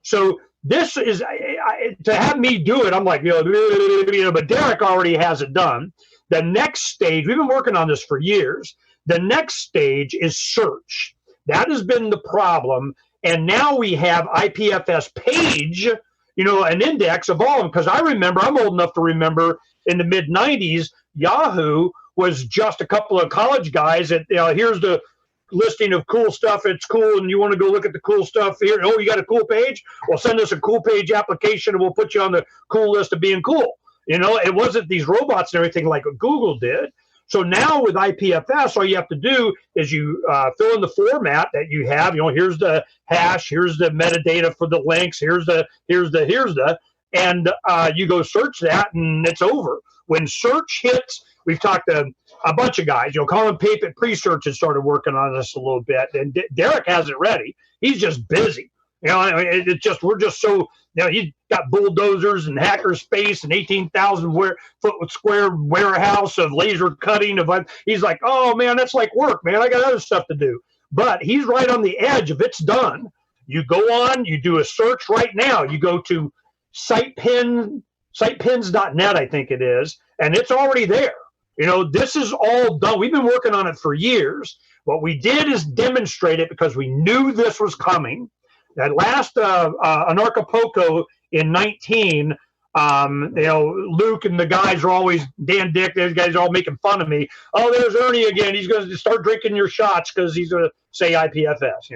So this is, to have me do it, I'm like, but Derek already has it done. The next stage, we've been working on this for years. The next stage is search. That has been the problem. And now we have IPFS page, an index of all of them. Because I'm old enough to remember in the mid 90s, Yahoo was just a couple of college guys that, here's the listing of cool stuff. It's cool. And you want to go look at the cool stuff here. Oh, you got a cool page? Well, send us a cool page application and we'll put you on the cool list of being cool. It wasn't these robots and everything like what Google did. So now with IPFS, all you have to do is you fill in the format that you have. Here's the hash, here's the metadata for the links, here's the, and you go search that, and it's over. When search hits, we've talked to a bunch of guys. Colin Pape at Pre-Search has started working on this a little bit, and Derek has it ready. He's just busy. We're just so, he's got bulldozers and hacker space and 18,000 foot square warehouse of laser cutting. He's like, oh man, that's like work, man. I got other stuff to do. But he's right on the edge. If it's done, you go on, you do a search right now. You go to sitepins.net, I think it is, and it's already there. This is all done. We've been working on it for years. What we did is demonstrate it because we knew this was coming. That last Anarchapulco in 19, Luke and the guys are always, Dan Dick, those guys are all making fun of me. Oh, there's Ernie again. He's going to start drinking your shots because he's going to say IPFS,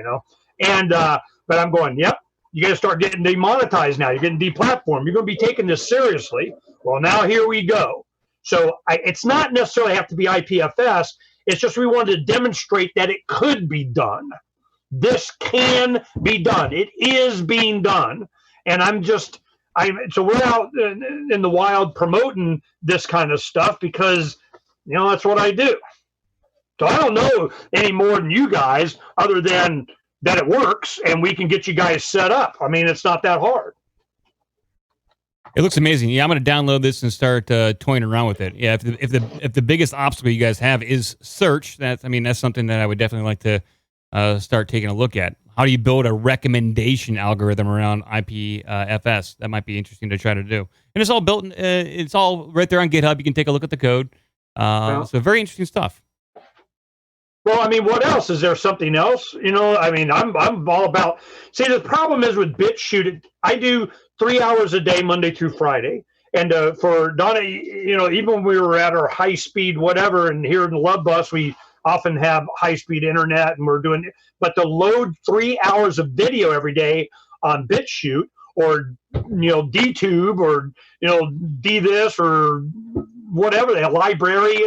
And, but I'm going, yep, you got to start getting demonetized now. You're getting deplatformed. You're going to be taking this seriously. Well, now here we go. So it's not necessarily have to be IPFS. It's just we wanted to demonstrate that it could be done. This can be done. It is being done. And I'm just, So we're out in the wild promoting this kind of stuff because, that's what I do. So I don't know any more than you guys other than that it works and we can get you guys set up. I mean, it's not that hard. It looks amazing. Yeah, I'm going to download this and start toying around with it. Yeah, if the biggest obstacle you guys have is search, that's something that I would definitely like to start taking a look at. How do you build a recommendation algorithm around IPFS? That might be interesting to try to do. And it's all built. It's all right there on GitHub. You can take a look at the code. So very interesting stuff. Well, I mean, what else? Is there something else? I mean, I'm all about. See, the problem is with BitChute, I do 3 hours a day, Monday through Friday. And for Donna, even when we were at our high speed, whatever, and here in the Love Bus, we often have high speed internet and we're doing, but to load 3 hours of video every day on BitChute or, DTube or, D this or whatever, the library,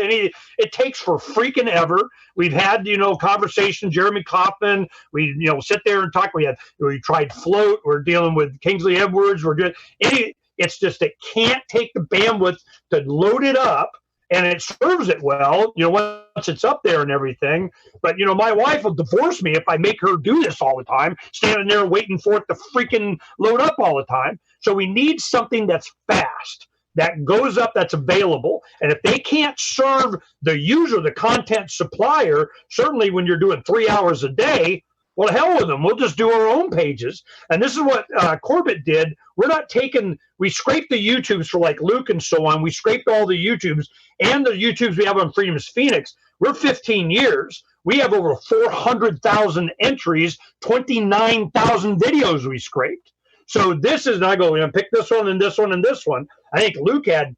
it takes for freaking ever. We've had, conversations, Jeremy Kaufman, we, sit there and talk. We tried Float. We're dealing with Kingsley Edwards. We're doing it's just, it can't take the bandwidth to load it up, and it serves it well, once it's up there and everything. But, my wife will divorce me if I make her do this all the time, standing there waiting for it to freaking load up all the time. So we need something that's fast, that goes up, that's available. And if they can't serve the user, the content supplier, certainly when you're doing 3 hours a day, well, hell with them. We'll just do our own pages. And this is what Corbett did. We scraped the YouTubes for like Luke and so on. We scraped all the YouTubes and the YouTubes we have on Freedom's Phoenix. We're 15 years. We have over 400,000 entries, 29,000 videos we scraped. So this is, and I go, pick this one and this one and this one. I think Luke had,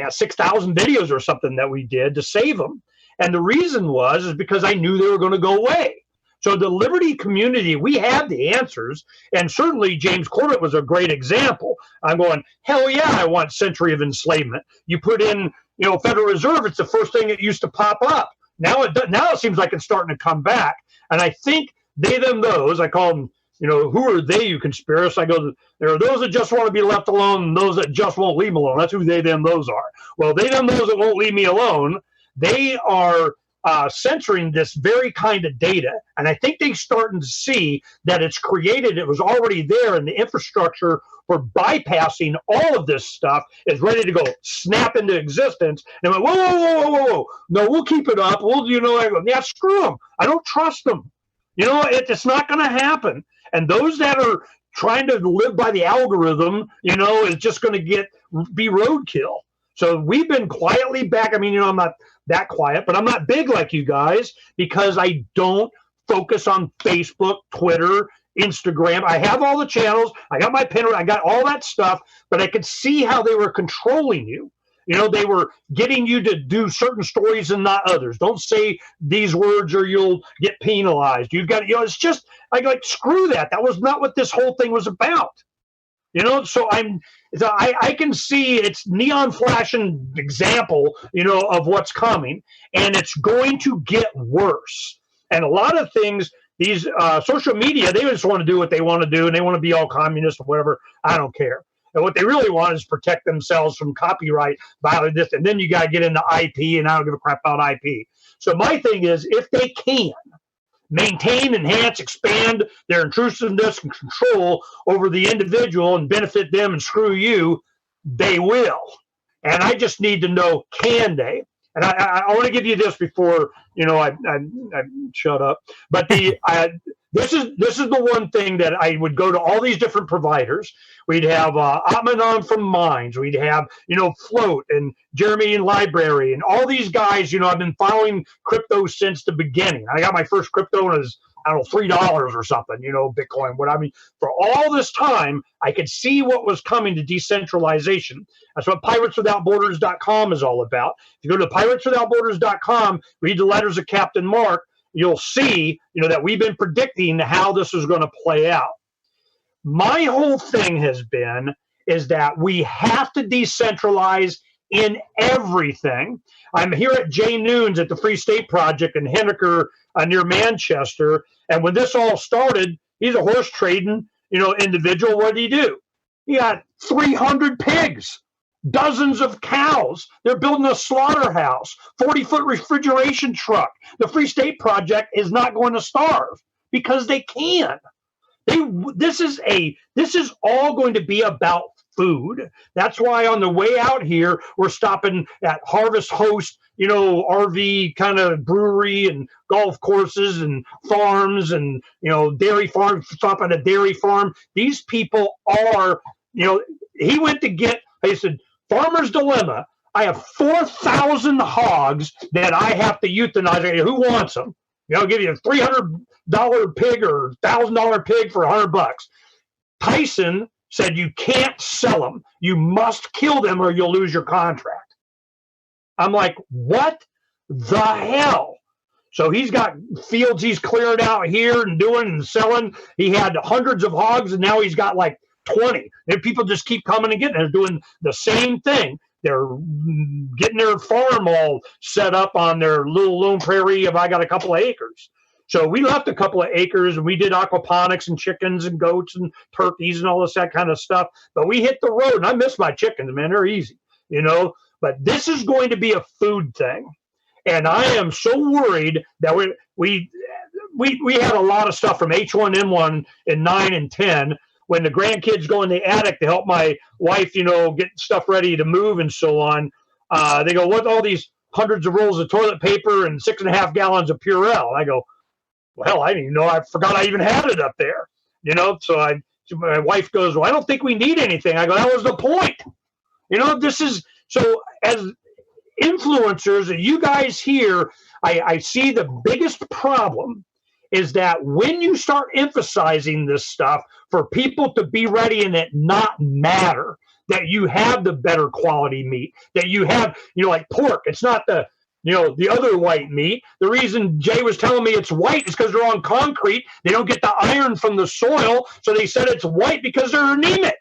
6,000 videos or something that we did to save them. And the reason is because I knew they were going to go away. So the Liberty community, we have the answers. And certainly James Corbett was a great example. I'm going, hell yeah, I want Century of Enslavement. You put in, Federal Reserve, it's the first thing that used to pop up. Now it seems like it's starting to come back. And I think they, them, those, I call them, who are they, you conspiracists? I go, there are those that just want to be left alone and those that just won't leave them alone. That's who they, them, those are. Well, they, them, those that won't leave me alone, they are censoring this very kind of data. And I think they're starting to see that it's created, it was already there, and the infrastructure for bypassing all of this stuff is ready to go snap into existence. And they went, whoa. No, we'll keep it up. We'll, I go, yeah, screw them. I don't trust them. It's not going to happen. And those that are trying to live by the algorithm, is just going to be roadkill. So we've been quietly back. I mean, I'm not that quiet, but I'm not big like you guys because I don't focus on Facebook, Twitter, Instagram. I have all the channels. I got my Pinterest. I got all that stuff, but I could see how they were controlling you. They were getting you to do certain stories and not others. Don't say these words or you'll get penalized. You've got, it's just, screw that. That was not what this whole thing was about. So I can see it's neon flashing example, of what's coming, and it's going to get worse. And a lot of things, these social media, they just want to do what they want to do, and they want to be all communist or whatever. I don't care. And what they really want is protect themselves from copyright violation. And then you got to get into IP, and I don't give a crap about IP. So my thing is, if they can maintain, enhance, expand their intrusiveness and control over the individual and benefit them and screw you, they will. And I just need to know, can they? And I want to give you this before, I shut up. But this is the one thing that I would go to all these different providers. We'd have Atmanon from Minds. We'd have, Float and Jeremy in Library and all these guys. I've been following crypto since the beginning. I got my first crypto when it was, $3 or something, Bitcoin. For all this time, I could see what was coming to decentralization. That's what pirateswithoutborders.com is all about. If you go to pirateswithoutborders.com, read the letters of Captain Mark, you'll see, that we've been predicting how this is going to play out. My whole thing is that we have to decentralize in everything. I'm here at Jay Noon's at the Free State Project in Henniker near Manchester. And when this all started, he's a horse trading, individual. What did he do? He got 300 pigs, dozens of cows. They're building a slaughterhouse, 40-foot refrigeration truck. The Free State Project is not going to starve because they can. This is all going to be about food. That's why on the way out here, we're stopping at Harvest Host, RV kind of brewery and golf courses and farms and, dairy farm, stop at a dairy farm. These people are, he went to get, he said, farmer's dilemma. I have 4,000 hogs that I have to euthanize. Who wants them? I'll give you a $300 pig or $1,000 pig for $100. Tyson said you can't sell them. You must kill them or you'll lose your contract. I'm like, what the hell? So he's got fields he's cleared out here and doing and selling. He had hundreds of hogs and now he's got like 20. And people just keep coming and getting. They're doing the same thing. They're getting their farm all set up on their little lone prairie. If I got a couple of acres. So we left a couple of acres and we did aquaponics and chickens and goats and turkeys and all this, that kind of stuff. But we hit the road and I miss my chickens, man. They're easy, but this is going to be a food thing. And I am so worried that we had a lot of stuff from H1N1 in 9 and 10 when the grandkids go in the attic to help my wife, get stuff ready to move and so on. They go, what, all these hundreds of rolls of toilet paper and 6.5 gallons of Purell? I go, well, hell, I didn't even know. I forgot I even had it up there, So my wife goes, well, I don't think we need anything. I go, that was the point. This is so as influencers, you guys here, I see the biggest problem is that when you start emphasizing this stuff for people to be ready and it not matter, that you have the better quality meat, that you have, like pork, it's not the other white meat. The reason Jay was telling me it's white is because they're on concrete. They don't get the iron from the soil. So they said it's white because they're anemic.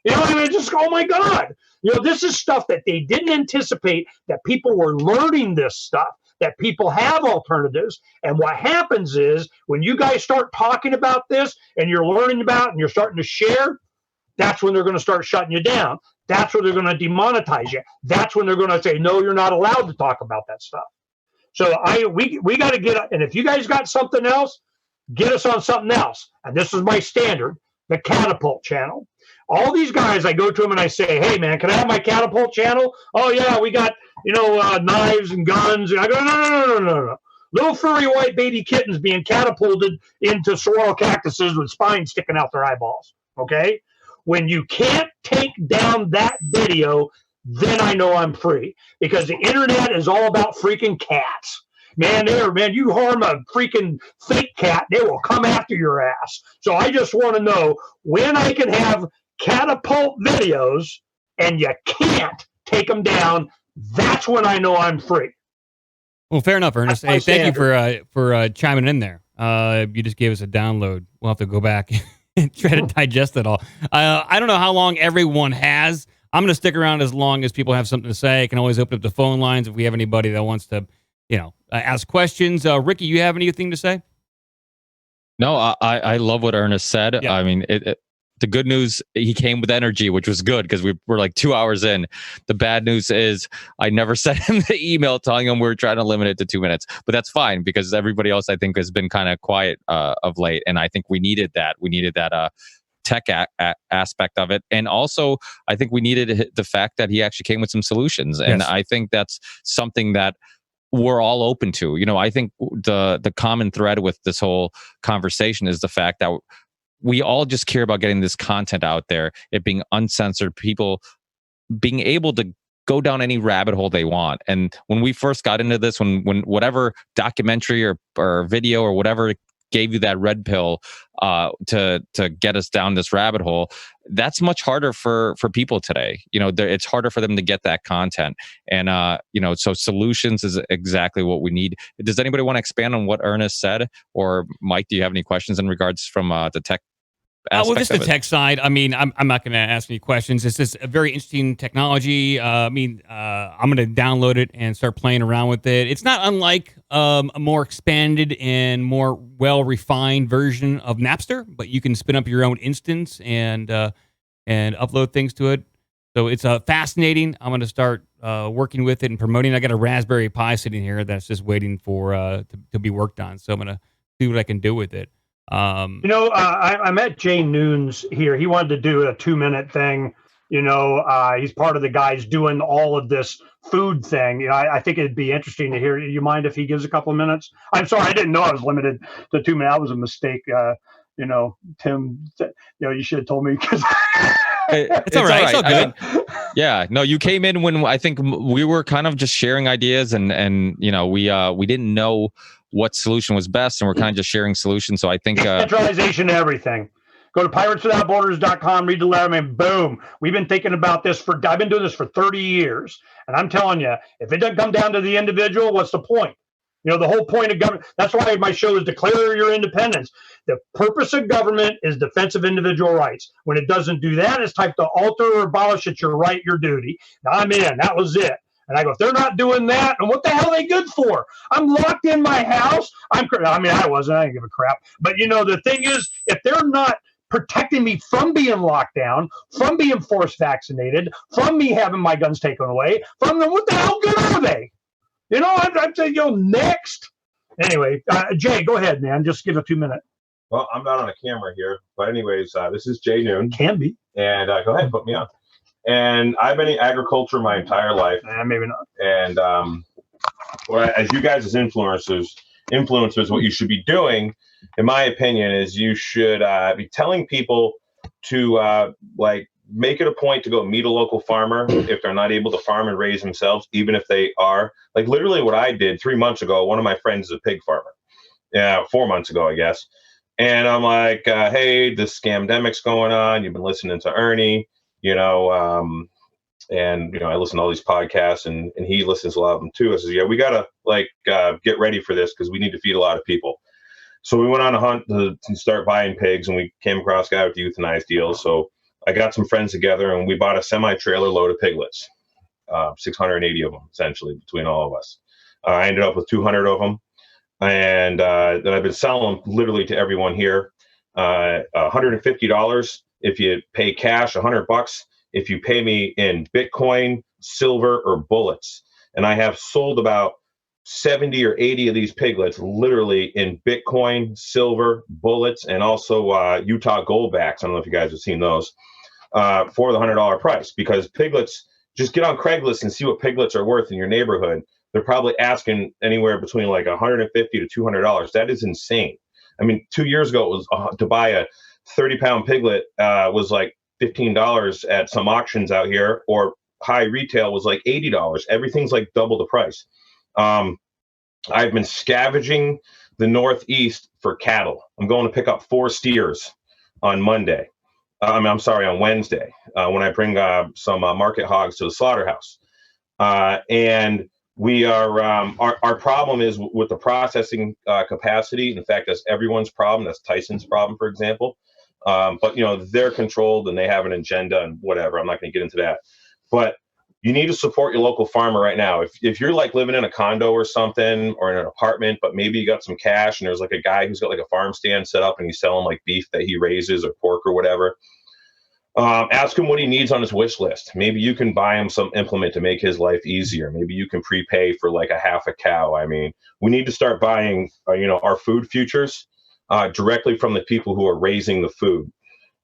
Just, oh my God. This is stuff that they didn't anticipate, that people were learning this stuff, that people have alternatives. And what happens is when you guys start talking about this and you're learning about and you're starting to share, that's when they're going to start shutting you down. That's when they're going to demonetize you. That's when they're going to say, no, you're not allowed to talk about that stuff. So we got to get up. And if you guys got something else, get us on something else. And this is my standard, the Catapult channel. All these guys, I go to them and I say, hey, man, can I have my Catapult channel? Oh, yeah, we got, knives and guns. And I go, no. Little furry white baby kittens being catapulted into sorrel cactuses with spines sticking out their eyeballs. Okay? When you can't take down that video, then I know I'm free. Because the internet is all about freaking cats. Man, you harm a freaking fake cat, they will come after your ass. So I just want to know when I can have Catapult videos and you can't take them down, that's when I know I'm free. Well, fair enough, Ernest. Hey, thank you for chiming in there. You just gave us a download. We'll have to go back and try to digest it all. I don't know how long everyone has. I'm going to stick around as long as people have something to say. I can always open up the phone lines if we have anybody that wants to, ask questions. Ricky, you have anything to say? No, I love what Ernest said. Yeah. I mean, the good news, he came with energy, which was good because we were like 2 hours in. The bad news is I never sent him the email telling him we were trying to limit it to 2 minutes. But that's fine because everybody else, I think, has been kind of quiet of late. And I think we needed that. We needed that tech aspect of it. And also, I think we needed the fact that he actually came with some solutions. And Yes. I think that's something that we're all open to. I think the common thread with this whole conversation is the fact that we all just care about getting this content out there, it being uncensored, people being able to go down any rabbit hole they want. And when we first got into this, when whatever documentary or video or whatever gave you that red pill to get us down this rabbit hole, that's much harder for people today. It's harder for them to get that content. And, so solutions is exactly what we need. Does anybody want to expand on what Ernest said? Or Mike, do you have any questions in regards from the tech aspect just of the it? tech side. I mean, I'm not going to ask any questions. It's just a very interesting technology. I'm going to download it and start playing around with it. It's not unlike a more expanded and more well-refined version of Napster, but you can spin up your own instance and and upload things to it. So it's fascinating. I'm going to start working with it and promoting. I got a Raspberry Pi sitting here that's just waiting for to be worked on. So I'm going to see what I can do with it. I met Jay Noons here. He wanted to do a 2-minute thing. He's part of the guys doing all of this food thing. I think it'd be interesting to hear. You mind if he gives a couple of minutes? I'm sorry, I didn't know I was limited to 2 minutes. That was a mistake. Tim, you should have told me because. It's all right. It's all good. Yeah, no, you came in when I think we were kind of just sharing ideas, and we didn't know what solution was best, and we're kind of just sharing solutions. So I think centralization, everything. Go to pirateswithoutborders.com, read the letter, and boom. We've been thinking about this I've been doing this for 30 years, and I'm telling you, if it doesn't come down to the individual, what's the point? The whole point of government, that's why my show is Declare Your Independence. The purpose of government is defense of individual rights. When it doesn't do that, it's type to alter or abolish it's your right, your duty. Now I'm in. That was it. And I go, if they're not doing that, and what the hell are they good for? I'm locked in my house. I wasn't. I didn't give a crap. But, the thing is, if they're not protecting me from being locked down, from being forced vaccinated, from me having my guns taken away, from them, what the hell good are they? I'd say, next. Anyway, Jay, go ahead, man. Just give a 2-minute. Well, I'm not on a camera here. But anyways, this is Jay Noon. Can be. And go ahead, put me on. And I've been in agriculture my entire life. Maybe not. And as you guys as influencers, what you should be doing, in my opinion, is you should be telling people to make it a point to go meet a local farmer if they're not able to farm and raise themselves, even if they are. Like literally what I did 3 months ago, one of my friends is a pig farmer. Yeah, 4 months ago, I guess. And I'm like, hey, this scamdemic's going on. You've been listening to Ernie, I listen to all these podcasts and he listens to a lot of them too. I says, yeah, we got to get ready for this because we need to feed a lot of people. So we went on a hunt to start buying pigs, and we came across a guy with the euthanized deals. So I got some friends together and we bought a semi-trailer load of piglets, 680 of them, essentially, between all of us. I ended up with 200 of them. And then I've been selling them literally to everyone here. $150 if you pay cash, $100 if you pay me in Bitcoin, silver, or bullets. And I have sold about 70 or 80 of these piglets literally in Bitcoin, silver, bullets, and also Utah Goldbacks. I don't know if you guys have seen those for the $100 price, because piglets, just get on Craigslist and see what piglets are worth in your neighborhood. They're probably asking anywhere between like $150 to $200. That is insane. I mean, 2 years ago, it was to buy a 30-pound piglet was like $15 at some auctions out here, or high retail was like $80. Everything's like double the price. I've been scavenging the Northeast for cattle. I'm going to pick up 4 steers on Monday. On Wednesday, when I bring some market hogs to the slaughterhouse. And we are, our problem is with the processing capacity. In fact, that's everyone's problem. That's Tyson's problem, for example. But, they're controlled and they have an agenda and whatever. I'm not going to get into that. But you need to support your local farmer right now. If you're like living in a condo or something, or in an apartment, but maybe you got some cash and there's like a guy who's got like a farm stand set up and he's selling like beef that he raises or pork or whatever. Ask him what he needs on his wish list. Maybe you can buy him some implement to make his life easier. Maybe you can prepay for like a half a cow. I mean, we need to start buying, our food futures directly from the people who are raising the food.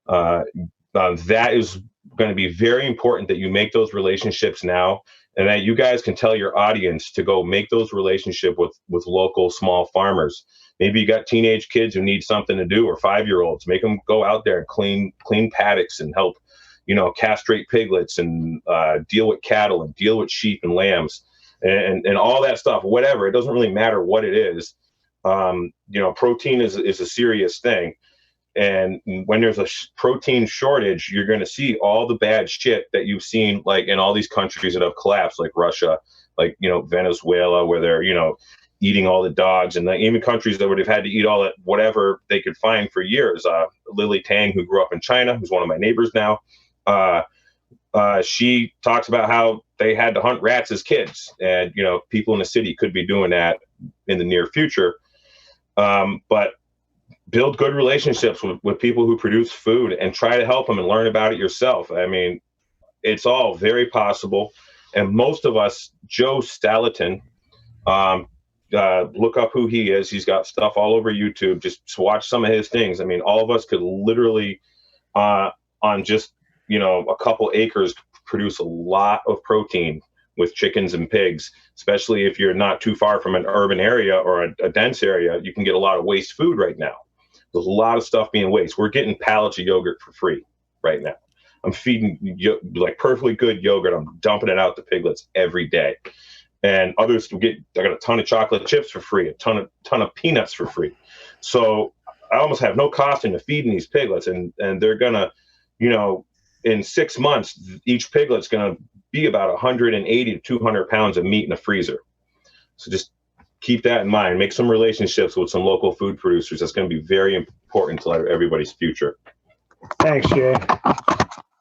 That is going to be very important that you make those relationships now, and that you guys can tell your audience to go make those relationships with local small farmers. Maybe you got teenage kids who need something to do, or 5-year-olds. Make them go out there and clean paddocks and help, castrate piglets and deal with cattle and deal with sheep and lambs and all that stuff. Whatever, it doesn't really matter what it is. Protein is a serious thing. And when there's a protein shortage, you're going to see all the bad shit that you've seen, like in all these countries that have collapsed, like Russia, like, Venezuela, where they're, eating all the dogs, and even countries that would have had to eat all that, whatever they could find for years. Lily Tang, who grew up in China, who's one of my neighbors now, she talks about how they had to hunt rats as kids, and, people in the city could be doing that in the near future. But build good relationships with people who produce food and try to help them and learn about it yourself. I mean, it's all very possible. And most of us, Joe Stallaton, look up who he is. He's got stuff all over YouTube. Just watch some of his things. I mean, all of us could literally, on just, a couple acres, produce a lot of protein with chickens and pigs, especially if you're not too far from an urban area or a dense area. You can get a lot of waste food right now. There's a lot of stuff being wasted. We're getting pallets of yogurt for free right now. I'm feeding like perfectly good yogurt. I'm dumping it out to piglets every day. And others I got a ton of chocolate chips for free, a ton of peanuts for free. So I almost have no cost into feeding these piglets, and they're gonna, in 6 months, each piglet's gonna be about 180 to 200 pounds of meat in a freezer. So just keep that in mind. Make some relationships with some local food producers. That's going to be very important to everybody's future. Thanks, Jay.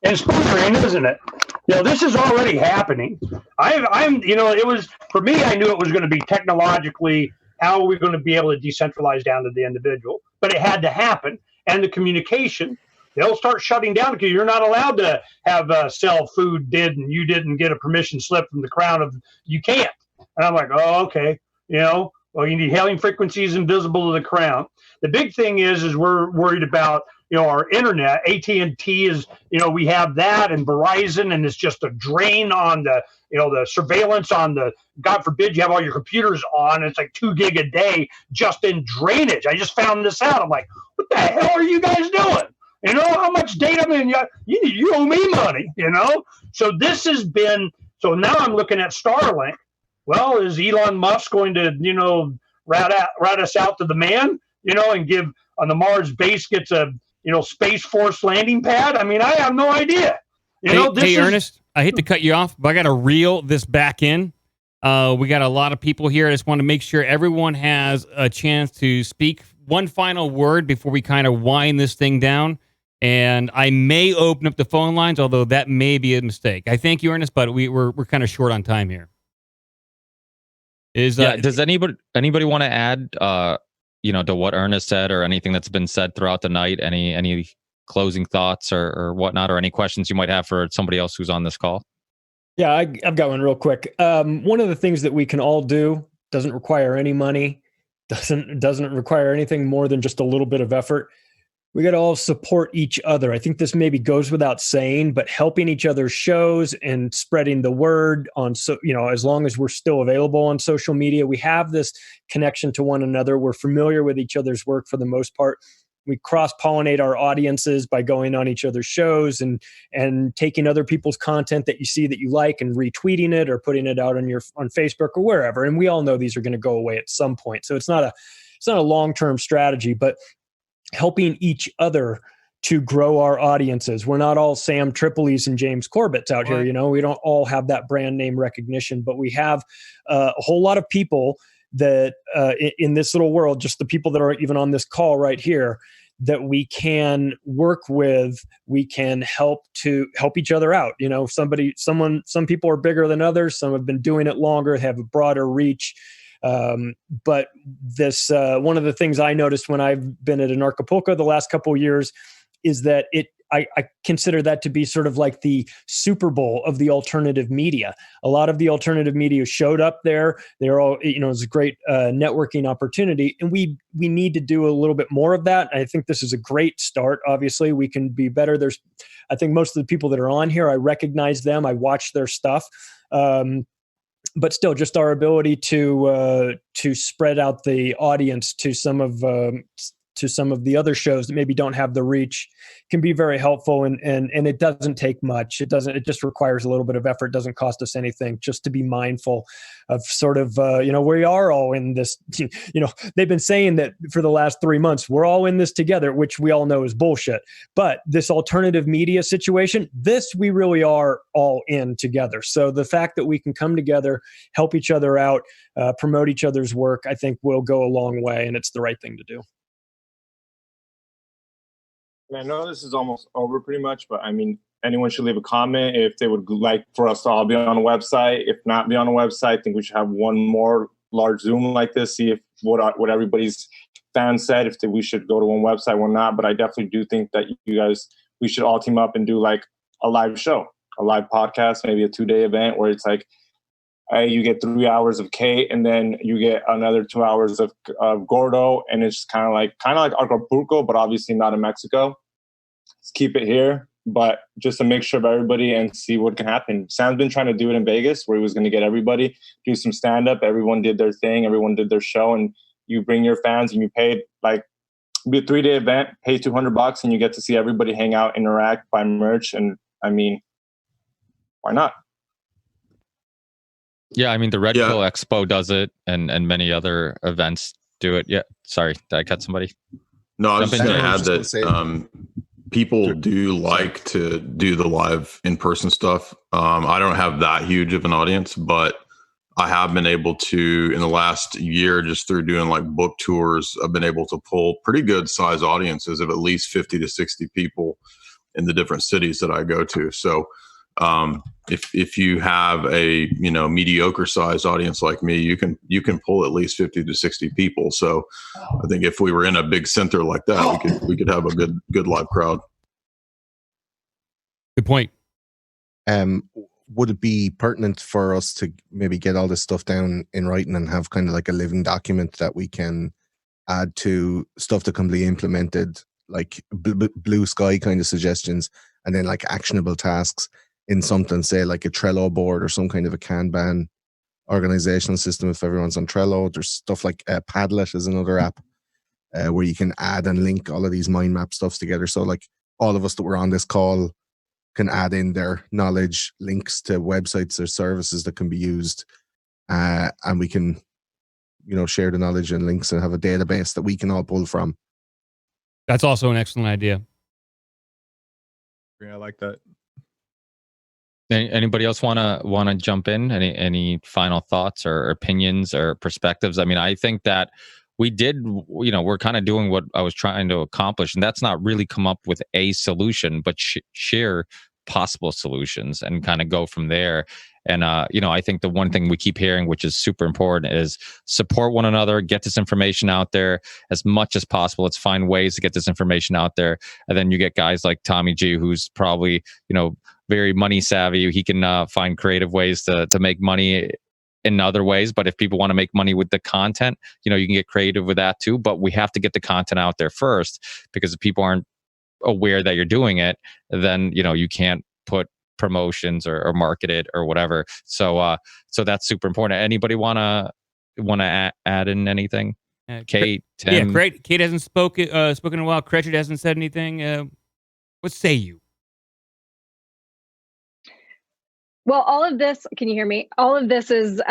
Inspiring, isn't it? This is already happening. It was, for me, I knew it was going to be technologically, how are we going to be able to decentralize down to the individual? But it had to happen. And the communication, they'll start shutting down because you're not allowed to have sell food and you didn't get a permission slip from the crown you can't. And I'm like, oh, okay. You need hailing frequencies invisible to the crown. The big thing is we're worried about, our internet. AT&T is, we have that, and Verizon, and it's just a drain on the surveillance on God forbid you have all your computers on. It's like 2 gig a day just in drainage. I just found this out. I'm like, what the hell are you guys doing? How much data? You owe me money, So this has been, so now I'm looking at Starlink. Well, is Elon Musk going to, route us out to the man, and give on the Mars base gets a, Space Force landing pad? I mean, I have no idea. Hey, Ernest, I hate to cut you off, but I got to reel this back in. We got a lot of people here. I just want to make sure everyone has a chance to speak one final word before we kind of wind this thing down. And I may open up the phone lines, although that may be a mistake. I thank you, Ernest, but we're kind of short on time here. Does anybody want to add to what Ernest said or anything that's been said throughout the night? Any closing thoughts or whatnot, or any questions you might have for somebody else who's on this call? Yeah, I've got one real quick. One of the things that we can all do doesn't require any money, doesn't require anything more than just a little bit of effort. We got to all support each other. I think this maybe goes without saying, but helping each other's shows and spreading the word on, as long as we're still available on social media, we have this connection to one another. We're familiar with each other's work for the most part. We cross-pollinate our audiences by going on each other's shows and taking other people's content that you see that you like and retweeting it or putting it out on Facebook or wherever. And we all know these are going to go away at some point. So it's not a long-term strategy, but helping each other to grow our audiences. We're not all Sam Tripoli's and James Corbett's out here. We don't all have that brand name recognition, but we have a whole lot of people that in this little world, just the people that are even on this call right here, that we can work with. We can help each other out. Some people are bigger than others. Some have been doing it longer, have a broader reach. But this, one of the things I noticed when I've been at Anarchapulco the last couple of years is that I consider that to be sort of like the Super Bowl of the alternative media. A lot of the alternative media showed up there. They're all, it's a great networking opportunity, and we need to do a little bit more of that. I think this is a great start. Obviously, we can be better. I think most of the people that are on here, I recognize them. I watch their stuff. But still, just our ability to spread out the audience to some of the other shows that maybe don't have the reach can be very helpful. And it doesn't take much. It just requires a little bit of effort. It doesn't cost us anything, just to be mindful of sort of, we are all in this, they've been saying that for the last 3 months, we're all in this together, which we all know is bullshit. But this alternative media situation, we really are all in together. So the fact that we can come together, help each other out, promote each other's work, I think will go a long way, and it's the right thing to do. I know this is almost over pretty much, but I mean, anyone should leave a comment if they would like for us to all be on a website. If not be on a website, I think we should have one more large Zoom like this, see if what everybody's fans said if we should go to one website or not. But I definitely do think that we should all team up and do like a live show, a live podcast, maybe a 2-day event where it's like, hey, you get 3 hours of Kate and then you get another 2 hours of Gordo. And it's kind of like Acapulco, but obviously not in Mexico. Let's keep it here, but just a mixture of everybody and see what can happen. Sam's been trying to do it in Vegas where he was going to get everybody, do some stand-up. Everyone did their thing. Everyone did their show. And you bring your fans and you paid like, be a 3-day event, pay $200 and you get to see everybody hang out, interact, buy merch. And I mean, why not? Yeah, I mean the Red Pill Expo does it, and many other events do it. Yeah, sorry, did I cut somebody? No, I was Jump just going in, to Jay. add that people do like to do the live in-person stuff. I don't have that huge of an audience, but I have been able to, in the last year, just through doing like book tours, I've been able to pull pretty good size audiences of at least 50 to 60 people in the different cities that I go to. So if you have a mediocre sized audience like me, you can pull at least 50 to 60 people. So I think if we were in a big center like that, we could have a good live crowd. Good point. Would it be pertinent for us to maybe get all this stuff down in writing and have kind of like a living document that we can add to stuff that can be implemented, like blue sky kind of suggestions, and then like actionable tasks in something, say like a Trello board or some kind of a Kanban organizational system if everyone's on Trello? There's stuff like Padlet is another app where you can add and link all of these mind map stuffs together. So like all of us that were on this call can add in their knowledge, links to websites or services that can be used, and we can share the knowledge and links and have a database that we can all pull from. That's also an excellent idea. Yeah, I like that. Anybody else want to jump in? Any final thoughts or opinions or perspectives? I mean, I think that we did, we're kind of doing what I was trying to accomplish, and that's not really come up with a solution, but share possible solutions and kind of go from there. And, I think the one thing we keep hearing, which is super important, is support one another, get this information out there as much as possible. Let's find ways to get this information out there. And then you get guys like Tommy G, who's probably, very money savvy. He can find creative ways to make money in other ways. But if people want to make money with the content, you can get creative with that too. But we have to get the content out there first, because if people aren't aware that you're doing it, then, you can't put promotions or market it or whatever. So that's super important. Anybody want to add in anything? Kate, Tim? Yeah, Kate hasn't spoken in a while. Cretchit hasn't said anything. What say you? Well, all of this, can you hear me? All of this is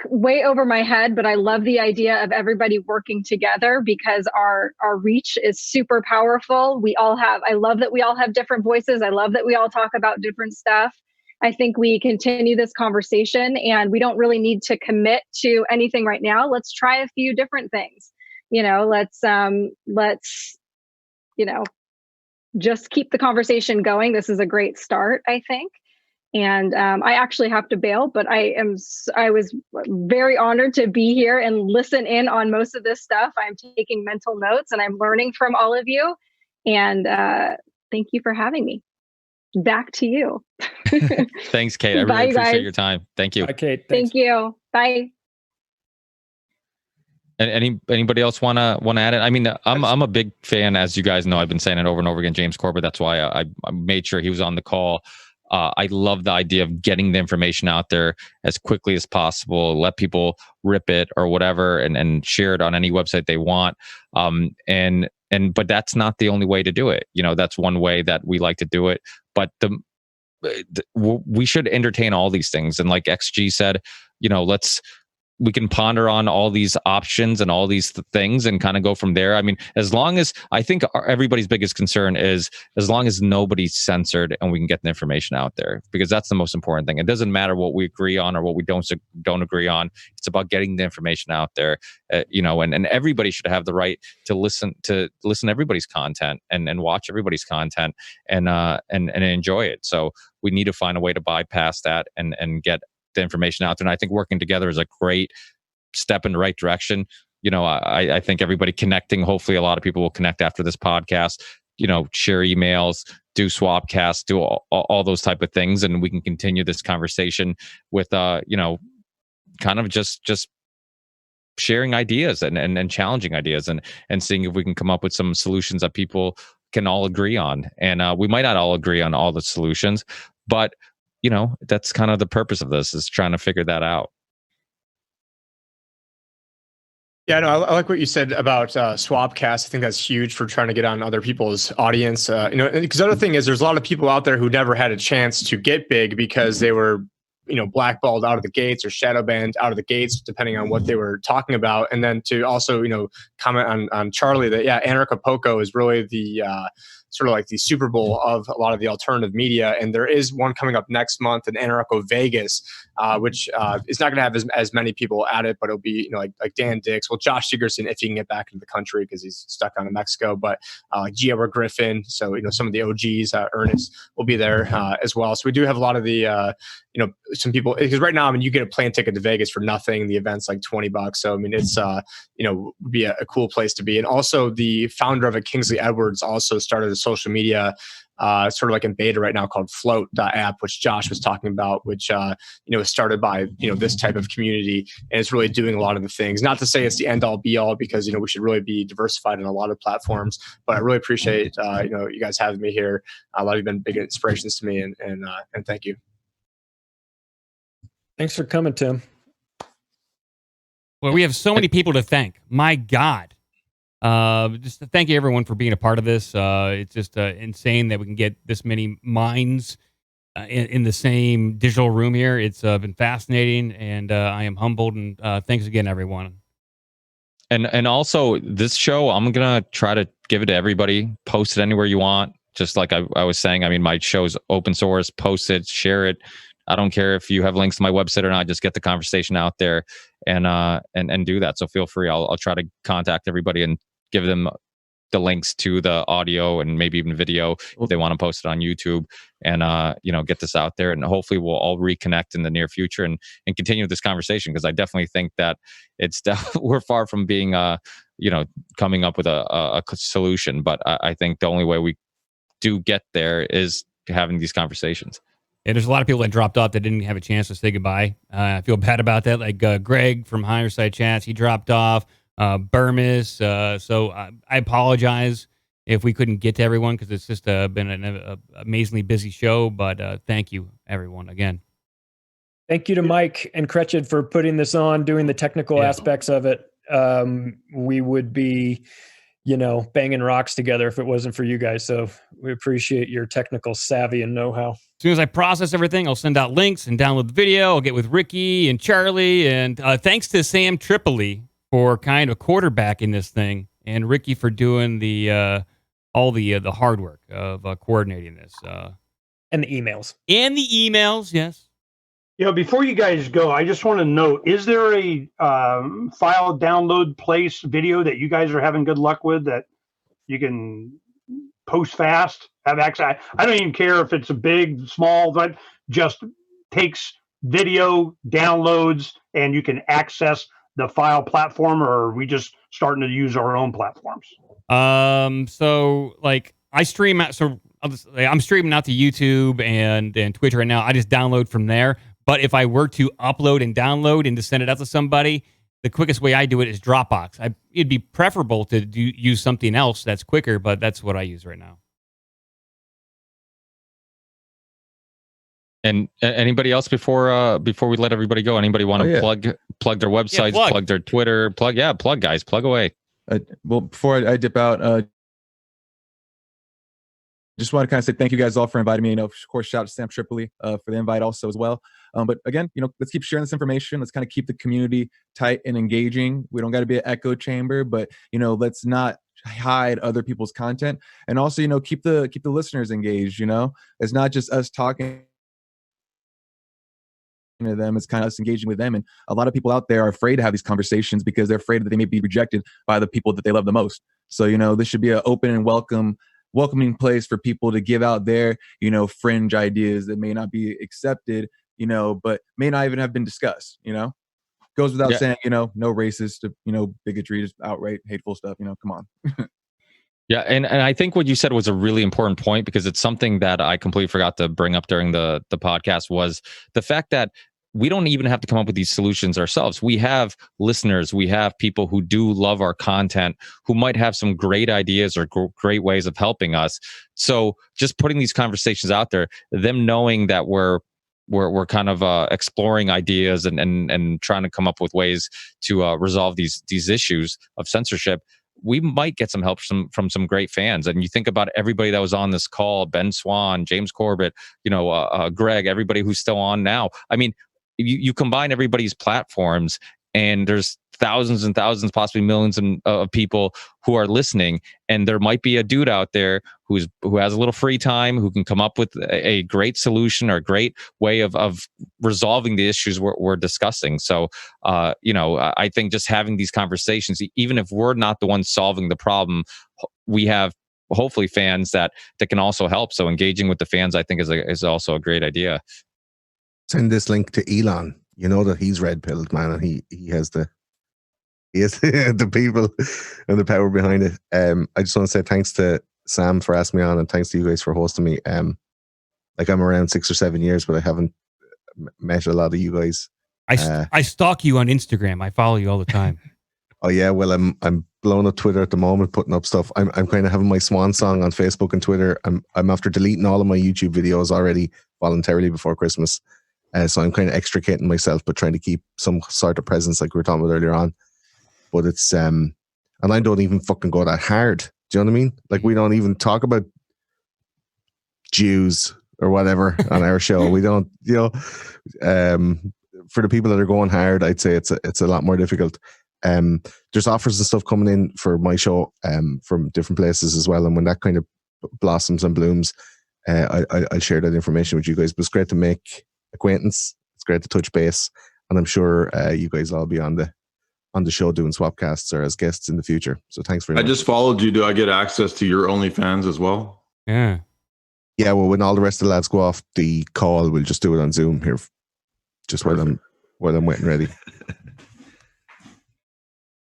way over my head, but I love the idea of everybody working together because our reach is super powerful. I love that we all have different voices. I love that we all talk about different stuff. I think we continue this conversation and we don't really need to commit to anything right now. Let's try a few different things. Let's just keep the conversation going. This is a great start, I think. And I actually have to bail, but I was very honored to be here and listen in on most of this stuff. I'm taking mental notes and I'm learning from all of you. And thank you for having me. Back to you. Thanks, Kate. I really appreciate your time. Thank you. Bye, Kate. Thank you. Bye. And anybody else want to add it? I mean, I'm a big fan, as you guys know. I've been saying it over and over again. James Corbett. That's why I made sure he was on the call. I love the idea of getting the information out there as quickly as possible. Let people rip it or whatever, and share it on any website they want. But that's not the only way to do it. That's one way that we like to do it. But we should entertain all these things. And like XG said, we can ponder on all these options and all these things and kind of go from there. I mean, as long as, I think everybody's biggest concern is as long as nobody's censored and we can get the information out there, because that's the most important thing. It doesn't matter what we agree on or what we don't agree on. It's about getting the information out there, and everybody should have the right to listen to everybody's content and watch everybody's content and enjoy it. So we need to find a way to bypass that and get the information out there. And I think working together is a great step in the right direction. I think everybody connecting, hopefully a lot of people will connect after this podcast, share emails, do SwapCast, do all those type of things. And we can continue this conversation with, kind of just sharing ideas and challenging ideas and seeing if we can come up with some solutions that people can all agree on. And we might not all agree on all the solutions, but that's kind of the purpose of this, is trying to figure that out. Yeah, no, I like what you said about SwapCast. I think that's huge for trying to get on other people's audience. Because the other thing is, there's a lot of people out there who never had a chance to get big because they were, blackballed out of the gates or shadow banned out of the gates, depending on what they were talking about. And then to also, comment on Charlie that, yeah, Anarchapulco is really the sort of like the Super Bowl of a lot of the alternative media. And there is one coming up next month in Anarcho Vegas, which is not going to have as many people at it, but it'll be, like Dan Dix, Josh Sigerson, if he can get back into the country because he's stuck down in Mexico, but like G.R. Griffin. So, some of the OGs, Ernest will be there as well. So we do have a lot of the, some people, because right now, you get a plane ticket to Vegas for nothing. The event's like $20. So, it's, would be a cool place to be. And also the founder of it, Kingsley Edwards, also started a social media sort of like in beta right now called Float.app, which Josh was talking about, which, is started by, this type of community. And it's really doing a lot of the things. Not to say it's the end all be all, because, we should really be diversified in a lot of platforms. But I really appreciate, you guys having me here. A lot of you have been big inspirations to me, and thank you. Thanks for coming, Tim. Well, we have so many people to thank. My God. Just to thank you, everyone, for being a part of this. It's just insane that we can get this many minds in the same digital room here. It's been fascinating, and I am humbled. And thanks again, everyone. And also, this show, I'm going to try to give it to everybody. Post it anywhere you want. Just like I was saying, my show's open source. Post it, share it. I don't care if you have links to my website or not. Just get the conversation out there and do that. So feel free. I'll try to contact everybody and give them the links to the audio and maybe even video if they want to post it on YouTube, and get this out there. And hopefully we'll all reconnect in the near future and continue this conversation, because I definitely think that we're far from being coming up with a solution. But I think the only way we do get there is having these conversations. Yeah, there's a lot of people that dropped off that didn't have a chance to say goodbye. I feel bad about that. Like Greg from Higher Side Chats, he dropped off. Bermas. So I apologize if we couldn't get to everyone, because it's just been an amazingly busy show. But thank you, everyone, again. Thank you to Mike and Kretched for putting this on, doing the technical aspects of it. We would be, banging rocks together if it wasn't for you guys. So we appreciate your technical savvy and know-how. As soon as I process everything, I'll send out links and download the video. I'll get with Ricky and Charlie. And thanks to Sam Tripoli for kind of quarterbacking this thing, and Ricky for doing the all the hard work of coordinating this. And the emails. And the emails, yes. Before you guys go, I just want to know, is there a file download place video that you guys are having good luck with that you can post fast, have access? I don't even care if it's a big, small, but just takes video, downloads, and you can access the file platform, or are we just starting to use our own platforms? So like I stream out, so I'm streaming out to YouTube and Twitch right now. I just download from there. But if I were to upload and download and to send it out to somebody, the quickest way I do it is Dropbox. It'd be preferable to use something else that's quicker, but that's what I use right now. And anybody else before we let everybody go? Anybody want to plug their websites, plug their Twitter, plug guys, plug away. Well, before I dip out, just want to kind of say thank you guys all for inviting me. Of course, shout out to Sam Tripoli for the invite also as well. But again, let's keep sharing this information. Let's kind of keep the community tight and engaging. We don't got to be an echo chamber, but let's not hide other people's content. And also, keep the listeners engaged. It's not just us talking to them, it's kind of us engaging with them. And a lot of people out there are afraid to have these conversations because they're afraid that they may be rejected by the people that they love the most. So this should be an open and welcoming place for people to give out their fringe ideas that may not be accepted, but may not even have been discussed. goes without Yeah. saying, no racist, bigotry, just outright hateful stuff. Come on. Yeah, and I think what you said was a really important point, because it's something that I completely forgot to bring up during the podcast, was the fact that we don't even have to come up with these solutions ourselves. We have listeners, we have people who do love our content, who might have some great ideas or great ways of helping us. So just putting these conversations out there, them knowing that we're kind of exploring ideas and trying to come up with ways to resolve these issues of censorship, we might get some help from some great fans. And you think about everybody that was on this call: Ben Swann, James Corbett, Greg, everybody who's still on now. I mean, you combine everybody's platforms, and there's thousands and thousands, possibly millions of people who are listening. And there might be a dude out there who has a little free time, who can come up with a great solution or a great way of resolving the issues we're discussing. So, I think just having these conversations, even if we're not the ones solving the problem, we have hopefully fans that can also help. So engaging with the fans, I think, is also a great idea. Send this link to Elon. You know that he's red pilled, man, and he has the people and the power behind it. I just want to say thanks to Sam for asking me on, and thanks to you guys for hosting me. I'm around 6 or 7 years, but I haven't met a lot of you guys. I stalk you on Instagram. I follow you all the time. Oh yeah, well I'm blowing up Twitter at the moment, putting up stuff. I'm kind of having my swan song on Facebook and Twitter. I'm after deleting all of my YouTube videos already voluntarily before Christmas. So I'm kind of extricating myself, but trying to keep some sort of presence, like we were talking about earlier on. But it's and I don't even fucking go that hard. Do you know what I mean? Like, we don't even talk about Jews or whatever on our show. We don't, for the people that are going hard, I'd say it's a lot more difficult. There's offers and stuff coming in for my show from different places as well. And when that kind of blossoms and blooms, I'll share that information with you guys. But it's great to make acquaintance. It's great to touch base. And I'm sure you guys will all be on the show doing SwapCasts or as guests in the future. So thanks very much. I just followed you. Do I get access to your OnlyFans as well? Yeah. Yeah, well, when all the rest of the lads go off the call, we'll just do it on Zoom here. Just while I'm waiting ready.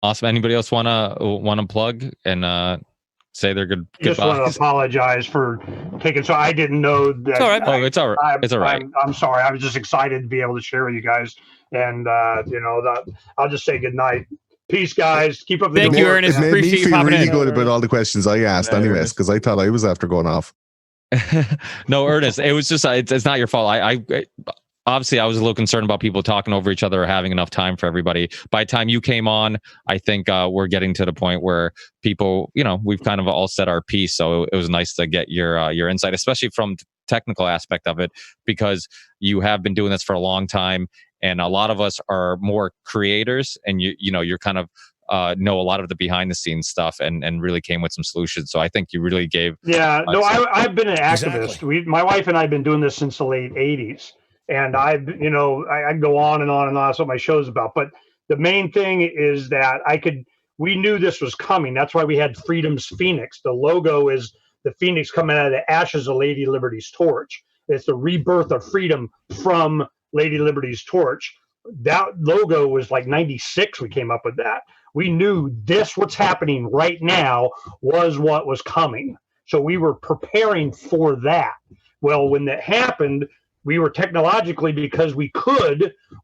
Awesome. Anybody else wanna plug and say their Just goodbyes? want to apologize for taking. So I didn't know that. It's all right. It's all right. It's all right. I'm sorry. I was just excited to be able to share with you guys, and I'll just say good night. Peace, guys. Keep up the good work. It made me feel really good about all the questions I asked, anyways, because I thought I was after going off. No, Ernest, it was just it's not your fault. I obviously I was a little concerned about people talking over each other or having enough time for everybody. By the time you came on, I think we're getting to the point where people, we've kind of all said our piece. So it was nice to get your insight, especially from the technical aspect of it, because you have been doing this for a long time, and a lot of us are more creators, and you're kind of know a lot of the behind the scenes stuff and really came with some solutions. So I think you really gave. Yeah, no, I've been an activist. My wife and I have been doing this since the late 80s. And I go on and on and on. That's what my show's about. But the main thing is that we knew this was coming. That's why we had Freedom's Phoenix. The logo is the Phoenix coming out of the ashes of Lady Liberty's torch. It's the rebirth of freedom from Lady Liberty's torch. That logo was like 96. We came up with that. We knew what's happening right now was what was coming. So we were preparing for that. Well, when that happened, we were technologically, because we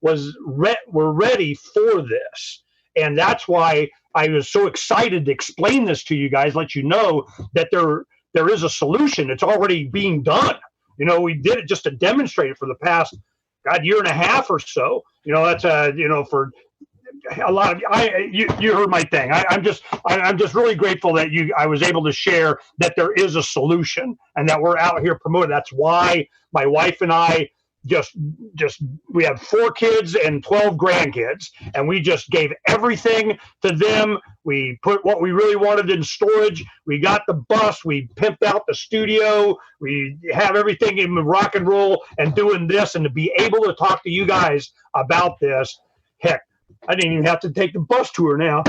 were ready for this. And that's why I was so excited to explain this to you guys, let you know that there is a solution. It's already being done. We did it just to demonstrate it for the past, year and a half or so. That's for a lot of you heard my thing. I'm just really grateful that I was able to share that there is a solution and that we're out here promoting. That's why my wife and I we have 4 kids and 12 grandkids, and we just gave everything to them. We put what we really wanted in storage. We got the bus. We pimped out the studio. We have everything in rock and roll and doing this, and to be able to talk to you guys about this, heck, I didn't even have to take the bus tour now.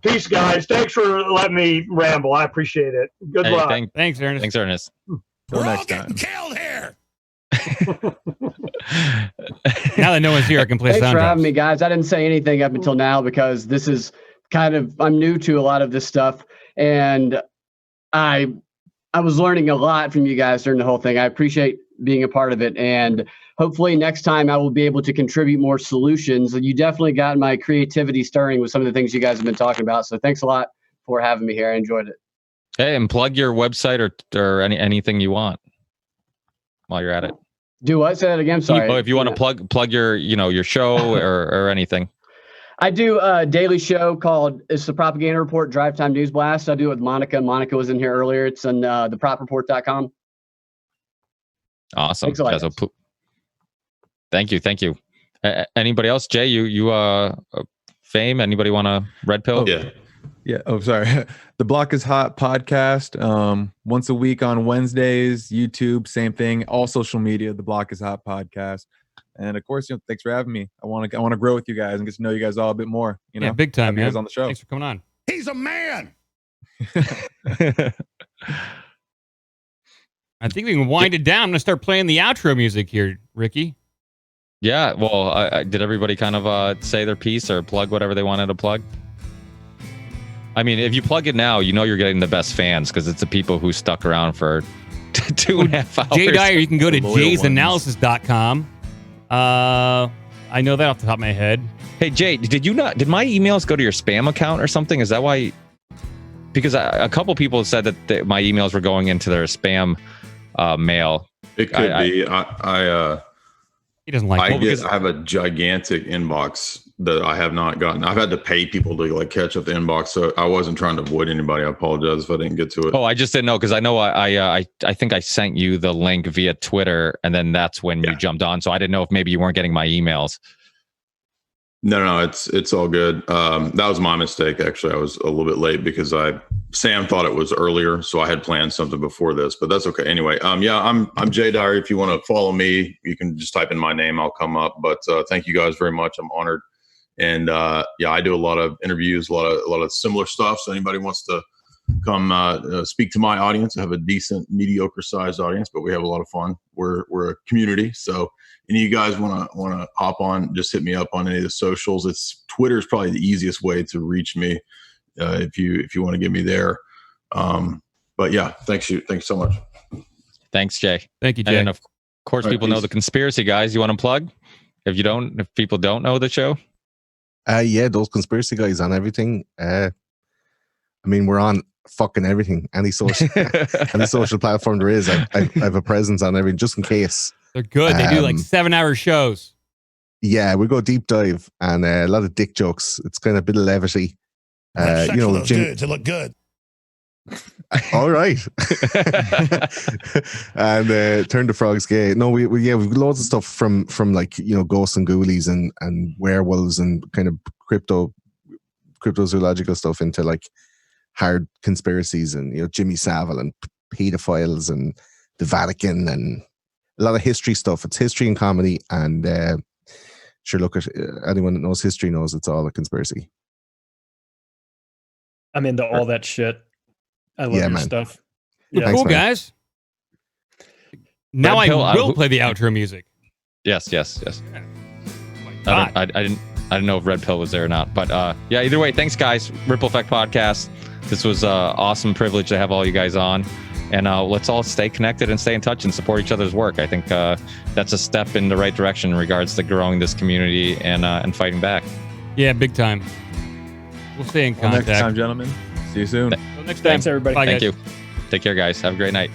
Peace, guys. Thanks for letting me ramble. I appreciate it. Good luck. Thanks, Ernest. Thanks, Ernest. Till next time. Killed here. Now that no one's here, I can play Thanks sound for drops. having me, guys. I didn't say anything up until now because this is I'm new to a lot of this stuff, and I was learning a lot from you guys during the whole thing. I appreciate being a part of it, and hopefully next time I will be able to contribute more solutions. You definitely got my creativity stirring with some of the things you guys have been talking about. So thanks a lot for having me here. I enjoyed it. Hey, and plug your website or anything you want while you're at it. Do what? Say that again. Sorry. Oh, if you want to plug your your show or anything. I do a daily show called It's the Propaganda Report Drive Time News Blast. I do it with Monica. Monica was in here earlier. It's on thepropreport.com. Awesome. Thanks a lot, Yeah, so thank you. Anybody else? Jay, you Fame? Anybody want a red pill? Yeah. Oh, sorry. The Block is Hot podcast. Once a week on Wednesdays, YouTube, same thing. All social media, The Block is Hot podcast. And of course, thanks for having me. I want to grow with you guys and get to know you guys all a bit more. Yeah, big time, have you man. guys on the show. Thanks for coming on. He's a man. I think we can wind it down. I'm gonna start playing the outro music here, Ricky. Yeah. Well, did everybody kind of say their piece or plug whatever they wanted to plug? I mean, if you plug it now, you're getting the best fans because it's the people who stuck around for 2.5 hours. Jay Dyer, you can go to jaysanalysis.com. I know that off the top of my head. Hey, Jay, did my emails go to your spam account or something? Is that why? Because a couple people said that my emails were going into their spam mail. It could be. He doesn't like I have a gigantic inbox that I have not gotten. I've had to pay people to catch up the inbox, so I wasn't trying to avoid anybody. I apologize if I didn't get to it. Oh, I just didn't know because I know I think I sent you the link via Twitter, and then that's when you jumped on. So I didn't know if maybe you weren't getting my emails. No, it's all good. That was my mistake. Actually, I was a little bit late because Sam thought it was earlier, so I had planned something before this, but that's okay. Anyway, I'm Jay Dyer. If you want to follow me, you can just type in my name. I'll come up. But thank you guys very much. I'm honored. And I do a lot of interviews, a lot of similar stuff. So anybody wants to come speak to my audience, I have a decent, mediocre sized audience, but we have a lot of fun. We're a community, so. Any of you guys want to hop on, just hit me up on any of the socials. Twitter is probably the easiest way to reach me if you want to get me there. But yeah, thanks so much. Thanks, Jay. Thank you, Jay. And of course, people know the conspiracy guys. You want to plug? If people don't know the show? Yeah, those conspiracy guys on everything. I mean, we're on fucking everything. Any social platform there is. I have a presence on everything, just in case. They're good. They do like 7-hour shows. Yeah, we go deep dive and a lot of dick jokes. It's kind of a bit of levity. Those dudes, they look good. All right. And Turn the Frogs Gay. No, we've loads of stuff from like ghosts and ghoulies and werewolves and kind of cryptozoological stuff into like hard conspiracies and Jimmy Savile and pedophiles and the Vatican and a lot of history stuff. It's history and comedy, and sure, look at anyone that knows history knows it's all a conspiracy. I'm into all that shit. I love your stuff. Yeah. Cool, guys. Now I will play the outro music. Yes. I didn't know if Red Pill was there or not, but yeah. Either way, thanks, guys. Ripple Effect Podcast. This was awesome privilege to have all you guys on. And let's all stay connected and stay in touch and support each other's work. I think that's a step in the right direction in regards to growing this community and fighting back. Yeah, big time. We'll stay in contact. Next time, gentlemen. See you soon. Until next time. Thanks, everybody. Thank you. Take care, guys. Have a great night.